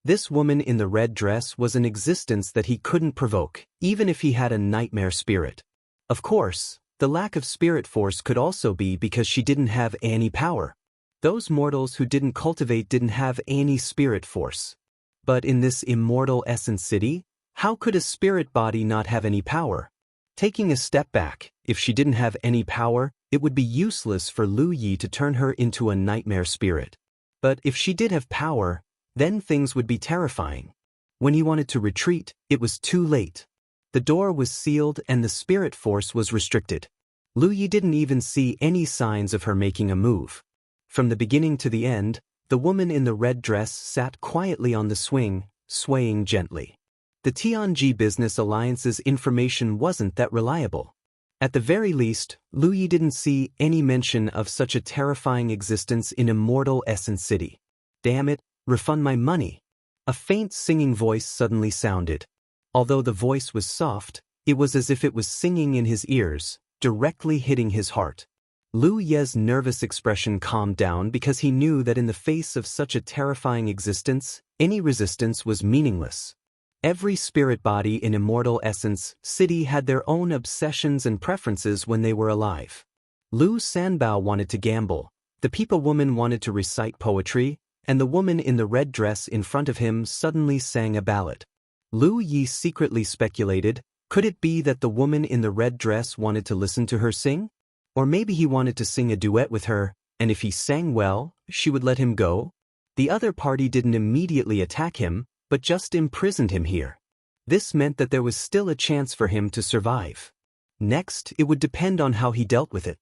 This woman in the red dress was an existence that he couldn't provoke, even if he had a nightmare spirit. Of course, the lack of spirit force could also be because she didn't have any power. Those mortals who didn't cultivate didn't have any spirit force. But in this immortal essence city, how could a spirit body not have any power? Taking a step back, if she didn't have any power, it would be useless for Lu Yi to turn her into a nightmare spirit. But if she did have power, then things would be terrifying. When he wanted to retreat, it was too late. The door was sealed and the spirit force was restricted. Lu Yi didn't even see any signs of her making a move. From the beginning to the end, the woman in the red dress sat quietly on the swing, swaying gently. The Tianji Business Alliance's information wasn't that reliable. At the very least, Lu Yi didn't see any mention of such a terrifying existence in Immortal Essence City. Damn it, refund my money. A faint singing voice suddenly sounded. Although the voice was soft, it was as if it was singing in his ears, directly hitting his heart. Lu Ye's nervous expression calmed down because he knew that in the face of such a terrifying existence, any resistance was meaningless. Every spirit body in Immortal Essence City had their own obsessions and preferences when they were alive. Lu Sanbao wanted to gamble, the Peepa woman wanted to recite poetry, and the woman in the red dress in front of him suddenly sang a ballad. Lu Yi secretly speculated, could it be that the woman in the red dress wanted to listen to her sing? Or maybe he wanted to sing a duet with her, and if he sang well, she would let him go? The other party didn't immediately attack him, but just imprisoned him here. This meant that there was still a chance for him to survive. Next, it would depend on how he dealt with it.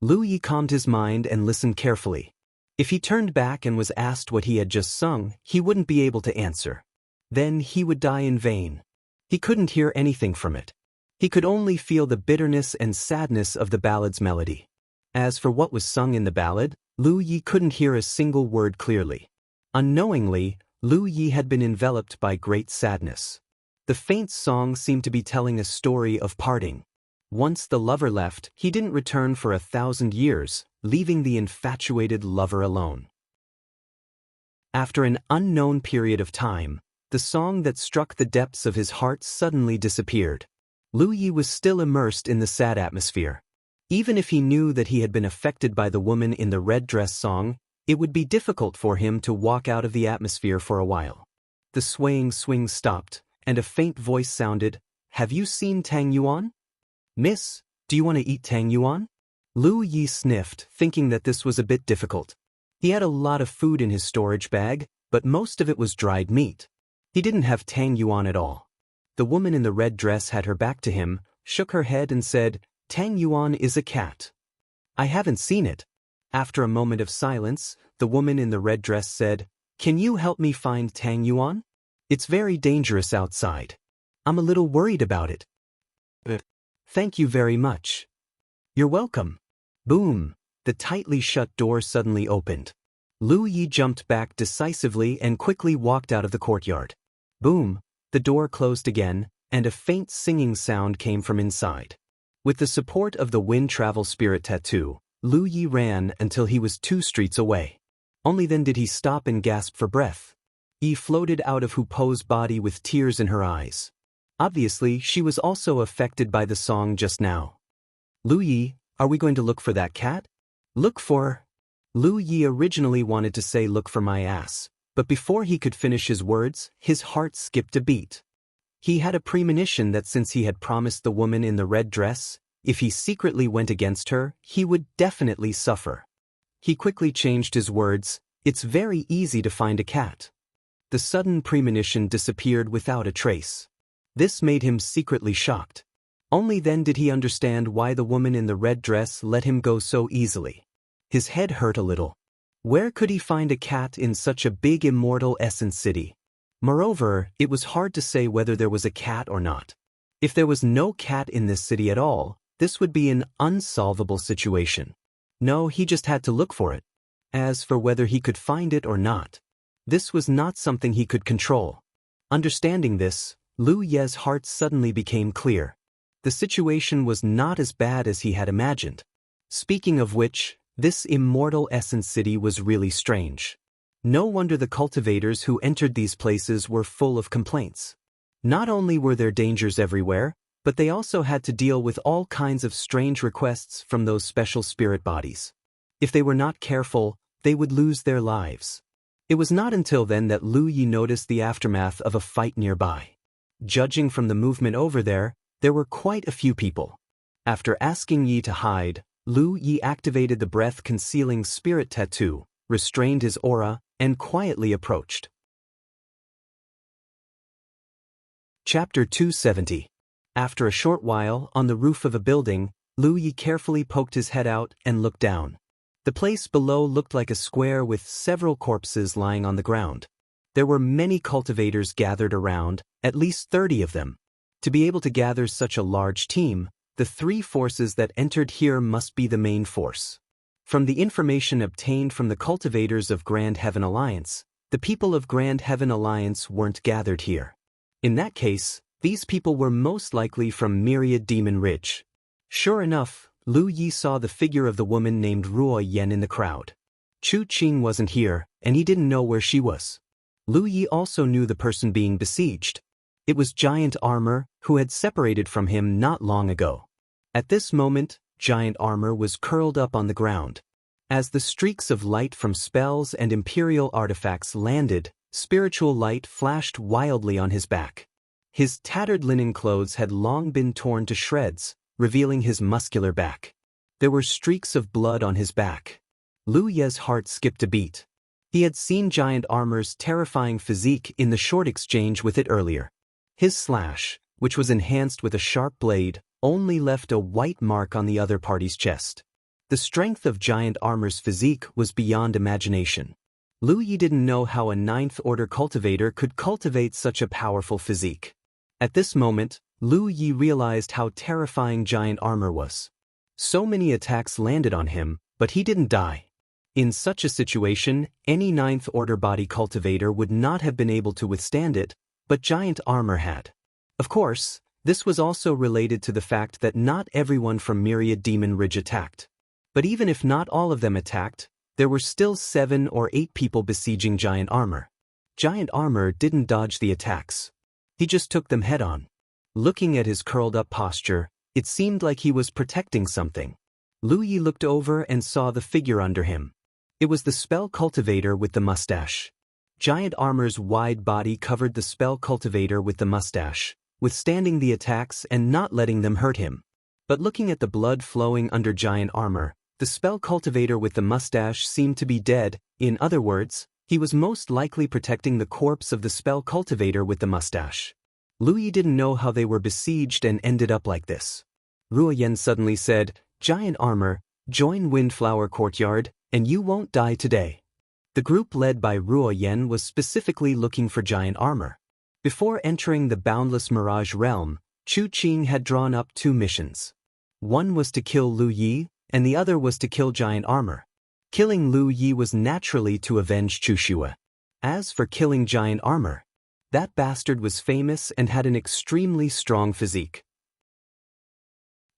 Lu Yi calmed his mind and listened carefully. If he turned back and was asked what he had just sung, he wouldn't be able to answer. Then he would die in vain. He couldn't hear anything from it. He could only feel the bitterness and sadness of the ballad's melody. As for what was sung in the ballad, Lu Yi couldn't hear a single word clearly. Unknowingly, Lu Yi had been enveloped by great sadness. The faint song seemed to be telling a story of parting. Once the lover left, he didn't return for 1,000 years, leaving the infatuated lover alone. After an unknown period of time, the song that struck the depths of his heart suddenly disappeared. Lu Yi was still immersed in the sad atmosphere. Even if he knew that he had been affected by the woman in the red dress song, it would be difficult for him to walk out of the atmosphere for a while. The swaying swing stopped, and a faint voice sounded, "Have you seen Tang Yuan? Miss, do you want to eat Tang Yuan?" Lu Yi sniffed, thinking that this was a bit difficult. He had a lot of food in his storage bag, but most of it was dried meat. He didn't have Tang Yuan at all. The woman in the red dress had her back to him, shook her head and said, "Tang Yuan is a cat." "I haven't seen it." After a moment of silence, the woman in the red dress said, "Can you help me find Tang Yuan? It's very dangerous outside. I'm a little worried about it." "Thank you very much." "You're welcome." Boom! The tightly shut door suddenly opened. Lu Yi jumped back decisively and quickly walked out of the courtyard. Boom! The door closed again, and a faint singing sound came from inside. With the support of the wind travel spirit tattoo, Lu Yi ran until he was 2 streets away. Only then did he stop and gasp for breath. Yi floated out of Hu Po's body with tears in her eyes. Obviously, she was also affected by the song just now. "Lu Yi, are we going to look for that cat?" "Look for..." Lu Yi originally wanted to say "look for my ass," but before he could finish his words, his heart skipped a beat. He had a premonition that since he had promised the woman in the red dress, if he secretly went against her, he would definitely suffer. He quickly changed his words, "It's very easy to find a cat." The sudden premonition disappeared without a trace. This made him secretly shocked. Only then did he understand why the woman in the red dress let him go so easily. His head hurt a little. Where could he find a cat in such a big immortal essence city? Moreover, it was hard to say whether there was a cat or not. If there was no cat in this city at all, this would be an unsolvable situation. No, he just had to look for it. As for whether he could find it or not, this was not something he could control. Understanding this, Lu Ye's heart suddenly became clear. The situation was not as bad as he had imagined. Speaking of which, this immortal essence city was really strange. No wonder the cultivators who entered these places were full of complaints. Not only were there dangers everywhere, but they also had to deal with all kinds of strange requests from those special spirit bodies. If they were not careful, they would lose their lives. It was not until then that Lu Yi noticed the aftermath of a fight nearby. Judging from the movement over there were quite a few people. After asking Yi to hide, Lu Yi activated the breath-concealing spirit tattoo, restrained his aura, and quietly approached. Chapter 270. After a short while, on the roof of a building, Lu Yi carefully poked his head out and looked down. The place below looked like a square with several corpses lying on the ground. There were many cultivators gathered around, at least 30 of them. To be able to gather such a large team, the three forces that entered here must be the main force. From the information obtained from the cultivators of Grand Heaven Alliance, the people of Grand Heaven Alliance weren't gathered here. In that case, these people were most likely from Myriad Demon Ridge. Sure enough, Lu Yi saw the figure of the woman named Ruo Yan in the crowd. Chu Qing wasn't here, and he didn't know where she was. Lu Yi also knew the person being besieged. It was Giant Armor, who had separated from him not long ago. At this moment, Giant Armor was curled up on the ground. As the streaks of light from spells and imperial artifacts landed, spiritual light flashed wildly on his back. His tattered linen clothes had long been torn to shreds, revealing his muscular back. There were streaks of blood on his back. Lu Ye's heart skipped a beat. He had seen Giant Armor's terrifying physique in the short exchange with it earlier. His slash, which was enhanced with a sharp blade, only left a white mark on the other party's chest. The strength of Giant Armor's physique was beyond imagination. Lu Yi didn't know how a ninth-order cultivator could cultivate such a powerful physique. At this moment, Lu Yi realized how terrifying Giant Armor was. So many attacks landed on him, but he didn't die. In such a situation, any ninth-order body cultivator would not have been able to withstand it, but Giant Armor had. Of course, this was also related to the fact that not everyone from Myriad Demon Ridge attacked. But even if not all of them attacked, there were still 7 or 8 people besieging Giant Armor. Giant Armor didn't dodge the attacks. He just took them head-on. Looking at his curled-up posture, it seemed like he was protecting something. Lu Yi looked over and saw the figure under him. It was the spell cultivator with the mustache. Giant Armor's wide body covered the spell cultivator with the mustache, withstanding the attacks and not letting them hurt him. But looking at the blood flowing under Giant Armor, the spell cultivator with the mustache seemed to be dead. In other words, he was most likely protecting the corpse of the spell cultivator with the mustache. Lu Yi didn't know how they were besieged and ended up like this. Ruo Yan suddenly said, "Giant Armor, join Windflower Courtyard, and you won't die today." The group led by Ruo Yan was specifically looking for Giant Armor. Before entering the Boundless Mirage Realm, Chu Qing had drawn up 2 missions. One was to kill Lu Yi, and the other was to kill Giant Armor. Killing Lu Yi was naturally to avenge Chu Xue. As for killing Giant Armor, that bastard was famous and had an extremely strong physique.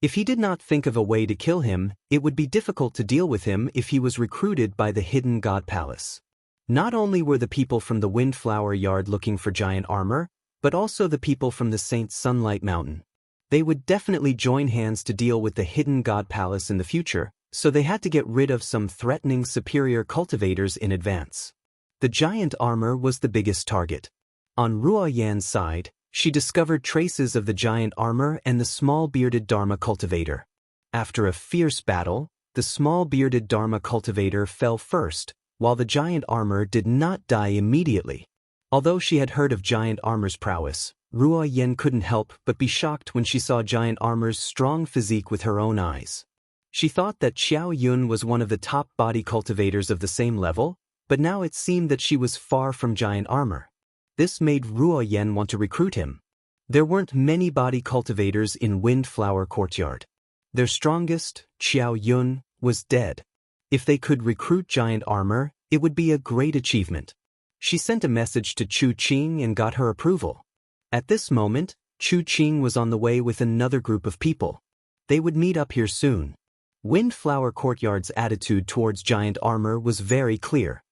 If he did not think of a way to kill him, it would be difficult to deal with him if he was recruited by the Hidden God Palace. Not only were the people from the Windflower Yard looking for Giant Armor, but also the people from the Saint Sunlight Mountain. They would definitely join hands to deal with the Hidden God Palace in the future, so they had to get rid of some threatening superior cultivators in advance. The Giant Armor was the biggest target. On Ruo Yan's side, she discovered traces of the Giant Armor and the small bearded Dharma cultivator. After a fierce battle, the small bearded Dharma cultivator fell first, while the Giant Armor did not die immediately. Although she had heard of Giant Armor's prowess, Ruo Yan couldn't help but be shocked when she saw Giant Armor's strong physique with her own eyes. She thought that Xiao Yun was one of the top body cultivators of the same level, but now it seemed that she was far from Giant Armor. This made Ruo Yan want to recruit him. There weren't many body cultivators in Windflower Courtyard. Their strongest, Xiao Yun, was dead. If they could recruit Giant Armor, it would be a great achievement. She sent a message to Chu Qing and got her approval. At this moment, Chu Qing was on the way with another group of people. They would meet up here soon. Windflower Courtyard's attitude towards Giant Armor was very clear.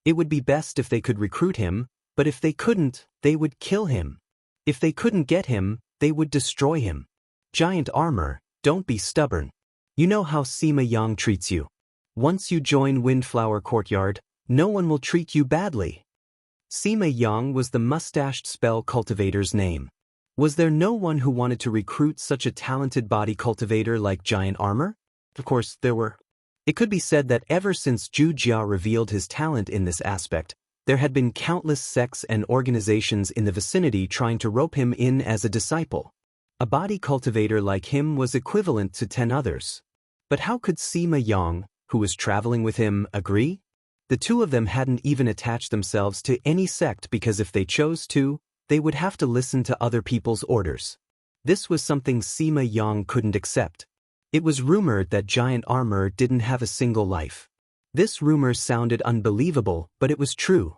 It would be best if they could recruit him, but if they couldn't, they would kill him. If they couldn't get him, they would destroy him. Giant armor, don't be stubborn. You know how Sima Yang treats you. Once you join Windflower Courtyard, no one will treat you badly. Sima Yang was the mustached spell cultivator's name. Was there no one who wanted to recruit such a talented body cultivator like Giant Armor? Of course, there were. It could be said that ever since Zhu Jia revealed his talent in this aspect, there had been countless sects and organizations in the vicinity trying to rope him in as a disciple. A body cultivator like him was equivalent to 10 others. But how could Sima Yang, who was traveling with him, agree? The two of them hadn't even attached themselves to any sect because if they chose to, they would have to listen to other people's orders. This was something Sima Yang couldn't accept. It was rumored that Giant Armor didn't have a single life. This rumor sounded unbelievable, but it was true.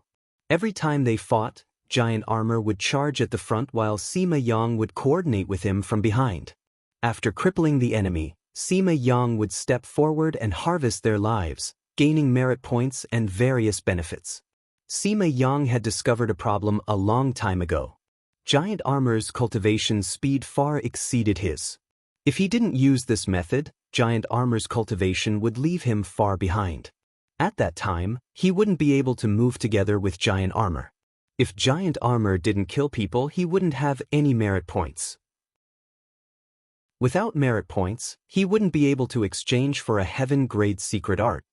Every time they fought, Giant Armor would charge at the front while Sima Yang would coordinate with him from behind. After crippling the enemy, Sima Yang would step forward and harvest their lives, gaining merit points and various benefits. Sima Yang had discovered a problem a long time ago. Giant Armor's cultivation speed far exceeded his. If he didn't use this method, Giant Armor's cultivation would leave him far behind. At that time, he wouldn't be able to move together with Giant Armor. If Giant Armor didn't kill people, he wouldn't have any merit points. Without merit points, he wouldn't be able to exchange for a heaven-grade secret art.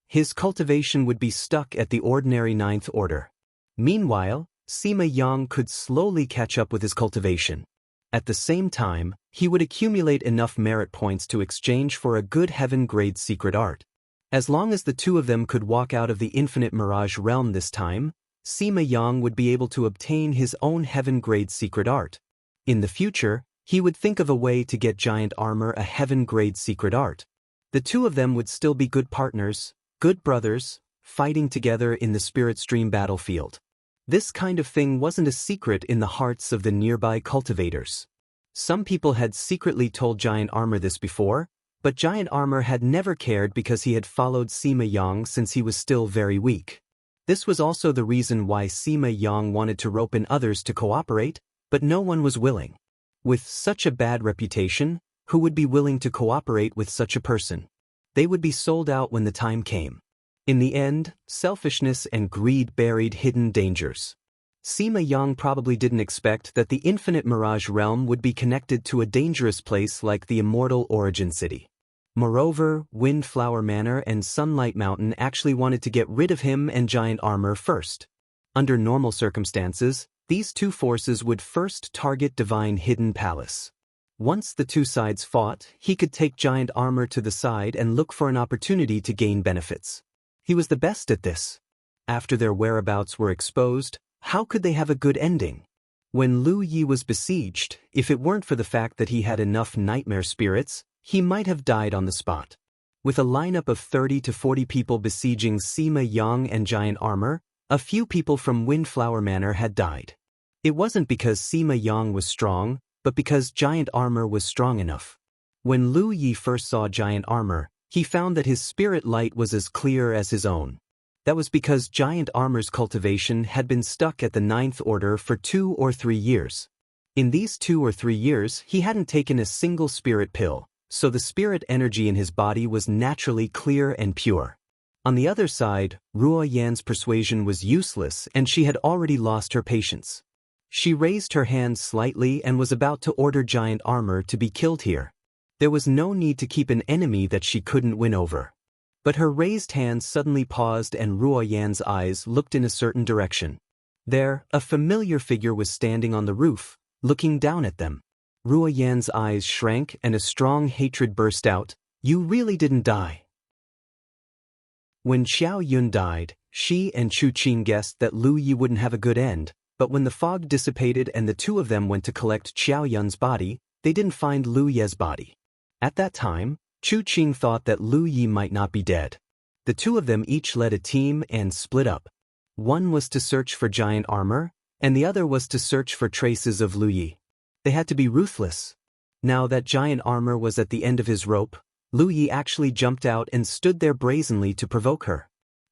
His cultivation would be stuck at the ordinary 9th order. Meanwhile, Sima Yang could slowly catch up with his cultivation. At the same time, he would accumulate enough merit points to exchange for a good heaven-grade secret art. As long as the two of them could walk out of the infinite mirage realm this time, Sima Yang would be able to obtain his own heaven-grade secret art. In the future, he would think of a way to get Giant Armor a heaven-grade secret art. The two of them would still be good partners, good brothers, fighting together in the Spirit Stream battlefield. This kind of thing wasn't a secret in the hearts of the nearby cultivators. Some people had secretly told Giant Armor this before, but Giant Armor had never cared because he had followed Sima Yang since he was still very weak. This was also the reason why Sima Yang wanted to rope in others to cooperate, but no one was willing. With such a bad reputation, who would be willing to cooperate with such a person? They would be sold out when the time came. In the end, selfishness and greed buried hidden dangers. Sima Yang probably didn't expect that the infinite mirage realm would be connected to a dangerous place like the immortal Origin City. Moreover, Windflower Manor and Sunlight Mountain actually wanted to get rid of him and Giant Armor first. Under normal circumstances, these two forces would first target Divine Hidden Palace. Once the two sides fought, he could take Giant Armor to the side and look for an opportunity to gain benefits. He was the best at this. After their whereabouts were exposed, how could they have a good ending? When Lu Yi was besieged, if it weren't for the fact that he had enough nightmare spirits, he might have died on the spot. With a lineup of 30 to 40 people besieging Sima Yang and Giant Armor, a few people from Windflower Manor had died. It wasn't because Sima Yang was strong, but because Giant Armor was strong enough. When Lu Yi first saw Giant Armor, he found that his spirit light was as clear as his own. That was because Giant Armor's cultivation had been stuck at the 9th order for 2 or 3 years. In these 2 or 3 years, he hadn't taken a single spirit pill, so the spirit energy in his body was naturally clear and pure. On the other side, Ruo Yan's persuasion was useless and she had already lost her patience. She raised her hand slightly and was about to order Giant Armor to be killed here. There was no need to keep an enemy that she couldn't win over. But her raised hand suddenly paused and Ruo Yan's eyes looked in a certain direction. There, a familiar figure was standing on the roof, looking down at them. Ruo Yan's eyes shrank and a strong hatred burst out. You really didn't die. When Xiao Yun died, she and Chu Qing guessed that Lu Yi wouldn't have a good end, but when the fog dissipated and the two of them went to collect Xiao Yun's body, they didn't find Lu Ye's body. At that time, Chu Qing thought that Lu Yi might not be dead. The two of them each led a team and split up. One was to search for Giant Armor, and the other was to search for traces of Lu Yi. They had to be ruthless. Now that Giant Armor was at the end of his rope, Lu Yi actually jumped out and stood there brazenly to provoke her.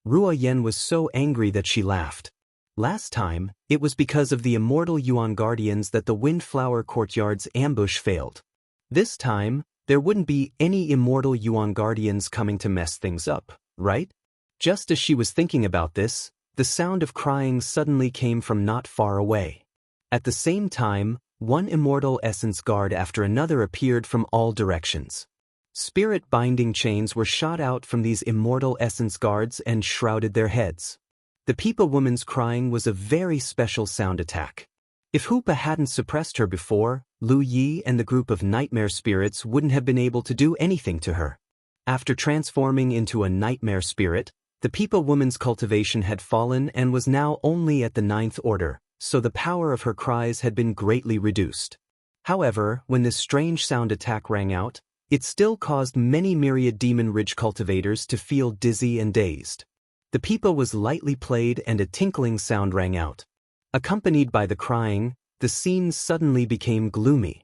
Ruo Yen was so angry that she laughed. Last time, it was because of the immortal Yuan Guardians that the Windflower Courtyard's ambush failed. This time, there wouldn't be any immortal Yuan Guardians coming to mess things up, right? Just as she was thinking about this, the sound of crying suddenly came from not far away. At the same time, one immortal essence guard after another appeared from all directions. Spirit binding chains were shot out from these immortal essence guards and shrouded their heads. The Peepa woman's crying was a very special sound attack. If Hoopa hadn't suppressed her before, Lu Yi and the group of nightmare spirits wouldn't have been able to do anything to her. After transforming into a nightmare spirit, the Peepa woman's cultivation had fallen and was now only at the 9th order, so the power of her cries had been greatly reduced. However, when this strange sound attack rang out, it still caused many myriad Demon Ridge cultivators to feel dizzy and dazed. The Peepa was lightly played and a tinkling sound rang out. Accompanied by the crying, the scene suddenly became gloomy.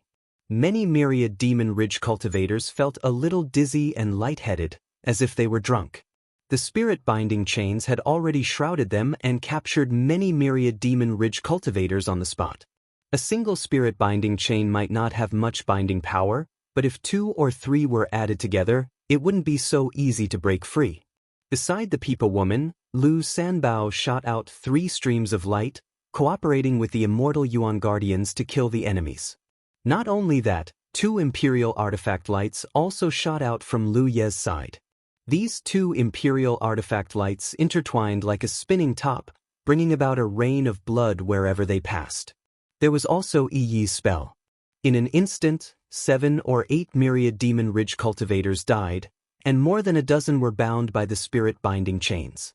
Many myriad Demon Ridge cultivators felt a little dizzy and lightheaded, as if they were drunk. The spirit binding chains had already shrouded them and captured many myriad Demon Ridge cultivators on the spot. A single spirit binding chain might not have much binding power, but if 2 or 3 were added together, it wouldn't be so easy to break free. Beside the Peepa woman, Lu Sanbao shot out 3 streams of light, cooperating with the immortal Yuan Guardians to kill the enemies. Not only that, 2 Imperial Artifact lights also shot out from Lu Ye's side. These 2 Imperial Artifact lights intertwined like a spinning top, bringing about a rain of blood wherever they passed. There was also Yi Yi's spell. In an instant, 7 or 8 myriad Demon Ridge cultivators died, and more than a dozen were bound by the spirit binding chains.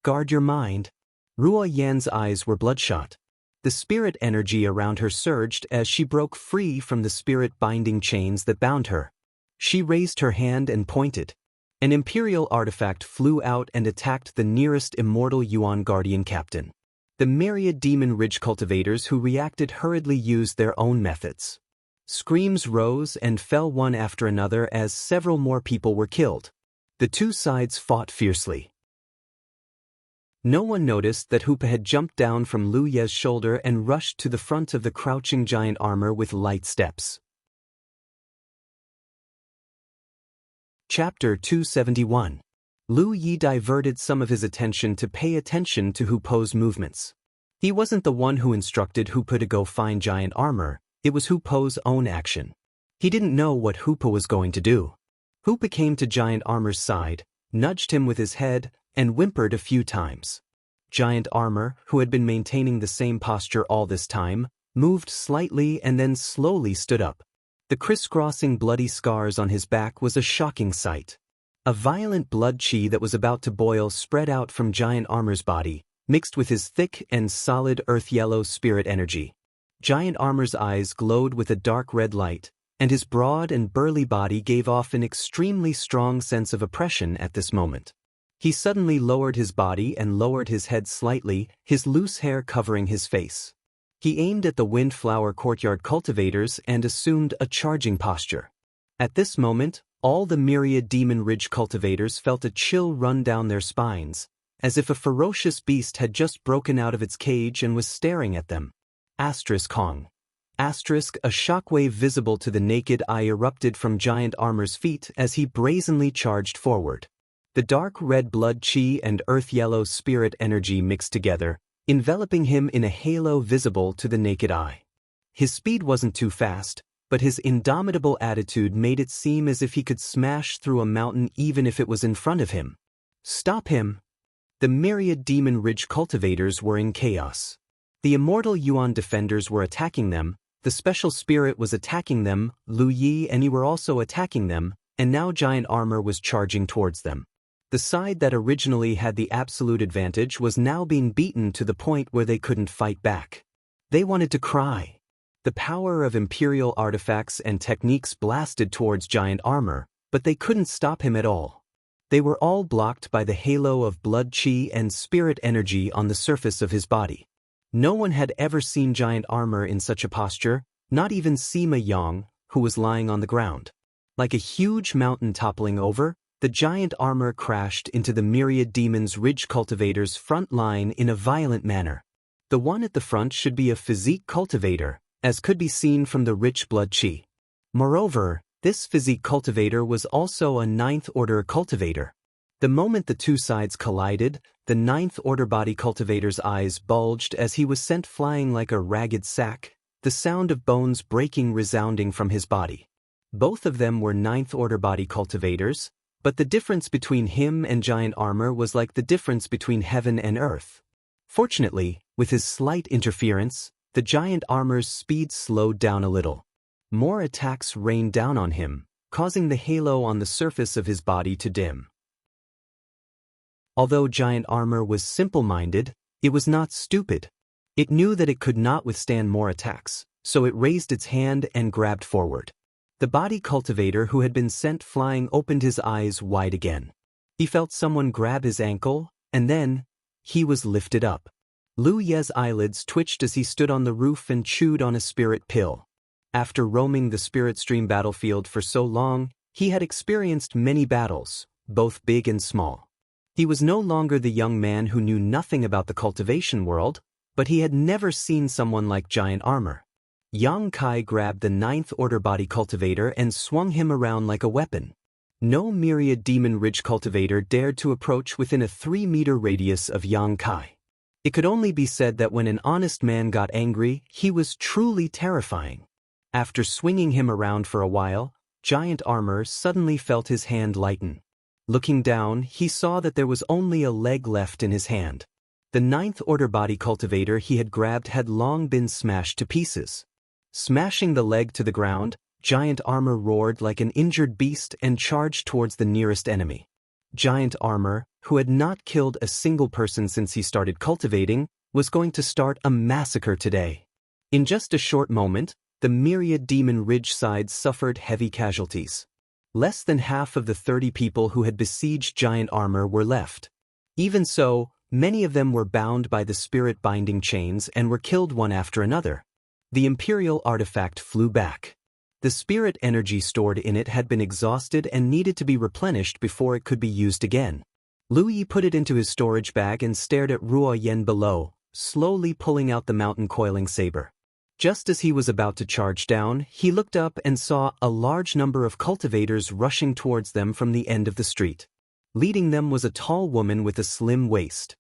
Guard your mind. Ruo Yan's eyes were bloodshot. The spirit energy around her surged as she broke free from the spirit binding chains that bound her. She raised her hand and pointed. An Imperial artifact flew out and attacked the nearest immortal Yuan Guardian captain. The myriad Demon Ridge cultivators who reacted hurriedly used their own methods. Screams rose and fell one after another as several more people were killed. The 2 sides fought fiercely. No one noticed that Hoopa had jumped down from Lu Ye's shoulder and rushed to the front of the crouching giant armor with light steps. Chapter 271. Lu Yi diverted some of his attention to pay attention to Hoopa's movements. He wasn't the one who instructed Hoopa to go find giant armor. It was Hoopa's own action. He didn't know what Hoopa was going to do. Hoopa came to Giant Armor's side, nudged him with his head, and whimpered a few times. Giant Armor, who had been maintaining the same posture all this time, moved slightly and then slowly stood up. The crisscrossing bloody scars on his back was a shocking sight. A violent blood chi that was about to boil spread out from Giant Armor's body, mixed with his thick and solid earth-yellow spirit energy. Giant Armor's eyes glowed with a dark red light, and his broad and burly body gave off an extremely strong sense of oppression at this moment. He suddenly lowered his body and lowered his head slightly, his loose hair covering his face. He aimed at the Windflower Courtyard cultivators and assumed a charging posture. At this moment, all the myriad Demon Ridge cultivators felt a chill run down their spines, as if a ferocious beast had just broken out of its cage and was staring at them. Kong. A shockwave visible to the naked eye erupted from Giant Armor's feet as he brazenly charged forward. The dark red blood chi and earth-yellow spirit energy mixed together, enveloping him in a halo visible to the naked eye. His speed wasn't too fast, but his indomitable attitude made it seem as if he could smash through a mountain even if it was in front of him. Stop him! The myriad Demon Ridge cultivators were in chaos. The immortal Yuan defenders were attacking them, the special spirit was attacking them, Lu Yi and Yi were also attacking them, and now Giant Armor was charging towards them. The side that originally had the absolute advantage was now being beaten to the point where they couldn't fight back. They wanted to cry. The power of Imperial artifacts and techniques blasted towards Giant Armor, but they couldn't stop him at all. They were all blocked by the halo of blood chi and spirit energy on the surface of his body. No one had ever seen Giant Armor in such a posture, not even Sima Yang, who was lying on the ground. Like a huge mountain toppling over, The giant armor crashed into the myriad demons' ridge cultivator's front line in a violent manner. The one at the front should be a physique cultivator, as could be seen from the rich blood chi. Moreover, this physique cultivator was also a ninth-order cultivator. The moment the two sides collided, the ninth-order body cultivator's eyes bulged as he was sent flying like a ragged sack, the sound of bones breaking resounding from his body. Both of them were ninth-order body cultivators, but the difference between him and giant armor was like the difference between heaven and earth. Fortunately, with his slight interference, the giant armor's speed slowed down a little. More attacks rained down on him, causing the halo on the surface of his body to dim. Although giant armor was simple-minded, it was not stupid. It knew that it could not withstand more attacks, so it raised its hand and grabbed forward. The body cultivator who had been sent flying opened his eyes wide again. He felt someone grab his ankle, and then, he was lifted up. Lu Ye's eyelids twitched as he stood on the roof and chewed on a spirit pill. After roaming the spirit stream battlefield for so long, he had experienced many battles, both big and small. He was no longer the young man who knew nothing about the cultivation world, but he had never seen someone like giant armor. Yang Kai grabbed the ninth-order body cultivator and swung him around like a weapon. No myriad demon ridge cultivator dared to approach within a 3-meter radius of Yang Kai. It could only be said that when an honest man got angry, he was truly terrifying. After swinging him around for a while, giant armor suddenly felt his hand lighten. Looking down, he saw that there was only a leg left in his hand. The ninth-order body cultivator he had grabbed had long been smashed to pieces. Smashing the leg to the ground, giant armor roared like an injured beast and charged towards the nearest enemy. Giant armor, who had not killed a single person since he started cultivating, was going to start a massacre today. In just a short moment, the myriad demon ridge sides suffered heavy casualties. Less than half of the 30 people who had besieged giant armor were left. Even so, many of them were bound by the spirit binding chains and were killed one after another. The Imperial artifact flew back. The spirit energy stored in it had been exhausted and needed to be replenished before it could be used again. Lu Yi put it into his storage bag and stared at Ruo Yen below, slowly pulling out the mountain coiling saber. Just as he was about to charge down, he looked up and saw a large number of cultivators rushing towards them from the end of the street. Leading them was a tall woman with a slim waist.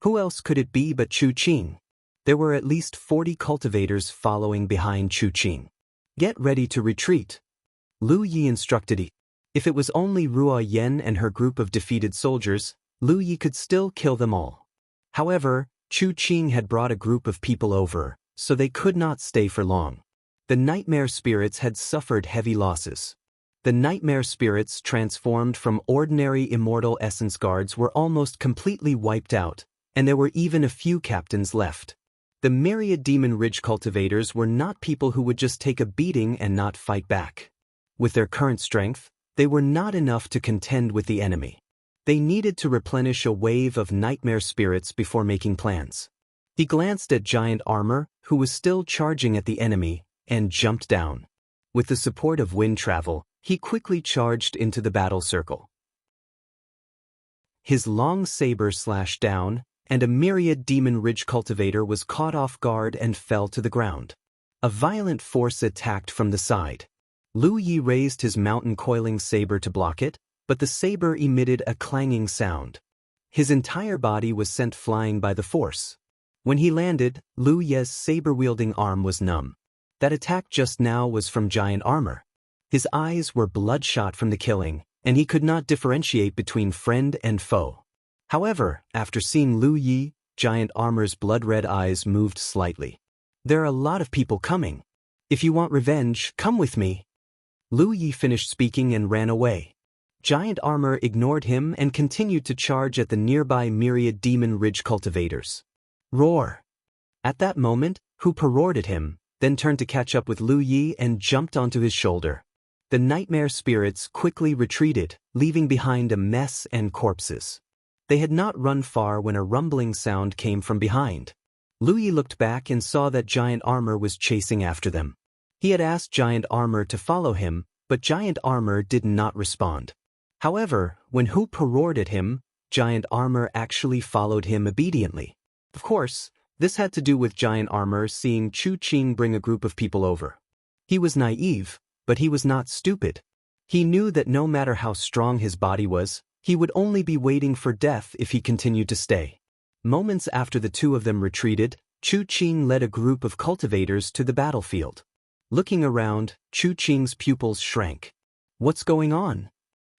Who else could it be but Chu Qing? There were at least 40 cultivators following behind Chu Qing. Get ready to retreat. Lu Yi instructed he. If it was only Ruo Yen and her group of defeated soldiers, Lu Yi could still kill them all. However, Chu Qing had brought a group of people over, so they could not stay for long. The nightmare spirits had suffered heavy losses. The nightmare spirits transformed from ordinary immortal essence guards were almost completely wiped out, and there were even a few captains left. The myriad demon ridge cultivators were not people who would just take a beating and not fight back. With their current strength, they were not enough to contend with the enemy. They needed to replenish a wave of nightmare spirits before making plans. He glanced at giant armor, who was still charging at the enemy, and jumped down. With the support of wind travel, he quickly charged into the battle circle. His long saber slashed down, and a myriad demon ridge cultivator was caught off guard and fell to the ground. A violent force attacked from the side. Lu Yi raised his mountain coiling saber to block it, but the saber emitted a clanging sound. His entire body was sent flying by the force. When he landed, Lu Ye's saber-wielding arm was numb. That attack just now was from giant armor. His eyes were bloodshot from the killing, and he could not differentiate between friend and foe. However, after seeing Lu Yi, giant armor's blood-red eyes moved slightly. There are a lot of people coming. If you want revenge, come with me. Lu Yi finished speaking and ran away. Giant armor ignored him and continued to charge at the nearby myriad demon ridge cultivators. Roar! At that moment, Hoopa roared at him, then turned to catch up with Lu Yi and jumped onto his shoulder. The nightmare spirits quickly retreated, leaving behind a mess and corpses. They had not run far when a rumbling sound came from behind. Lu Yi looked back and saw that giant armor was chasing after them. He had asked giant armor to follow him, but giant armor did not respond. However, when Hoop roared at him, Giant Armor actually followed him obediently. Of course, this had to do with Giant Armor seeing Chu Qing bring a group of people over. He was naive, but he was not stupid. He knew that no matter how strong his body was, he would only be waiting for death if he continued to stay. Moments after the two of them retreated, Chu Qing led a group of cultivators to the battlefield. Looking around, Chu Qing's pupils shrank. What's going on?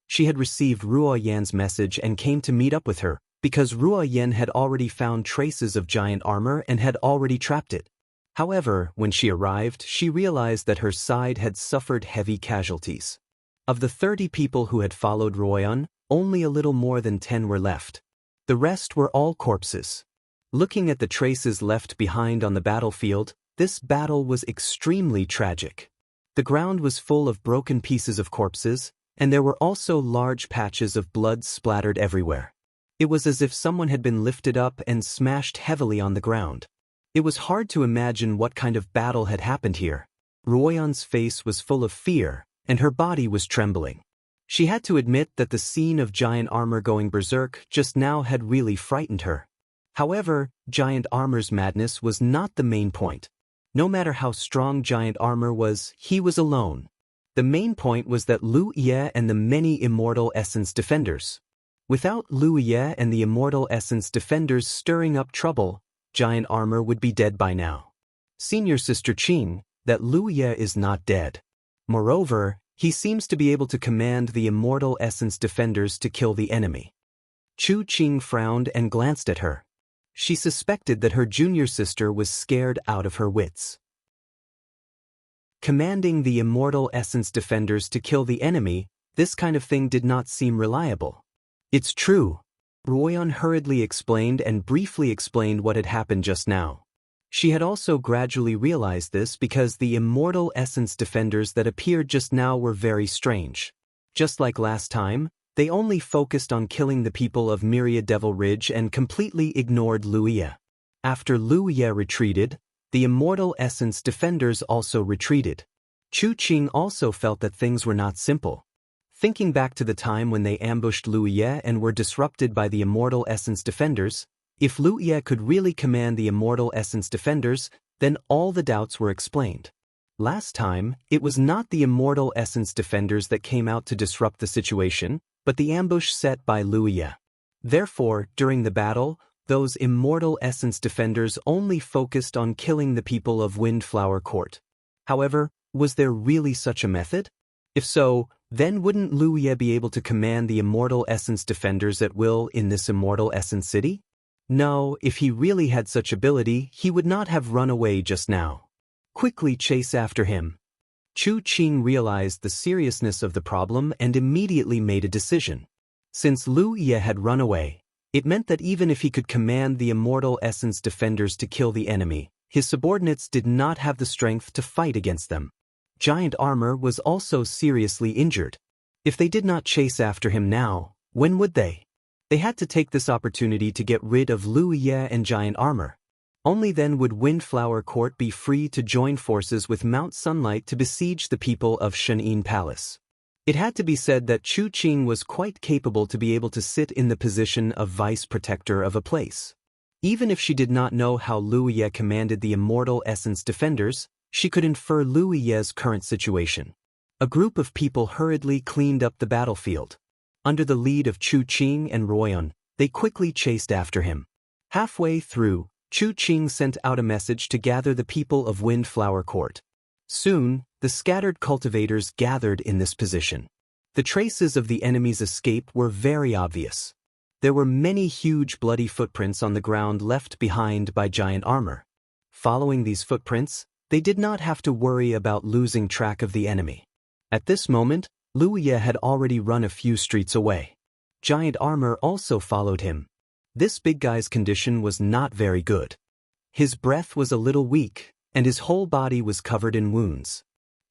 She had received Ruo Yan's message and came to meet up with her, because Ruo Yan had already found traces of Giant Armor and had already trapped it. However, when she arrived, she realized that her side had suffered heavy casualties. Of the 30 people who had followed Ruoyan, only a little more than 10 were left. The rest were all corpses. Looking at the traces left behind on the battlefield, this battle was extremely tragic. The ground was full of broken pieces of corpses, and there were also large patches of blood splattered everywhere. It was as if someone had been lifted up and smashed heavily on the ground. It was hard to imagine what kind of battle had happened here. Ruoyan's face was full of fear, and her body was trembling. She had to admit that the scene of Giant Armor going berserk just now had really frightened her. However, Giant Armor's madness was not the main point. No matter how strong Giant Armor was, he was alone. The main point was that Lu Ye and the many Immortal Essence Defenders. Without Lu Ye and the Immortal Essence Defenders stirring up trouble, Giant Armor would be dead by now. Senior Sister Qing, that Lu Ye is not dead. Moreover, he seems to be able to command the Immortal Essence Defenders to kill the enemy. Chu Qing frowned and glanced at her. She suspected that her junior sister was scared out of her wits. Commanding the Immortal Essence Defenders to kill the enemy, this kind of thing did not seem reliable. It's true. Ruoyan hurriedly explained and briefly explained what had happened just now. She had also gradually realized this because the Immortal Essence Defenders that appeared just now were very strange. Just like last time, they only focused on killing the people of Myriad Devil Ridge and completely ignored Lu Ye. After Lu Ye retreated, the Immortal Essence Defenders also retreated. Chu Qing also felt that things were not simple. Thinking back to the time when they ambushed Lu Ye and were disrupted by the Immortal Essence Defenders, if Lu Ye could really command the Immortal Essence Defenders, then all the doubts were explained. Last time, it was not the Immortal Essence Defenders that came out to disrupt the situation, but the ambush set by Lu Ye. Therefore, during the battle, those Immortal Essence Defenders only focused on killing the people of Windflower Court. However, was there really such a method? If so, then wouldn't Lu Ye be able to command the Immortal Essence Defenders at will in this Immortal Essence City? No, if he really had such ability, he would not have run away just now. Quickly chase after him. Chu Qing realized the seriousness of the problem and immediately made a decision. Since Lu Ye had run away, it meant that even if he could command the Immortal Essence Defenders to kill the enemy, his subordinates did not have the strength to fight against them. Giant Armor was also seriously injured. If they did not chase after him now, when would they? They had to take this opportunity to get rid of Lu Ye and Giant Armor. Only then would Windflower Court be free to join forces with Mount Sunlight to besiege the people of Shenyin Palace. It had to be said that Chu Qing was quite capable to be able to sit in the position of vice protector of a place. Even if she did not know how Lu Ye commanded the Immortal Essence Defenders, she could infer Lu Ye's current situation. A group of people hurriedly cleaned up the battlefield. Under the lead of Chu Qing and Ruoyan, they quickly chased after him. Halfway through, Chu Qing sent out a message to gather the people of Windflower Court. Soon, the scattered cultivators gathered in this position. The traces of the enemy's escape were very obvious. There were many huge bloody footprints on the ground left behind by Giant Armor. Following these footprints, they did not have to worry about losing track of the enemy. At this moment, Lu Ye had already run a few streets away. Giant Armor also followed him. This big guy's condition was not very good. His breath was a little weak, and his whole body was covered in wounds.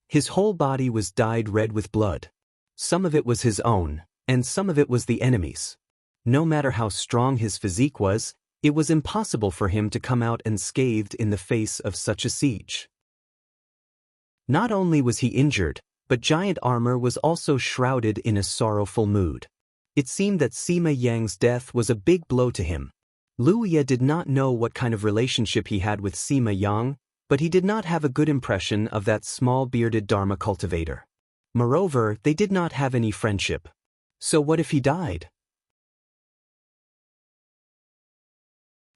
His whole body was dyed red with blood. Some of it was his own, and some of it was the enemy's. No matter how strong his physique was, it was impossible for him to come out unscathed in the face of such a siege. Not only was he injured, But Giant Armor was also shrouded in a sorrowful mood. It seemed that Sima Yang's death was a big blow to him. Lu Ye did not know what kind of relationship he had with Sima Yang, but he did not have a good impression of that small bearded Dharma cultivator. Moreover, they did not have any friendship. So what if he died?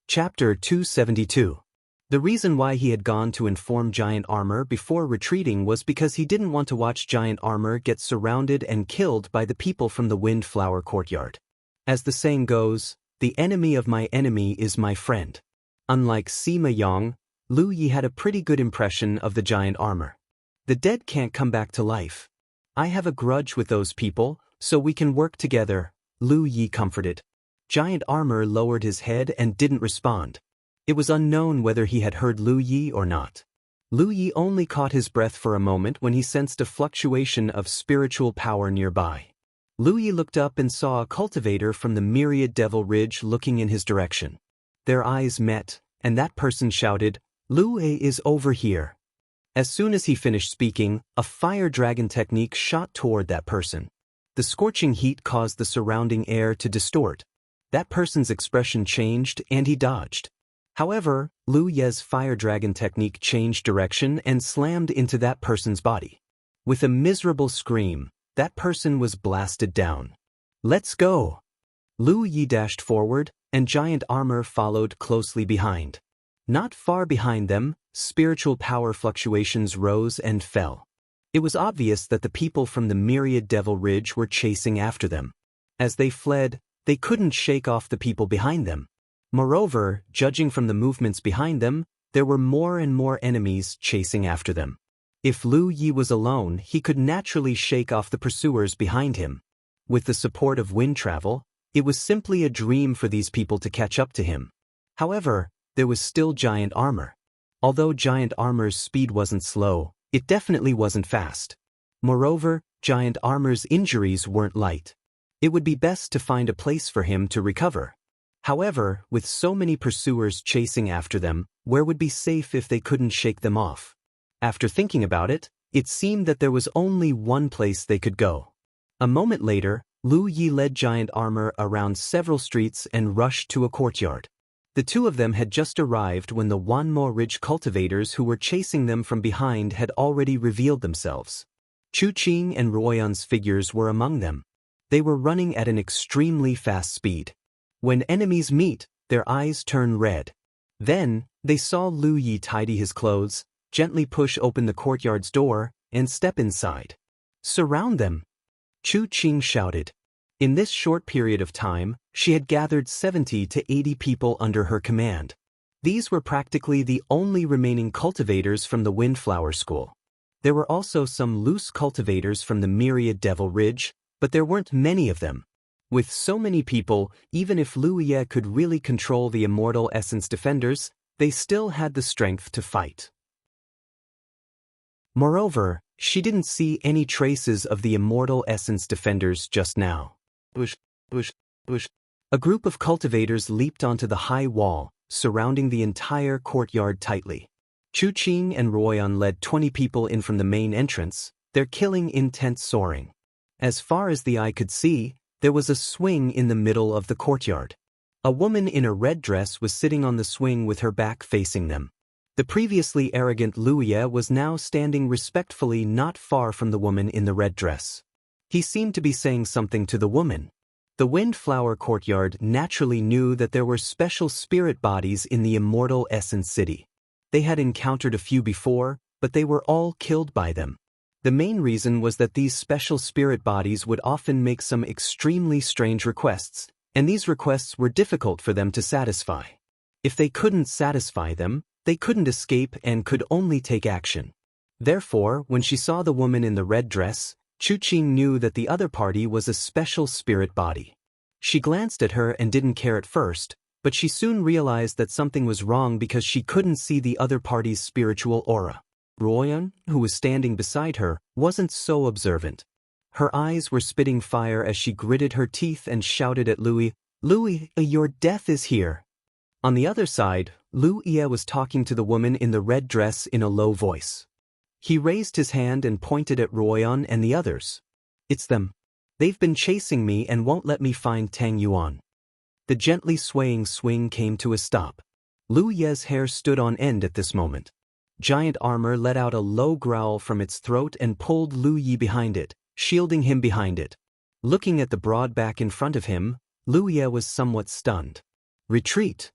Chapter 272. The reason why he had gone to inform Giant Armor before retreating was because he didn't want to watch Giant Armor get surrounded and killed by the people from the Windflower Courtyard. As the saying goes, the enemy of my enemy is my friend. Unlike Sima Yang, Lu Yi had a pretty good impression of the Giant Armor. The dead can't come back to life. I have a grudge with those people, so we can work together, Lu Yi comforted. Giant Armor lowered his head and didn't respond. It was unknown whether he had heard Lu Yi or not. Lu Yi only caught his breath for a moment when he sensed a fluctuation of spiritual power nearby. Lu Yi looked up and saw a cultivator from the Myriad Devil Ridge looking in his direction. Their eyes met, and that person shouted, "Lu Yi is over here." As soon as he finished speaking, a fire dragon technique shot toward that person. The scorching heat caused the surrounding air to distort. That person's expression changed and he dodged. However, Lu Ye's fire dragon technique changed direction and slammed into that person's body. With a miserable scream, that person was blasted down. "Let's go!" Lu Yi dashed forward, and Giant Armor followed closely behind. Not far behind them, spiritual power fluctuations rose and fell. It was obvious that the people from the Myriad Devil Ridge were chasing after them. As they fled, they couldn't shake off the people behind them. Moreover, judging from the movements behind them, there were more and more enemies chasing after them. If Lu Yi was alone, he could naturally shake off the pursuers behind him. With the support of wind travel, it was simply a dream for these people to catch up to him. However, there was still Giant Armor. Although Giant Armor's speed wasn't slow, it definitely wasn't fast. Moreover, Giant Armor's injuries weren't light. It would be best to find a place for him to recover. However, with so many pursuers chasing after them, where would be safe if they couldn't shake them off? After thinking about it, it seemed that there was only one place they could go. A moment later, Lu Yi led Giant Armor around several streets and rushed to a courtyard. The two of them had just arrived when the Wanmo Ridge cultivators who were chasing them from behind had already revealed themselves. Chu Qing and Ruoyan's figures were among them. They were running at an extremely fast speed. When enemies meet, their eyes turn red. Then, they saw Lu Yi tidy his clothes, gently push open the courtyard's door, and step inside. "Surround them!" Chu Qing shouted. In this short period of time, she had gathered 70 to 80 people under her command. These were practically the only remaining cultivators from the Windflower School. There were also some loose cultivators from the Myriad Devil Ridge, but there weren't many of them. With so many people, even if Lu Ye could really control the Immortal Essence Defenders, they still had the strength to fight. Moreover, she didn't see any traces of the Immortal Essence Defenders just now. Bush. A group of cultivators leaped onto the high wall, surrounding the entire courtyard tightly. Chu Qing and Ruoyan led 20 people in from the main entrance, their killing intent soaring. As far as the eye could see, there was a swing in the middle of the courtyard. A woman in a red dress was sitting on the swing with her back facing them. The previously arrogant Lu Ye was now standing respectfully not far from the woman in the red dress. He seemed to be saying something to the woman. The Windflower Courtyard naturally knew that there were special spirit bodies in the Immortal Essence City. They had encountered a few before, but they were all killed by them. The main reason was that these special spirit bodies would often make some extremely strange requests, and these requests were difficult for them to satisfy. If they couldn't satisfy them, they couldn't escape and could only take action. Therefore, when she saw the woman in the red dress, Chu Qing knew that the other party was a special spirit body. She glanced at her and didn't care at first, but she soon realized that something was wrong because she couldn't see the other party's spiritual aura. Ruoyan, who was standing beside her, wasn't so observant. Her eyes were spitting fire as she gritted her teeth and shouted at Louis, "Louis, your death is here." On the other side, Lu Ye was talking to the woman in the red dress in a low voice. He raised his hand and pointed at Royan and the others. It's them. They've been chasing me and won't let me find Tang Yuan. The gently swaying swing came to a stop. Lu Ye's hair stood on end at this moment. Giant armor let out a low growl from its throat and pulled Lu Yi behind it, shielding him behind it. Looking at the broad back in front of him, Lu Ye was somewhat stunned. Retreat!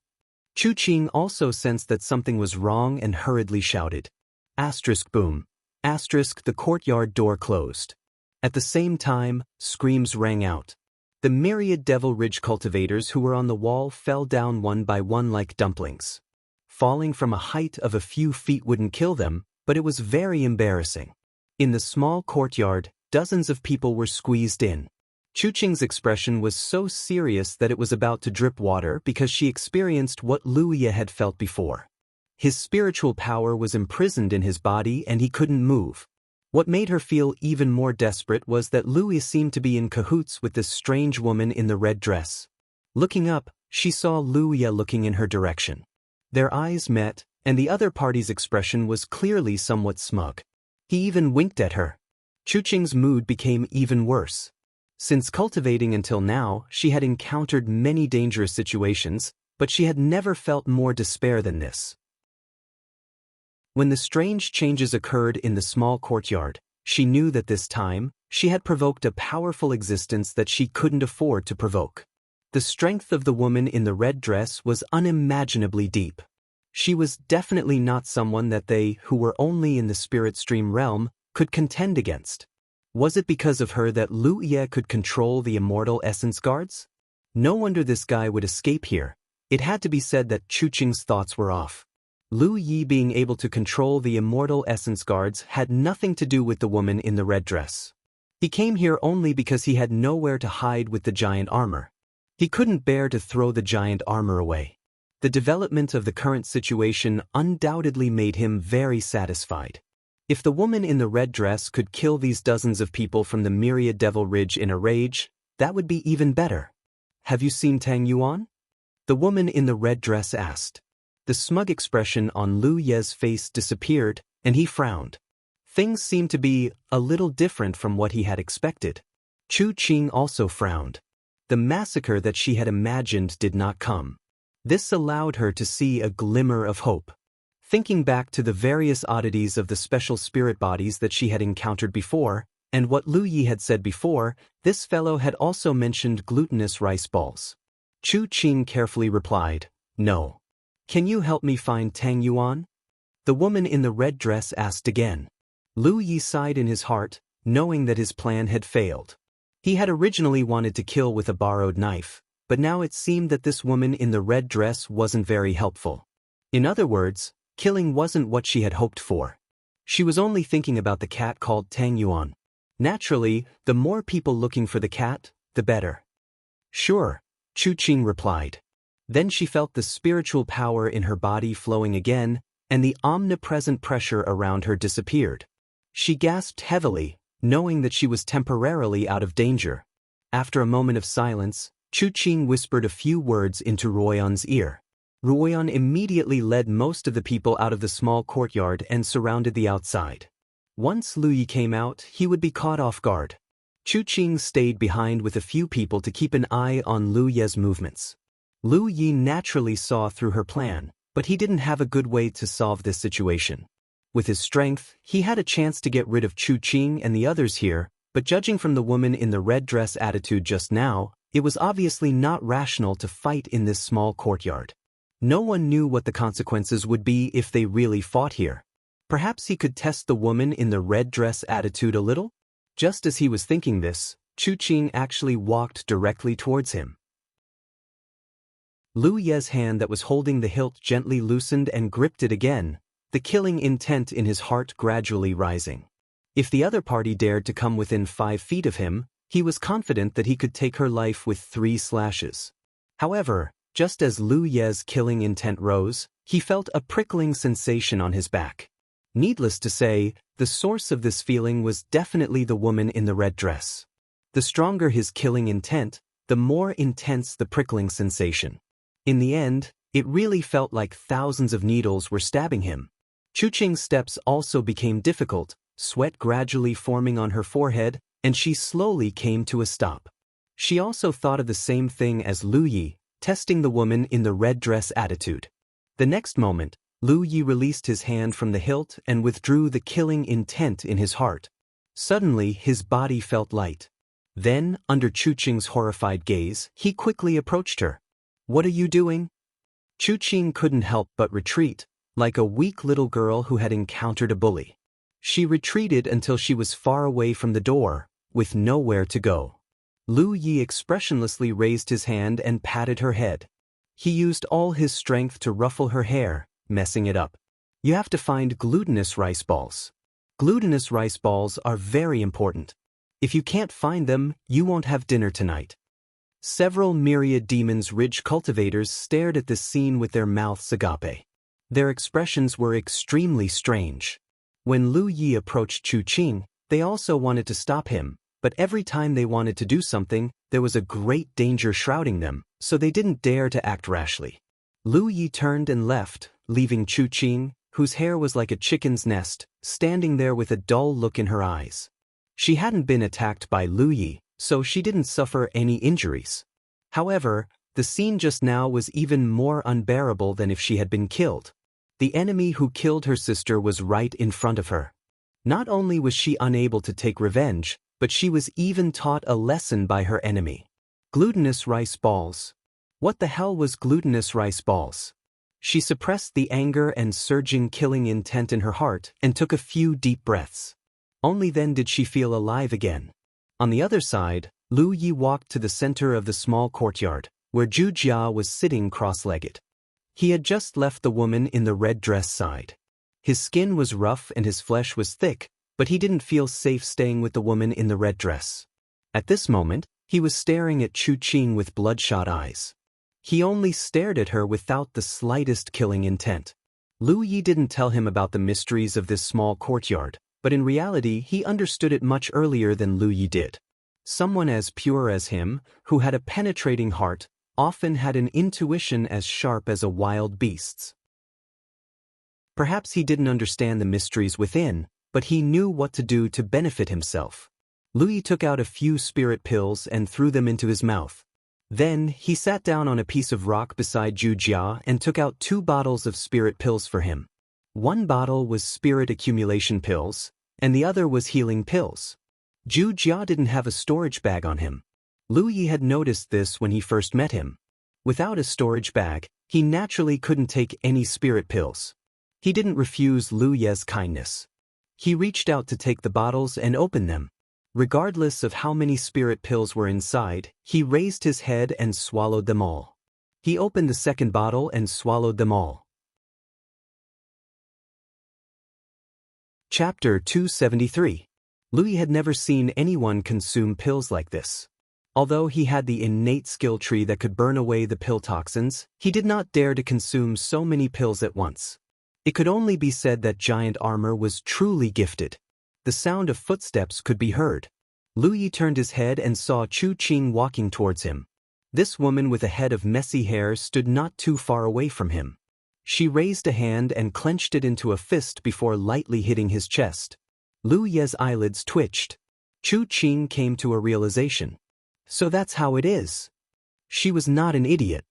Chu Qing also sensed that something was wrong and hurriedly shouted. Asterisk boom. Asterisk the courtyard door closed. At the same time, screams rang out. The myriad Devil Ridge cultivators who were on the wall fell down one by one like dumplings. Falling from a height of a few feet wouldn't kill them, but it was very embarrassing. In the small courtyard, dozens of people were squeezed in. Chu Qing's expression was so serious that it was about to drip water because she experienced what Lu Ye had felt before. His spiritual power was imprisoned in his body and he couldn't move. What made her feel even more desperate was that Lu Ye seemed to be in cahoots with this strange woman in the red dress. Looking up, she saw Lu Ye looking in her direction. Their eyes met, and the other party's expression was clearly somewhat smug. He even winked at her. Chu Qing's mood became even worse. Since cultivating until now, she had encountered many dangerous situations, but she had never felt more despair than this. When the strange changes occurred in the small courtyard, she knew that this time, she had provoked a powerful existence that she couldn't afford to provoke. The strength of the woman in the red dress was unimaginably deep. She was definitely not someone that they, who were only in the spirit stream realm, could contend against. Was it because of her that Lu Ye could control the immortal essence guards? No wonder this guy would escape here. It had to be said that Chu Qing's thoughts were off. Lu Yi being able to control the immortal essence guards had nothing to do with the woman in the red dress. He came here only because he had nowhere to hide with the giant armor. He couldn't bear to throw the giant armor away. The development of the current situation undoubtedly made him very satisfied. If the woman in the red dress could kill these dozens of people from the myriad Devil Ridge in a rage, that would be even better. Have you seen Tang Yuan? The woman in the red dress asked. The smug expression on Lu Ye's face disappeared, and he frowned. Things seemed to be a little different from what he had expected. Chu Qing also frowned. The massacre that she had imagined did not come. This allowed her to see a glimmer of hope. Thinking back to the various oddities of the special spirit bodies that she had encountered before, and what Lu Yi had said before, this fellow had also mentioned glutinous rice balls. Chu Qing carefully replied, "No. Can you help me find Tang Yuan?" The woman in the red dress asked again. Lu Yi sighed in his heart, knowing that his plan had failed. He had originally wanted to kill with a borrowed knife, but now it seemed that this woman in the red dress wasn't very helpful. In other words, killing wasn't what she had hoped for. She was only thinking about the cat called Tang Yuan. Naturally, the more people looking for the cat, the better. Sure, Chu Qing replied. Then she felt the spiritual power in her body flowing again, and the omnipresent pressure around her disappeared. She gasped heavily, knowing that she was temporarily out of danger. After a moment of silence, Chu Qing whispered a few words into Royan's ear. Royan immediately led most of the people out of the small courtyard and surrounded the outside. Once Lu Yi came out, he would be caught off guard. Chu Qing stayed behind with a few people to keep an eye on Lu Ye's movements. Lu Yi naturally saw through her plan, but he didn't have a good way to solve this situation. With his strength, he had a chance to get rid of Chu Qing and the others here, but judging from the woman in the red dress attitude just now, it was obviously not rational to fight in this small courtyard. No one knew what the consequences would be if they really fought here. Perhaps he could test the woman in the red dress attitude a little? Just as he was thinking this, Chu Qing actually walked directly towards him. Lu Ye's hand that was holding the hilt gently loosened and gripped it again, the killing intent in his heart gradually rising. If the other party dared to come within 5 feet of him, he was confident that he could take her life with 3 slashes. However, just as Lu Ye's killing intent rose, he felt a prickling sensation on his back. Needless to say, the source of this feeling was definitely the woman in the red dress. The stronger his killing intent, the more intense the prickling sensation. In the end, it really felt like thousands of needles were stabbing him. Chu Qing's steps also became difficult, sweat gradually forming on her forehead, and she slowly came to a stop. She also thought of the same thing as Lu Yi, testing the woman in the red dress attitude. The next moment, Lu Yi released his hand from the hilt and withdrew the killing intent in his heart. Suddenly, his body felt light. Then, under Chu Qing's horrified gaze, he quickly approached her. "What are you doing?" Chu Qing couldn't help but retreat, like a weak little girl who had encountered a bully. She retreated until she was far away from the door, with nowhere to go. Lu Yi expressionlessly raised his hand and patted her head. He used all his strength to ruffle her hair, messing it up. "You have to find glutinous rice balls. Glutinous rice balls are very important. If you can't find them, you won't have dinner tonight." Several myriad demons' ridge cultivators stared at this scene with their mouths agape. Their expressions were extremely strange. When Lu Yi approached Chu Qing, they also wanted to stop him, but every time they wanted to do something, there was a great danger shrouding them, so they didn't dare to act rashly. Lu Yi turned and left, leaving Chu Qing, whose hair was like a chicken's nest, standing there with a dull look in her eyes. She hadn't been attacked by Lu Yi, so she didn't suffer any injuries. However, the scene just now was even more unbearable than if she had been killed. The enemy who killed her sister was right in front of her. Not only was she unable to take revenge, but she was even taught a lesson by her enemy. Glutinous rice balls. What the hell was glutinous rice balls? She suppressed the anger and surging killing intent in her heart and took a few deep breaths. Only then did she feel alive again. On the other side, Lu Yi walked to the center of the small courtyard, where Zhu Jia was sitting cross-legged. He had just left the woman in the red dress side. His skin was rough and his flesh was thick, but he didn't feel safe staying with the woman in the red dress. At this moment, he was staring at Chu Qing with bloodshot eyes. He only stared at her without the slightest killing intent. Lu Yi didn't tell him about the mysteries of this small courtyard, but in reality he understood it much earlier than Lu Yi did. Someone as pure as him, who had a penetrating heart, often had an intuition as sharp as a wild beast's. Perhaps he didn't understand the mysteries within, but he knew what to do to benefit himself. Lu Yi took out a few spirit pills and threw them into his mouth. Then, he sat down on a piece of rock beside Zhu Jia and took out 2 bottles of spirit pills for him. One bottle was spirit accumulation pills, and the other was healing pills. Zhu Jia didn't have a storage bag on him. Lu Yi had noticed this when he first met him. Without a storage bag, he naturally couldn't take any spirit pills. He didn't refuse Lu Ye's kindness. He reached out to take the bottles and open them. Regardless of how many spirit pills were inside, he raised his head and swallowed them all. He opened the second bottle and swallowed them all. Chapter 273. Lu Yi had never seen anyone consume pills like this. Although he had the innate skill tree that could burn away the pill toxins, he did not dare to consume so many pills at once. It could only be said that giant armor was truly gifted. The sound of footsteps could be heard. Lu Yi turned his head and saw Chu Qing walking towards him. This woman with a head of messy hair stood not too far away from him. She raised a hand and clenched it into a fist before lightly hitting his chest. Lu Ye's eyelids twitched. Chu Qing came to a realization. So that's how it is. She was not an idiot.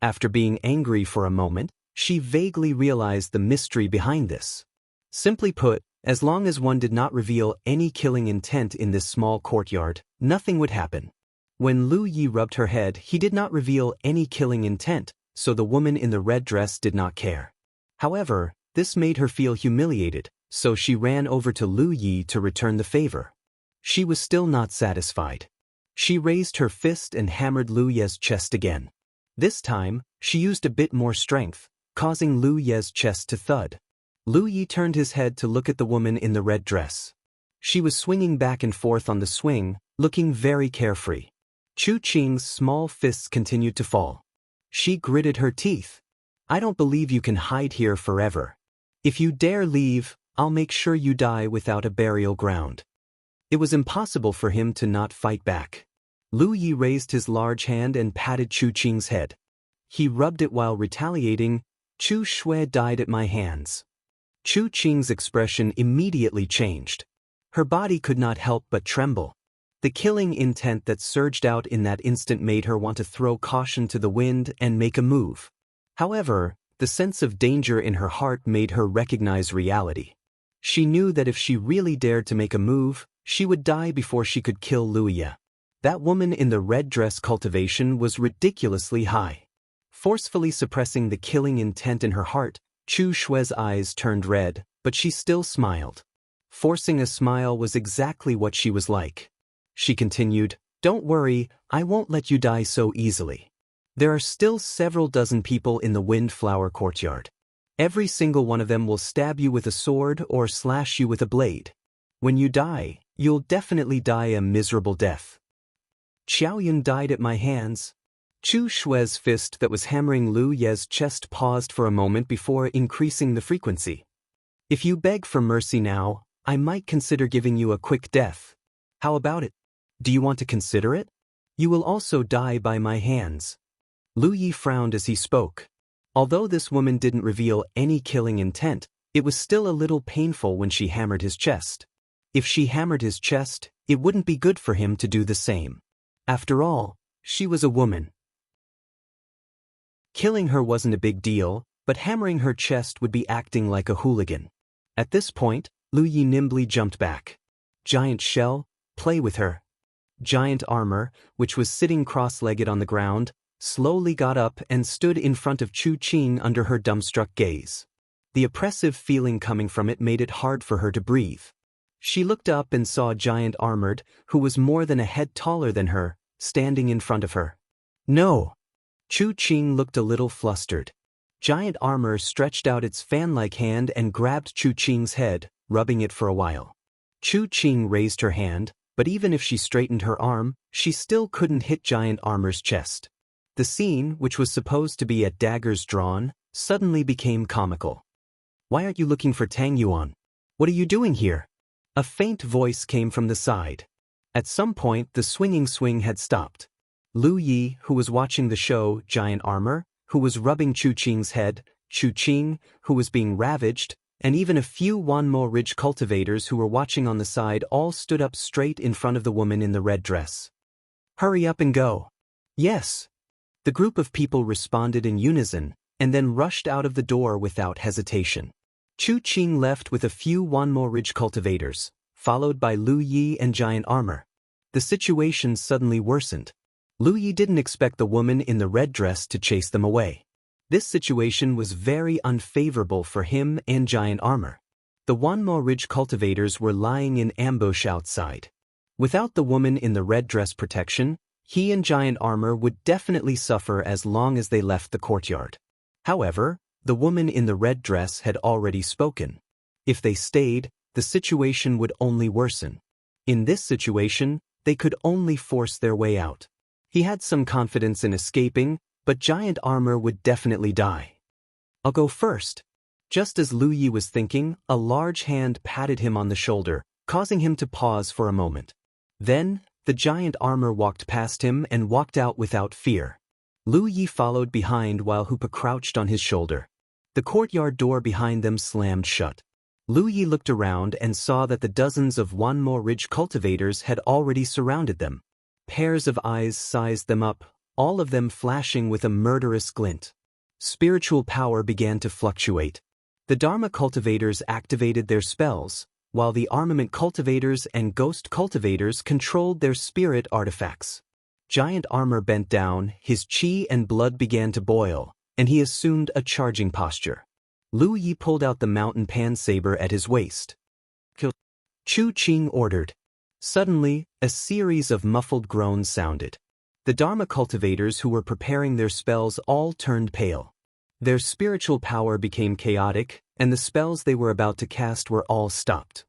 After being angry for a moment, she vaguely realized the mystery behind this. Simply put, as long as one did not reveal any killing intent in this small courtyard, nothing would happen. When Lu Yi rubbed her head, he did not reveal any killing intent, so the woman in the red dress did not care. However, this made her feel humiliated, so she ran over to Lu Yi to return the favor. She was still not satisfied. She raised her fist and hammered Lu Ye's chest again. This time, she used a bit more strength, causing Lu Ye's chest to thud. Lu Yi turned his head to look at the woman in the red dress. She was swinging back and forth on the swing, looking very carefree. Chu Qing's small fists continued to fall. She gritted her teeth. "I don't believe you can hide here forever. If you dare leave, I'll make sure you die without a burial ground." It was impossible for him to not fight back. Lu Yi raised his large hand and patted Chu Qing's head. He rubbed it while retaliating. "Chu Shui died at my hands. Chu Qing's expression immediately changed. Her body could not help but tremble. The killing intent that surged out in that instant made her want to throw caution to the wind and make a move. However, the sense of danger in her heart made her recognize reality. She knew that if she really dared to make a move, she would die before she could kill Luya. That woman in the red dress cultivation was ridiculously high. Forcefully suppressing the killing intent in her heart, Chu Shui's eyes turned red, but she still smiled. Forcing a smile was exactly what she was like. She continued, "Don't worry, I won't let you die so easily. There are still several dozen people in the Windflower Courtyard. Every single one of them will stab you with a sword or slash you with a blade. When you die, you'll definitely die a miserable death." Xiaoyun died at my hands. Chu Shui's fist that was hammering Lu Ye's chest paused for a moment before increasing the frequency. "If you beg for mercy now, I might consider giving you a quick death. How about it? Do you want to consider it? You will also die by my hands." Lu Yi frowned as he spoke. Although this woman didn't reveal any killing intent, it was still a little painful when she hammered his chest. If she hammered his chest, it wouldn't be good for him to do the same. After all, she was a woman. Killing her wasn't a big deal, but hammering her chest would be acting like a hooligan. At this point, Lu Yi nimbly jumped back. "Giant shell, play with her." Giant Armor, which was sitting cross-legged on the ground, slowly got up and stood in front of Chu Qing under her dumbstruck gaze. The oppressive feeling coming from it made it hard for her to breathe. She looked up and saw Giant Armored, who was more than a head taller than her, standing in front of her. "No!" Chu Qing looked a little flustered. Giant Armor stretched out its fan-like hand and grabbed Chu Qing's head, rubbing it for a while. Chu Qing raised her hand, but even if she straightened her arm, she still couldn't hit Giant Armor's chest. The scene, which was supposed to be at daggers drawn, suddenly became comical. "Why aren't you looking for Tang Yuan? What are you doing here?" A faint voice came from the side. At some point, the swinging swing had stopped. Lu Yi, who was watching the show Giant Armor, who was rubbing Chu Qing's head, Chu Qing, who was being ravaged, and even a few Wanmo Ridge cultivators who were watching on the side all stood up straight in front of the woman in the red dress. "Hurry up and go." "Yes." The group of people responded in unison, and then rushed out of the door without hesitation. Chu Qing left with a few Wanmo Ridge cultivators, followed by Lu Yi and Giant Armor. The situation suddenly worsened. Lu Yi didn't expect the woman in the red dress to chase them away. This situation was very unfavorable for him and Giant Armor. The Wanmo Ridge cultivators were lying in ambush outside. Without the woman in the red dress protection, he and Giant Armor would definitely suffer as long as they left the courtyard. However, the woman in the red dress had already spoken. If they stayed, the situation would only worsen. In this situation, they could only force their way out. He had some confidence in escaping, but Giant Armor would definitely die. "I'll go first." Just as Lu Yi was thinking, a large hand patted him on the shoulder, causing him to pause for a moment. Then, the Giant Armor walked past him and walked out without fear. Lu Yi followed behind while Hoopa crouched on his shoulder. The courtyard door behind them slammed shut. Lu Yi looked around and saw that the dozens of Wanmo Ridge cultivators had already surrounded them. Pairs of eyes sized them up, all of them flashing with a murderous glint. Spiritual power began to fluctuate. The Dharma cultivators activated their spells, while the armament cultivators and ghost cultivators controlled their spirit artifacts. Giant Armor bent down, his chi and blood began to boil, and he assumed a charging posture. Lu Yi pulled out the mountain pan saber at his waist. "Kill!" Chu Qing ordered. Suddenly, a series of muffled groans sounded. The Dharma cultivators who were preparing their spells all turned pale. Their spiritual power became chaotic, and the spells they were about to cast were all stopped.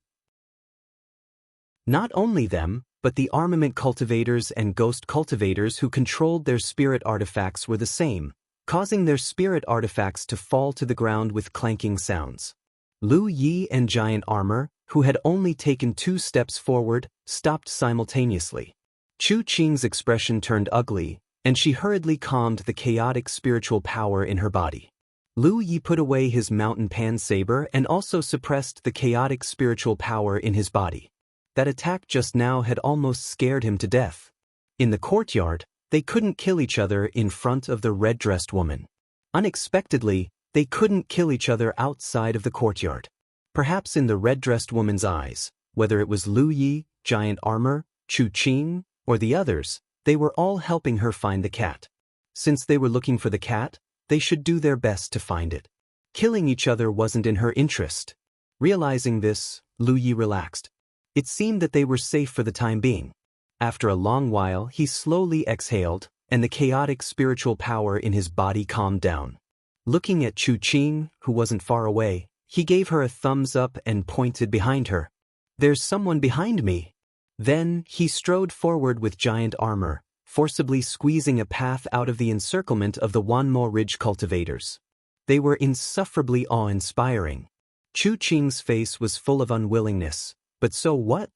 Not only them, but the armament cultivators and ghost cultivators who controlled their spirit artifacts were the same, causing their spirit artifacts to fall to the ground with clanking sounds. Lu Yi and Giant Armor, who had only taken 2 steps forward, stopped simultaneously. Chu Qing's expression turned ugly, and she hurriedly calmed the chaotic spiritual power in her body. Lu Yi put away his mountain pan saber and also suppressed the chaotic spiritual power in his body. That attack just now had almost scared him to death. In the courtyard, they couldn't kill each other in front of the red-dressed woman. Unexpectedly, they couldn't kill each other outside of the courtyard. Perhaps in the red-dressed woman's eyes, whether it was Lu Yi, Giant Armor, Chu Qing, or the others, they were all helping her find the cat. Since they were looking for the cat, they should do their best to find it. Killing each other wasn't in her interest. Realizing this, Lu Yi relaxed. It seemed that they were safe for the time being. After a long while, he slowly exhaled, and the chaotic spiritual power in his body calmed down. Looking at Chu Qing, who wasn't far away, he gave her a thumbs up and pointed behind her. "There's someone behind me." Then, he strode forward with Giant Armor, forcibly squeezing a path out of the encirclement of the Wanmo Ridge cultivators. They were insufferably awe-inspiring. Chu Qing's face was full of unwillingness, but so what?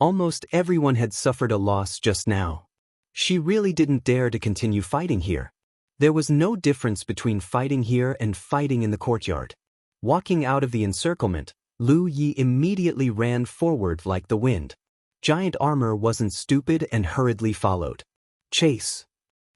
Almost everyone had suffered a loss just now. She really didn't dare to continue fighting here. There was no difference between fighting here and fighting in the courtyard. Walking out of the encirclement, Lu Yi immediately ran forward like the wind. Giant Armor wasn't stupid and hurriedly followed. Chase.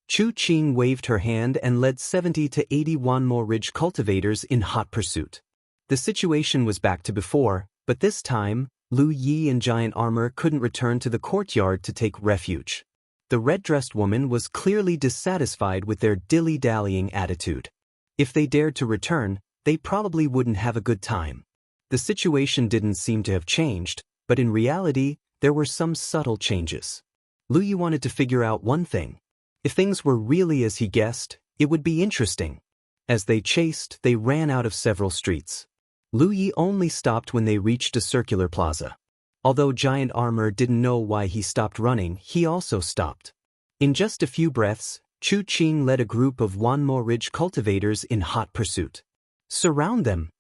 Chu Qing waved her hand and led 70 to 80 Wanmo Ridge cultivators in hot pursuit. The situation was back to before, but this time, Lu Yi and Giant Armor couldn't return to the courtyard to take refuge. The red-dressed woman was clearly dissatisfied with their dilly-dallying attitude. If they dared to return, they probably wouldn't have a good time. The situation didn't seem to have changed, but in reality, there were some subtle changes. Lu Yi wanted to figure out one thing. If things were really as he guessed, it would be interesting. As they chased, they ran out of several streets. Lu Yi only stopped when they reached a circular plaza. Although Giant Armor didn't know why he stopped running, he also stopped. In just a few breaths, Chu Qing led a group of Wanmo Ridge cultivators in hot pursuit. "Surround them,"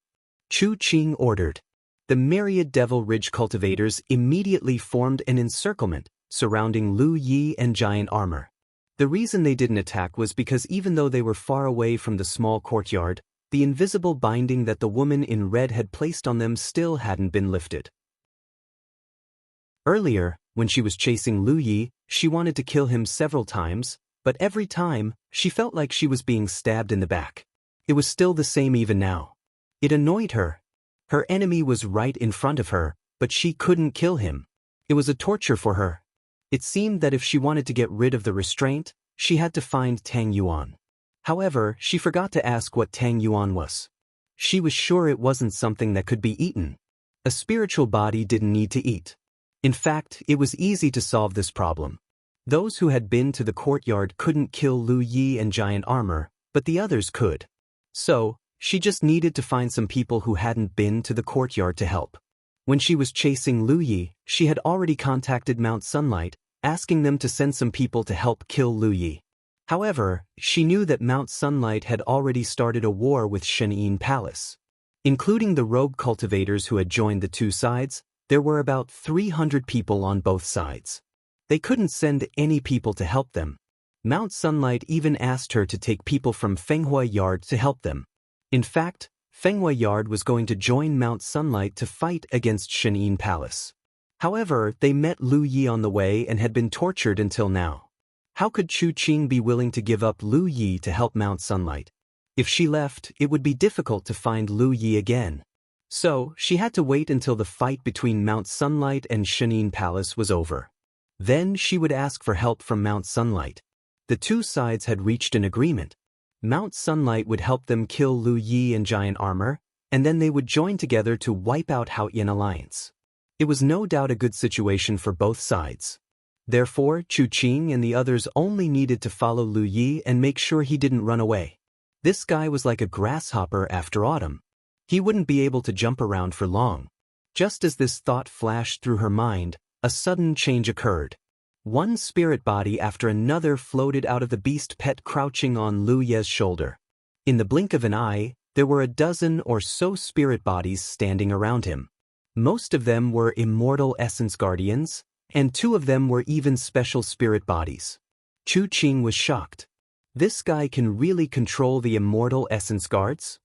Chu Qing ordered. The myriad Devil Ridge cultivators immediately formed an encirclement, surrounding Lu Yi and Giant Armor. The reason they didn't attack was because even though they were far away from the small courtyard, the invisible binding that the woman in red had placed on them still hadn't been lifted. Earlier, when she was chasing Lu Yi, she wanted to kill him several times, but every time, she felt like she was being stabbed in the back. It was still the same even now. It annoyed her. Her enemy was right in front of her, but she couldn't kill him. It was a torture for her. It seemed that if she wanted to get rid of the restraint, she had to find Tang Yuan. However, she forgot to ask what Tang Yuan was. She was sure it wasn't something that could be eaten. A spiritual body didn't need to eat. In fact, it was easy to solve this problem. Those who had been to the courtyard couldn't kill Lu Yi and Giant Armor, but the others could. So, she just needed to find some people who hadn't been to the courtyard to help. When she was chasing Lu Yi, she had already contacted Mount Sunlight, asking them to send some people to help kill Lu Yi. However, she knew that Mount Sunlight had already started a war with Shenyin Palace. Including the rogue cultivators who had joined the two sides, there were about 300 people on both sides. They couldn't send any people to help them. Mount Sunlight even asked her to take people from Fenghua Yard to help them. In fact, Fenghua Yard was going to join Mount Sunlight to fight against Shenyin Palace. However, they met Lu Yi on the way and had been tortured until now. How could Chu Qing be willing to give up Lu Yi to help Mount Sunlight? If she left, it would be difficult to find Lu Yi again. So, she had to wait until the fight between Mount Sunlight and Shenyin Palace was over. Then she would ask for help from Mount Sunlight. The two sides had reached an agreement. Mount Sunlight would help them kill Lu Yi and Giant Armor, and then they would join together to wipe out Haoyan Alliance. It was no doubt a good situation for both sides. Therefore, Chu Qing and the others only needed to follow Lu Yi and make sure he didn't run away. This guy was like a grasshopper after autumn. He wouldn't be able to jump around for long. Just as this thought flashed through her mind, a sudden change occurred. One spirit body after another floated out of the beast pet crouching on Lu Ye's shoulder. In the blink of an eye, there were a dozen or so spirit bodies standing around him. Most of them were immortal essence guardians, and two of them were even special spirit bodies. Chu Qing was shocked. This guy can really control the immortal essence guards?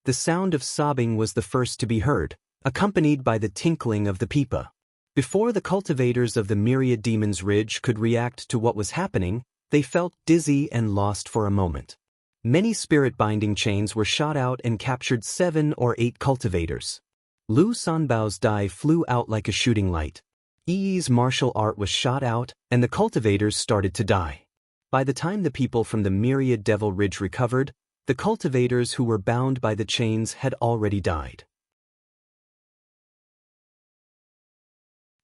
The sound of sobbing was the first to be heard, accompanied by the tinkling of the pipa. Before the cultivators of the Myriad Demons Ridge could react to what was happening, they felt dizzy and lost for a moment. Many spirit-binding chains were shot out and captured 7 or 8 cultivators. Lu Sanbao's die flew out like a shooting light. Yi's martial art was shot out, and the cultivators started to die. By the time the people from the Myriad Devil Ridge recovered, the cultivators who were bound by the chains had already died.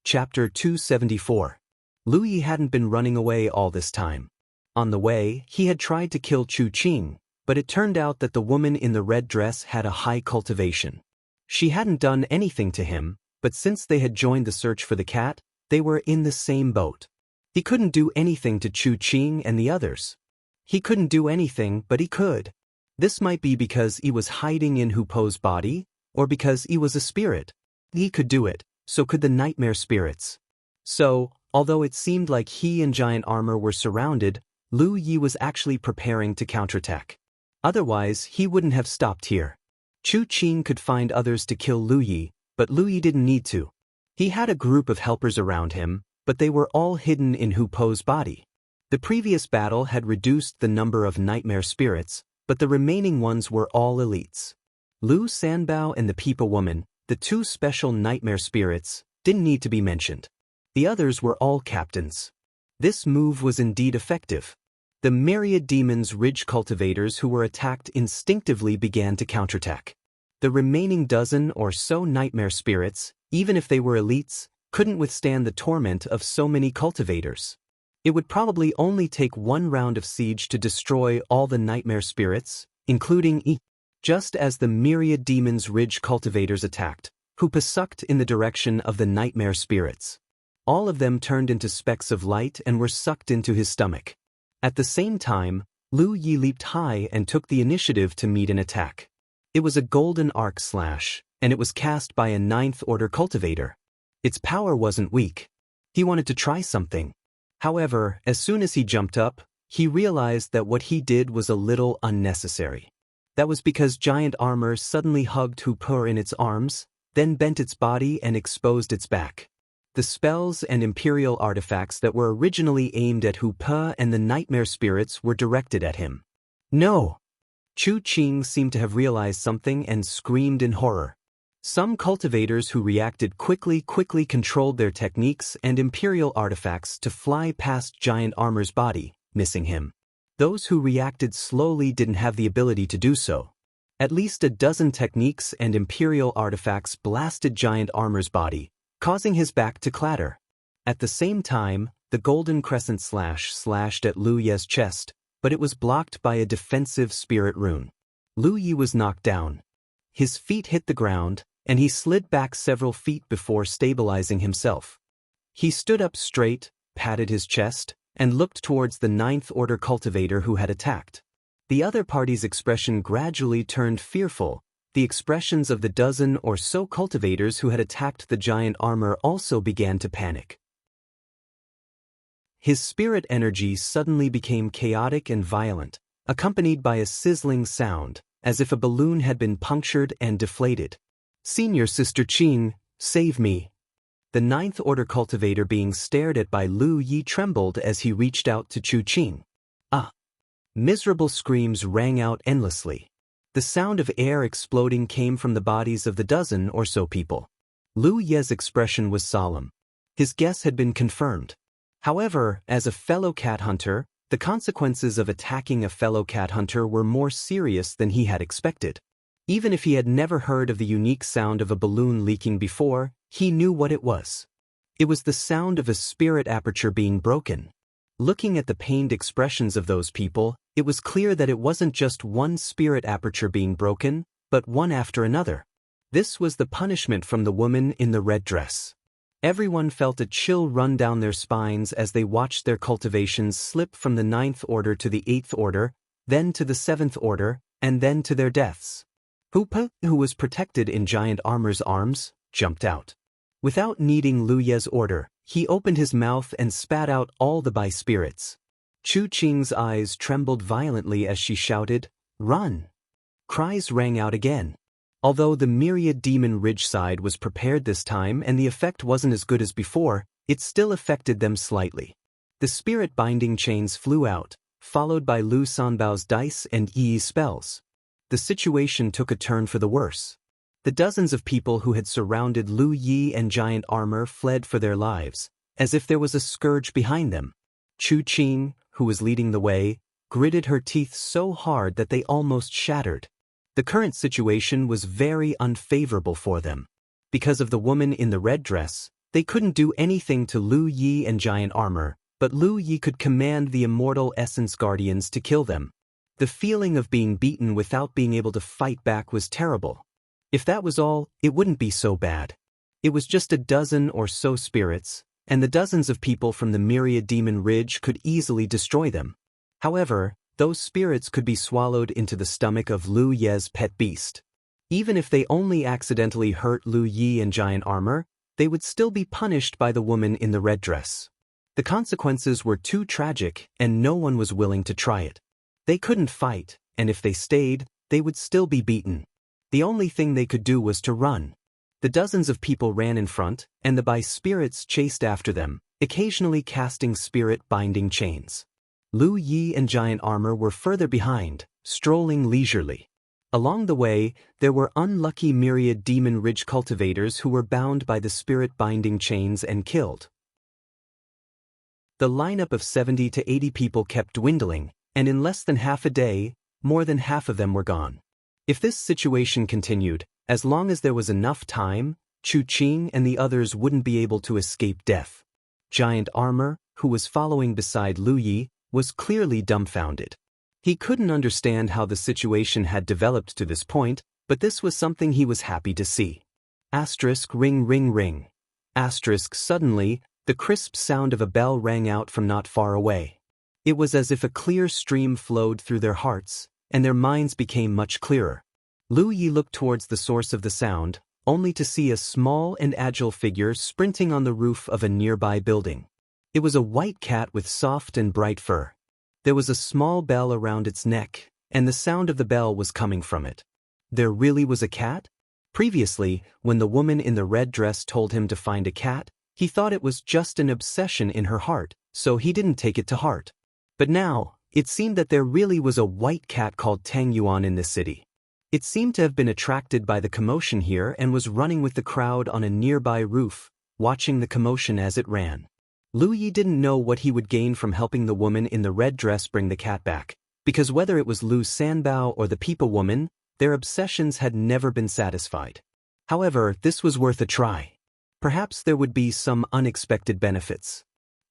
Chapter 274. Lu Yi hadn't been running away all this time. On the way, he had tried to kill Chu Qing, but it turned out that the woman in the red dress had a high cultivation. She hadn't done anything to him, but since they had joined the search for the cat, they were in the same boat. He couldn't do anything to Chu Qing and the others. He couldn't do anything, but he could. This might be because he was hiding in Hu Po's body, or because he was a spirit. He could do it, so could the nightmare spirits. So, although it seemed like he and Giant Armor were surrounded, Lu Yi was actually preparing to counterattack. Otherwise, he wouldn't have stopped here. Chu Qing could find others to kill Lu Yi, but Lu Yi didn't need to. He had a group of helpers around him, but they were all hidden in Hu Po's body. The previous battle had reduced the number of nightmare spirits, but the remaining ones were all elites. Lu Sanbao and the Pipa woman, the 2 special nightmare spirits, didn't need to be mentioned. The others were all captains. This move was indeed effective. The Myriad Demons Ridge cultivators who were attacked instinctively began to counterattack. The remaining dozen or so nightmare spirits, even if they were elites, couldn't withstand the torment of so many cultivators. It would probably only take 1 round of siege to destroy all the nightmare spirits, including E. Just as the Myriad Demons Ridge cultivators attacked, Hoopa sucked in the direction of the nightmare spirits. All of them turned into specks of light and were sucked into his stomach. At the same time, Lu Yi leaped high and took the initiative to meet an attack. It was a golden arc slash, and it was cast by a 9th order cultivator. Its power wasn't weak. He wanted to try something. However, as soon as he jumped up, he realized that what he did was a little unnecessary. That was because Giant Armor suddenly hugged Hu Po in its arms, then bent its body and exposed its back. The spells and imperial artifacts that were originally aimed at Hu Po and the nightmare spirits were directed at him. No! Chu Qing seemed to have realized something and screamed in horror. Some cultivators who reacted quickly controlled their techniques and imperial artifacts to fly past Giant Armor's body, missing him. Those who reacted slowly didn't have the ability to do so. At least a dozen techniques and imperial artifacts blasted Giant Armor's body, causing his back to clatter. At the same time, the golden crescent slashed at Lu Ye's chest, but it was blocked by a defensive spirit rune. Lu Yi was knocked down. His feet hit the ground, and he slid back several feet before stabilizing himself. He stood up straight, patted his chest, and looked towards the 9th order cultivator who had attacked. The other party's expression gradually turned fearful. The expressions of the dozen or so cultivators who had attacked the Giant Armor also began to panic. His spirit energy suddenly became chaotic and violent, accompanied by a sizzling sound, as if a balloon had been punctured and deflated. "Senior Sister Qing, save me." The 9th order cultivator being stared at by Lu Yi trembled as he reached out to Chu Qing. Ah! Miserable screams rang out endlessly. The sound of air exploding came from the bodies of the dozen or so people. Lu Ye's expression was solemn. His guess had been confirmed. However, as a fellow cat hunter, the consequences of attacking a fellow cat hunter were more serious than he had expected. Even if he had never heard of the unique sound of a balloon leaking before, he knew what it was. It was the sound of a spirit aperture being broken. Looking at the pained expressions of those people, it was clear that it wasn't just one spirit aperture being broken, but one after another. This was the punishment from the woman in the red dress. Everyone felt a chill run down their spines as they watched their cultivations slip from the 9th order to the 8th order, then to the 7th order, and then to their deaths. Hoopa, who was protected in Giant Armor's arms, jumped out. Without needing Lu Ye's order, he opened his mouth and spat out all the Bai spirits. Chu Qing's eyes trembled violently as she shouted, "Run!" Cries rang out again. Although the myriad demon ridge side was prepared this time and the effect wasn't as good as before, it still affected them slightly. The spirit binding chains flew out, followed by Lu Sanbao's dice and Yi's spells. The situation took a turn for the worse. The dozens of people who had surrounded Lu Yi and giant armor fled for their lives, as if there was a scourge behind them. Chu Qing, who was leading the way, gritted her teeth so hard that they almost shattered. The current situation was very unfavorable for them. Because of the woman in the red dress, they couldn't do anything to Lu Yi and giant armor, but Lu Yi could command the immortal essence guardians to kill them. The feeling of being beaten without being able to fight back was terrible. If that was all, it wouldn't be so bad. It was just a dozen or so spirits, and the dozens of people from the myriad demon ridge could easily destroy them. However, those spirits could be swallowed into the stomach of Lu Ye's pet beast. Even if they only accidentally hurt Lu Yi and giant armor, they would still be punished by the woman in the red dress. The consequences were too tragic, and no one was willing to try it. They couldn't fight, and if they stayed, they would still be beaten. The only thing they could do was to run. The dozens of people ran in front, and the Bai spirits chased after them, occasionally casting spirit-binding chains. Lu Yi and giant armor were further behind, strolling leisurely. Along the way, there were unlucky myriad demon ridge cultivators who were bound by the spirit-binding chains and killed. The lineup of 70 to 80 people kept dwindling, and in less than half a day, more than half of them were gone. If this situation continued, as long as there was enough time, Chu Qing and the others wouldn't be able to escape death. Giant armor, who was following beside Lu Yi, was clearly dumbfounded. He couldn't understand how the situation had developed to this point, but this was something he was happy to see. Asterisk ring ring ring. Asterisk suddenly, the crisp sound of a bell rang out from not far away. It was as if a clear stream flowed through their hearts, and their minds became much clearer. Lu Yi looked towards the source of the sound, only to see a small and agile figure sprinting on the roof of a nearby building. It was a white cat with soft and bright fur. There was a small bell around its neck, and the sound of the bell was coming from it. There really was a cat? Previously, when the woman in the red dress told him to find a cat, he thought it was just an obsession in her heart, so he didn't take it to heart. But now, it seemed that there really was a white cat called Tang Yuan in this city. It seemed to have been attracted by the commotion here and was running with the crowd on a nearby roof, watching the commotion as it ran. Lu Yi didn't know what he would gain from helping the woman in the red dress bring the cat back, because whether it was Lu Sanbao or the Peepa woman, their obsessions had never been satisfied. However, this was worth a try. Perhaps there would be some unexpected benefits.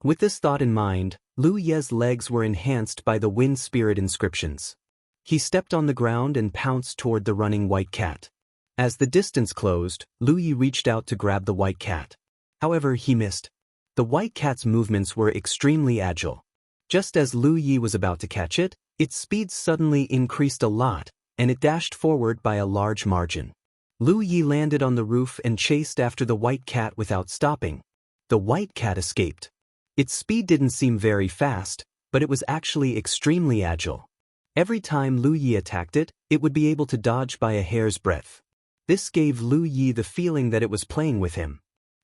With this thought in mind, Lu Ye's legs were enhanced by the wind spirit inscriptions. He stepped on the ground and pounced toward the running white cat. As the distance closed, Lu Yi reached out to grab the white cat. However, he missed. The white cat's movements were extremely agile. Just as Lu Yi was about to catch it, its speed suddenly increased a lot, and it dashed forward by a large margin. Lu Yi landed on the roof and chased after the white cat without stopping. The white cat escaped. Its speed didn't seem very fast, but it was actually extremely agile. Every time Lu Yi attacked it, it would be able to dodge by a hair's breadth. This gave Lu Yi the feeling that it was playing with him.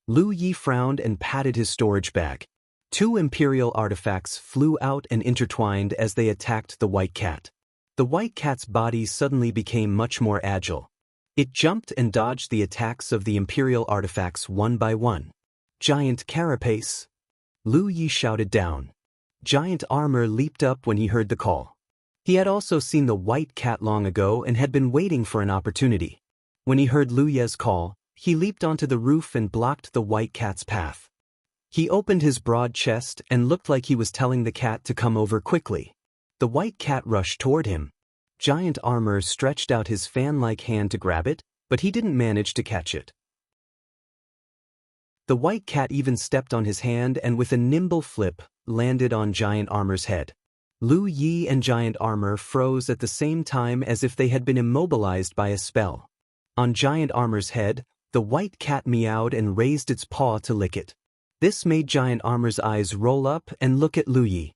Lu Yi frowned and patted his storage bag. 2 imperial artifacts flew out and intertwined as they attacked the white cat. The white cat's body suddenly became much more agile. It jumped and dodged the attacks of the imperial artifacts one by one. Giant carapace! Lu Yi shouted down. Giant armor leaped up when he heard the call. He had also seen the white cat long ago and had been waiting for an opportunity. When he heard Lu Ye's call, he leaped onto the roof and blocked the white cat's path. He opened his broad chest and looked like he was telling the cat to come over quickly. The white cat rushed toward him. Giant armor stretched out his fan-like hand to grab it, but he didn't manage to catch it. The white cat even stepped on his hand and with a nimble flip, landed on giant armor's head. Lu Yi and giant armor froze at the same time as if they had been immobilized by a spell. On giant armor's head, the white cat meowed and raised its paw to lick it. This made giant armor's eyes roll up and look at Lu Yi.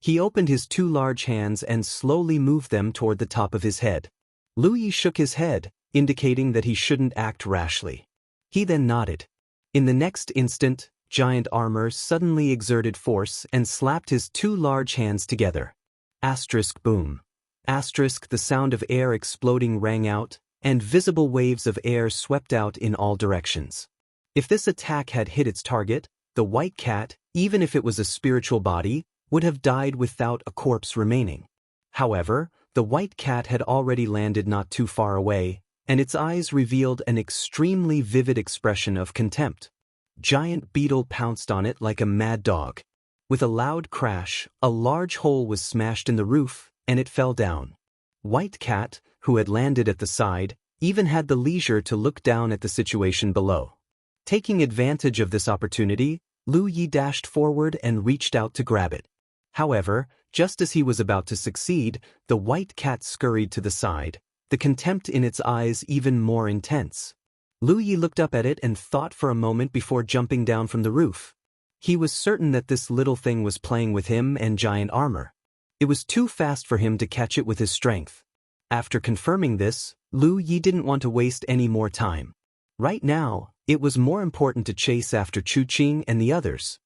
He opened his 2 large hands and slowly moved them toward the top of his head. Lu Yi shook his head, indicating that he shouldn't act rashly. He then nodded. In the next instant, Giant Armor suddenly exerted force and slapped his two large hands together. Asterisk boom. Asterisk the sound of air exploding rang out, and visible waves of air swept out in all directions. If this attack had hit its target, the white cat, even if it was a spiritual body, would have died without a corpse remaining. However, the white cat had already landed not too far away, and its eyes revealed an extremely vivid expression of contempt. Giant Beetle pounced on it like a mad dog. With a loud crash, a large hole was smashed in the roof, and it fell down. White Cat, who had landed at the side, even had the leisure to look down at the situation below. Taking advantage of this opportunity, Lu Yi dashed forward and reached out to grab it. However, just as he was about to succeed, the white cat scurried to the side, the contempt in its eyes even more intense. Lu Yi looked up at it and thought for a moment before jumping down from the roof. He was certain that this little thing was playing with him and Giant Armor. It was too fast for him to catch it with his strength. After confirming this, Lu Yi didn't want to waste any more time. Right now, it was more important to chase after Chu Qing and the others.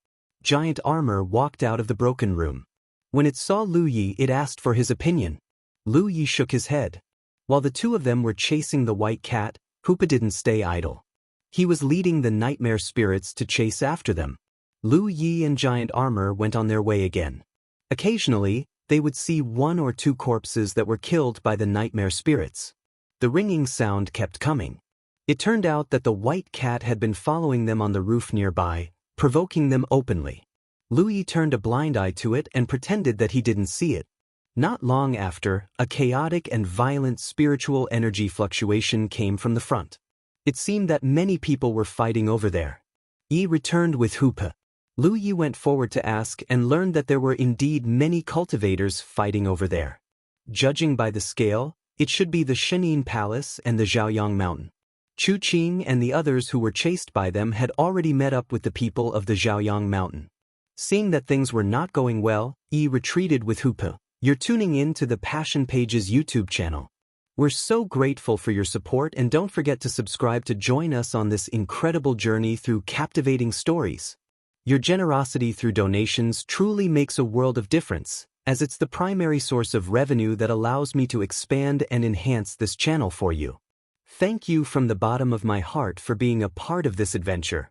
Giant Armor walked out of the broken room. When it saw Lu Yi, it asked for his opinion. Lu Yi shook his head. While the two of them were chasing the white cat, Hoopa didn't stay idle. He was leading the nightmare spirits to chase after them. Lu Yi and Giant Armor went on their way again. Occasionally, they would see one or two corpses that were killed by the nightmare spirits. The ringing sound kept coming. It turned out that the white cat had been following them on the roof nearby, provoking them openly. Lu Yi turned a blind eye to it and pretended that he didn't see it. Not long after, a chaotic and violent spiritual energy fluctuation came from the front. It seemed that many people were fighting over there. Yi returned with Hoopa. Lu Yi went forward to ask and learned that there were indeed many cultivators fighting over there. Judging by the scale, it should be the Shenin Palace and the Zhaoyang Mountain. Chu Qing and the others who were chased by them had already met up with the people of the Zhaoyang Mountain. Seeing that things were not going well, Yi retreated with Hoopa. You're tuning in to the Passion Pages YouTube channel. We're so grateful for your support, and don't forget to subscribe to join us on this incredible journey through captivating stories. Your generosity through donations truly makes a world of difference, as it's the primary source of revenue that allows me to expand and enhance this channel for you. Thank you from the bottom of my heart for being a part of this adventure.